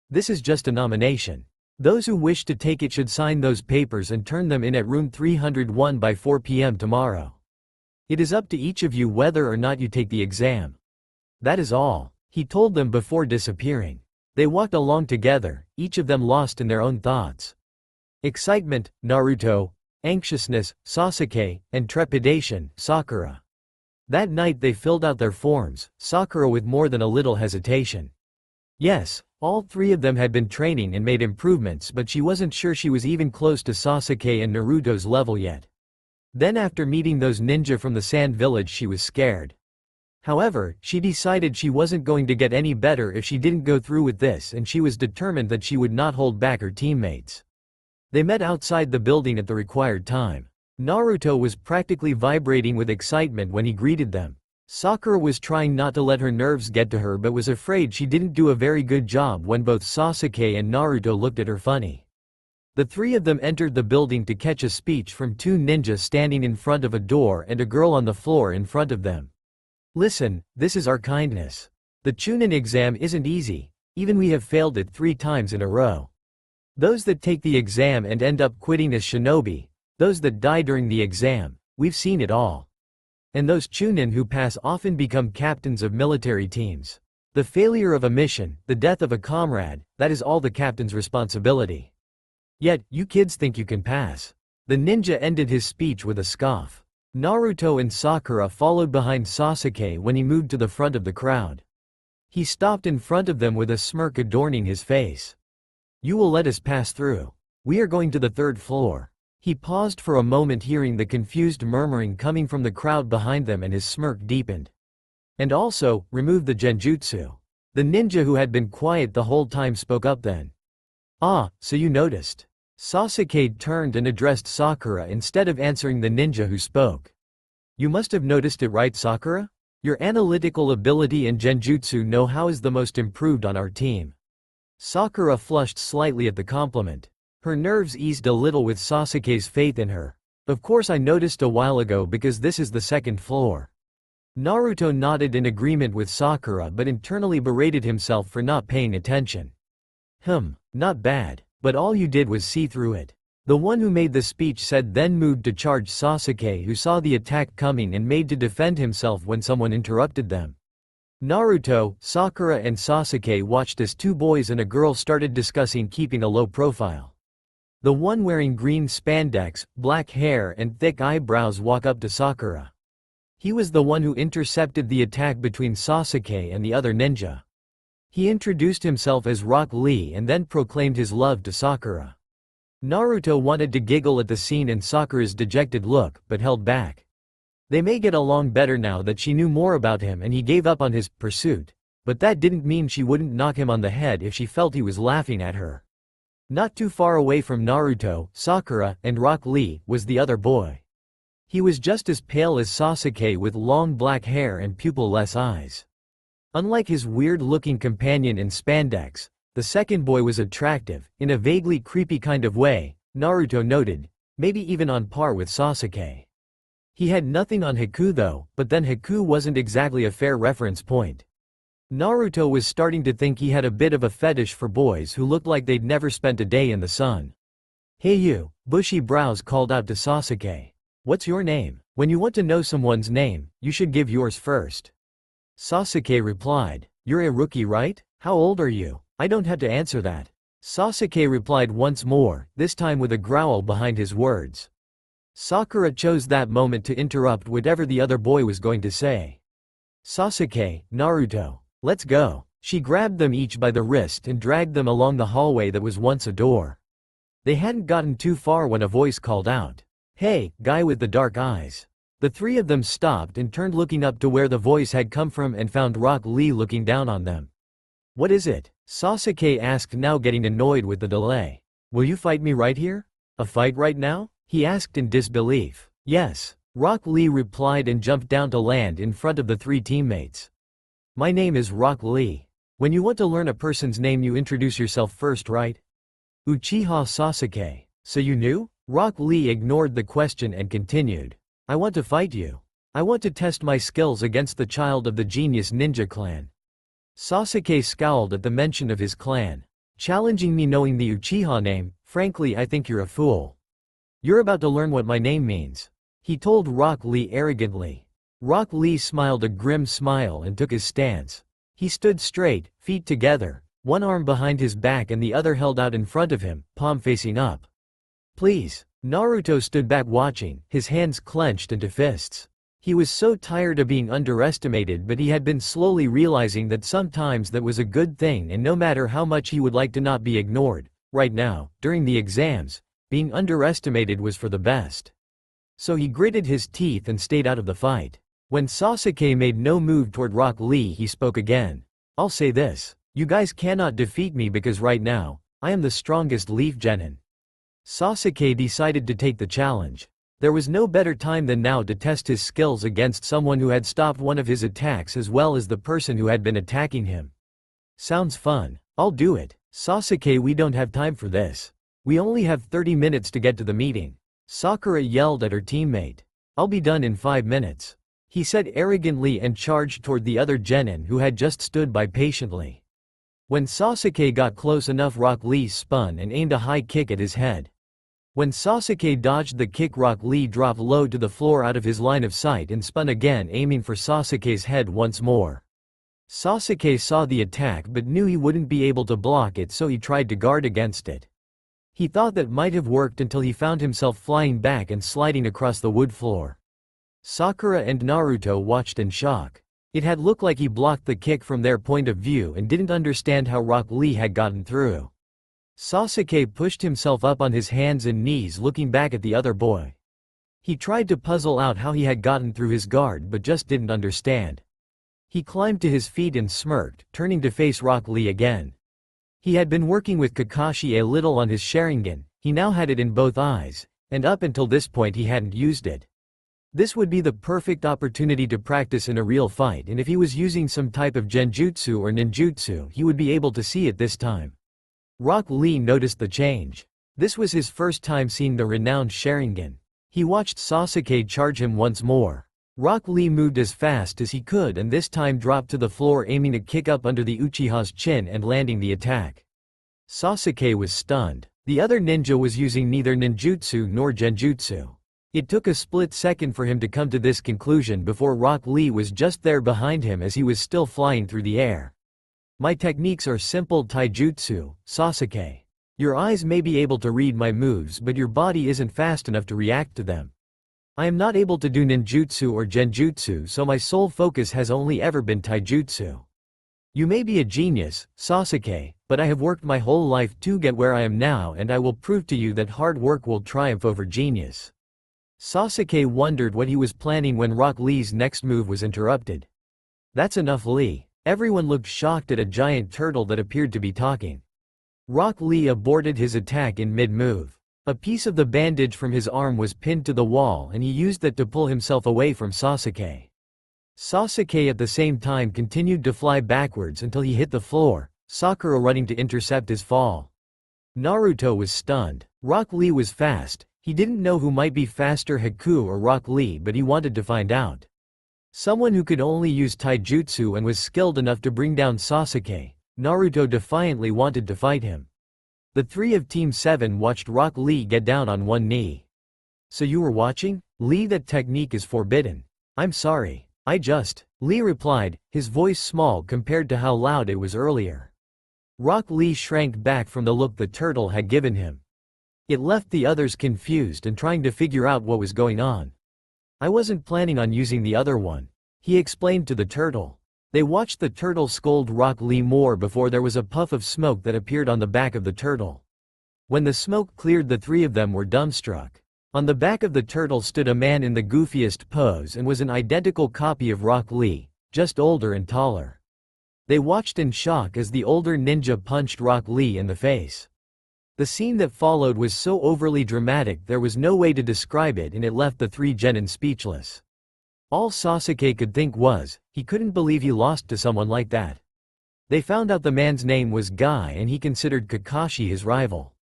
"This is just a nomination. Those who wish to take it should sign those papers and turn them in at room 301 by 4 p.m. tomorrow. It is up to each of you whether or not you take the exam. That is all," he told them before disappearing. They walked along together, each of them lost in their own thoughts. Excitement, Naruto; anxiousness, Sasuke; and trepidation, Sakura. That night they filled out their forms, Sakura with more than a little hesitation. Yes, all three of them had been training and made improvements, but she wasn't sure she was even close to Sasuke and Naruto's level yet. Then after meeting those ninja from the Sand Village she was scared. However, she decided she wasn't going to get any better if she didn't go through with this, and she was determined that she would not hold back her teammates. They met outside the building at the required time. Naruto was practically vibrating with excitement when he greeted them. Sakura was trying not to let her nerves get to her but was afraid she didn't do a very good job when both Sasuke and Naruto looked at her funny. The three of them entered the building to catch a speech from two ninjas standing in front of a door and a girl on the floor in front of them. "Listen, this is our kindness. The Chunin exam isn't easy, even we have failed it 3 times in a row. Those that take the exam and end up quitting as shinobi, those that die during the exam, we've seen it all. And those Chunin who pass often become captains of military teams. The failure of a mission, the death of a comrade, that is all the captain's responsibility. Yet, you kids think you can pass." The ninja ended his speech with a scoff. Naruto and Sakura followed behind Sasuke when he moved to the front of the crowd. He stopped in front of them with a smirk adorning his face. "You will let us pass through. We are going to the 3rd floor." He paused for a moment, hearing the confused murmuring coming from the crowd behind them, and his smirk deepened. "And also, remove the genjutsu." The ninja who had been quiet the whole time spoke up then. "Ah, so you noticed." Sasuke turned and addressed Sakura instead of answering the ninja who spoke. "You must have noticed it, right, Sakura? Your analytical ability and genjutsu know-how is the most improved on our team." Sakura flushed slightly at the compliment. Her nerves eased a little with Sasuke's faith in her. "Of course I noticed a while ago because this is the 2nd floor." Naruto nodded in agreement with Sakura but internally berated himself for not paying attention. Not bad, but all you did was see through it." The one who made the speech said, then moved to charge Sasuke, who saw the attack coming and made to defend himself when someone interrupted them. Naruto, Sakura and Sasuke watched as 2 boys and a girl started discussing keeping a low profile. The one wearing green spandex, black hair and thick eyebrows walked up to Sakura. He was the one who intercepted the attack between Sasuke and the other ninja. He introduced himself as Rock Lee and then proclaimed his love to Sakura. Naruto wanted to giggle at the scene and Sakura's dejected look, but held back. They may get along better now that she knew more about him, and he gave up on his pursuit. But that didn't mean she wouldn't knock him on the head if she felt he was laughing at her. Not too far away from Naruto, Sakura, and Rock Lee, was the other boy. He was just as pale as Sasuke with long black hair and pupil-less eyes. Unlike his weird-looking companion in spandex, the second boy was attractive, in a vaguely creepy kind of way, Naruto noted, maybe even on par with Sasuke. He had nothing on Haku though, but then Haku wasn't exactly a fair reference point. Naruto was starting to think he had a bit of a fetish for boys who looked like they'd never spent a day in the sun. "Hey you," bushy brows called out to Sasuke. "What's your name? When you want to know someone's name, you should give yours first." Sasuke replied, "You're a rookie, right? How old are you? I don't have to answer that." Sasuke replied once more, this time with a growl behind his words. Sakura chose that moment to interrupt whatever the other boy was going to say. "Sasuke, Naruto, let's go." She grabbed them each by the wrist and dragged them along the hallway that was once a door. They hadn't gotten too far when a voice called out, "Hey, guy with the dark eyes." The 3 of them stopped and turned, looking up to where the voice had come from, and found Rock Lee looking down on them. "What is it?" Sasuke asked, now getting annoyed with the delay. "Will you fight me right here? A fight right now?" he asked in disbelief. "Yes," Rock Lee replied and jumped down to land in front of the 3 teammates. "My name is Rock Lee. When you want to learn a person's name you introduce yourself first, right?" Uchiha Sasuke. So you knew? Rock Lee ignored the question and continued. I want to fight you. I want to test my skills against the child of the genius ninja clan. Sasuke scowled at the mention of his clan. Challenging me knowing the Uchiha name, frankly I think you're a fool. You're about to learn what my name means. He told Rock Lee arrogantly. Rock Lee smiled a grim smile and took his stance. He stood straight, feet together, one arm behind his back and the other held out in front of him, palm facing up. Please. Naruto stood back watching, his hands clenched into fists. He was so tired of being underestimated, but he had been slowly realizing that sometimes that was a good thing, and no matter how much he would like to not be ignored, right now, during the exams, being underestimated was for the best. So he gritted his teeth and stayed out of the fight. When Sasuke made no move toward Rock Lee, he spoke again. I'll say this. You guys cannot defeat me because right now, I am the strongest Leaf Genin. Sasuke decided to take the challenge. There was no better time than now to test his skills against someone who had stopped one of his attacks as well as the person who had been attacking him. Sounds fun. I'll do it. Sasuke, we don't have time for this. We only have 30 minutes to get to the meeting. Sakura yelled at her teammate. I'll be done in 5 minutes. He said arrogantly and charged toward the other genin who had just stood by patiently. When Sasuke got close enough, Rock Lee spun and aimed a high kick at his head. When Sasuke dodged the kick, Rock Lee dropped low to the floor out of his line of sight and spun again, aiming for Sasuke's head once more. Sasuke saw the attack but knew he wouldn't be able to block it, so he tried to guard against it. He thought that might have worked until he found himself flying back and sliding across the wood floor. Sakura and Naruto watched in shock. It had looked like he blocked the kick from their point of view and didn't understand how Rock Lee had gotten through. Sasuke pushed himself up on his hands and knees, looking back at the other boy. He tried to puzzle out how he had gotten through his guard but just didn't understand. He climbed to his feet and smirked, turning to face Rock Lee again. He had been working with Kakashi a little on his Sharingan, he now had it in both eyes, and up until this point he hadn't used it. This would be the perfect opportunity to practice in a real fight, and if he was using some type of genjutsu or ninjutsu he would be able to see it this time. Rock Lee noticed the change. This was his first time seeing the renowned Sharingan. He watched Sasuke charge him once more. Rock Lee moved as fast as he could and this time dropped to the floor, aiming a kick up under the Uchiha's chin and landing the attack. Sasuke was stunned. The other ninja was using neither ninjutsu nor genjutsu. It took a split second for him to come to this conclusion before Rock Lee was just there behind him as he was still flying through the air. My techniques are simple taijutsu, Sasuke. Your eyes may be able to read my moves but your body isn't fast enough to react to them. I am not able to do ninjutsu or genjutsu, so my sole focus has only ever been taijutsu. You may be a genius, Sasuke, but I have worked my whole life to get where I am now, and I will prove to you that hard work will triumph over genius. Sasuke wondered what he was planning when Rock Lee's next move was interrupted. That's enough, Lee. Everyone looked shocked at a giant turtle that appeared to be talking. Rock Lee aborted his attack in mid-move. A piece of the bandage from his arm was pinned to the wall and he used that to pull himself away from Sasuke. Sasuke at the same time continued to fly backwards until he hit the floor, Sakura running to intercept his fall. Naruto was stunned. Rock Lee was fast. He didn't know who might be faster, Haku or Rock Lee, but he wanted to find out. Someone who could only use taijutsu and was skilled enough to bring down Sasuke, Naruto defiantly wanted to fight him. The three of Team 7 watched Rock Lee get down on one knee. So you were watching? Lee, that technique is forbidden. I'm sorry. Lee replied, his voice small compared to how loud it was earlier. Rock Lee shrank back from the look the turtle had given him. It left the others confused and trying to figure out what was going on. I wasn't planning on using the other one, he explained to the turtle. They watched the turtle scold Rock Lee more before there was a puff of smoke that appeared on the back of the turtle. When the smoke cleared, the three of them were dumbstruck. On the back of the turtle stood a man in the goofiest pose and was an identical copy of Rock Lee, just older and taller. They watched in shock as the older ninja punched Rock Lee in the face. The scene that followed was so overly dramatic there was no way to describe it, and it left the three genin speechless. All Sasuke could think was, he couldn't believe he lost to someone like that. They found out the man's name was Guy and he considered Kakashi his rival.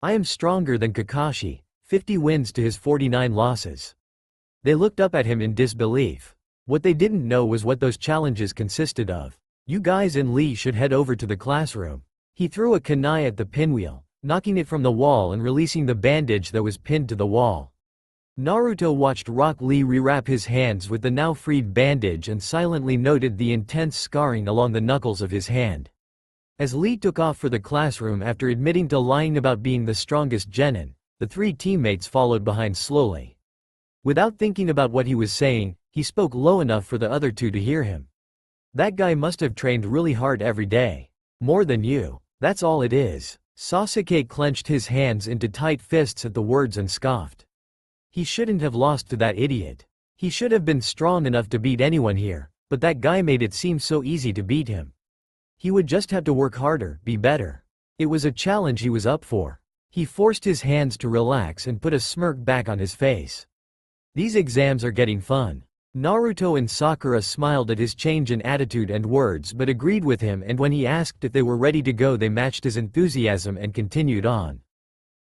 I am stronger than Kakashi, 50 wins to his 49 losses. They looked up at him in disbelief. What they didn't know was what those challenges consisted of. You guys and Lee should head over to the classroom. He threw a kunai at the pinwheel, knocking it from the wall and releasing the bandage that was pinned to the wall. Naruto watched Rock Lee rewrap his hands with the now freed bandage and silently noted the intense scarring along the knuckles of his hand. As Lee took off for the classroom after admitting to lying about being the strongest genin, the three teammates followed behind slowly. Without thinking about what he was saying, he spoke low enough for the other two to hear him. That guy must have trained really hard every day. More than you. That's all it is. Sasuke clenched his hands into tight fists at the words and scoffed. He shouldn't have lost to that idiot. He should have been strong enough to beat anyone here, but that guy made it seem so easy to beat him. He would just have to work harder, be better. It was a challenge he was up for. He forced his hands to relax and put a smirk back on his face. These exams are getting fun. Naruto and Sakura smiled at his change in attitude and words but agreed with him, and when he asked if they were ready to go they matched his enthusiasm and continued on.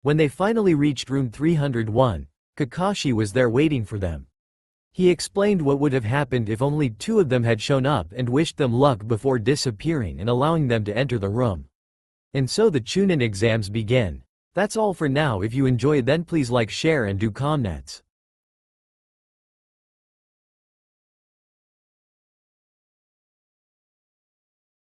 When they finally reached room 301, Kakashi was there waiting for them. He explained what would have happened if only two of them had shown up and wished them luck before disappearing and allowing them to enter the room. And so the Chunin exams begin. That's all for now. If you enjoy, then please like, share and do comments.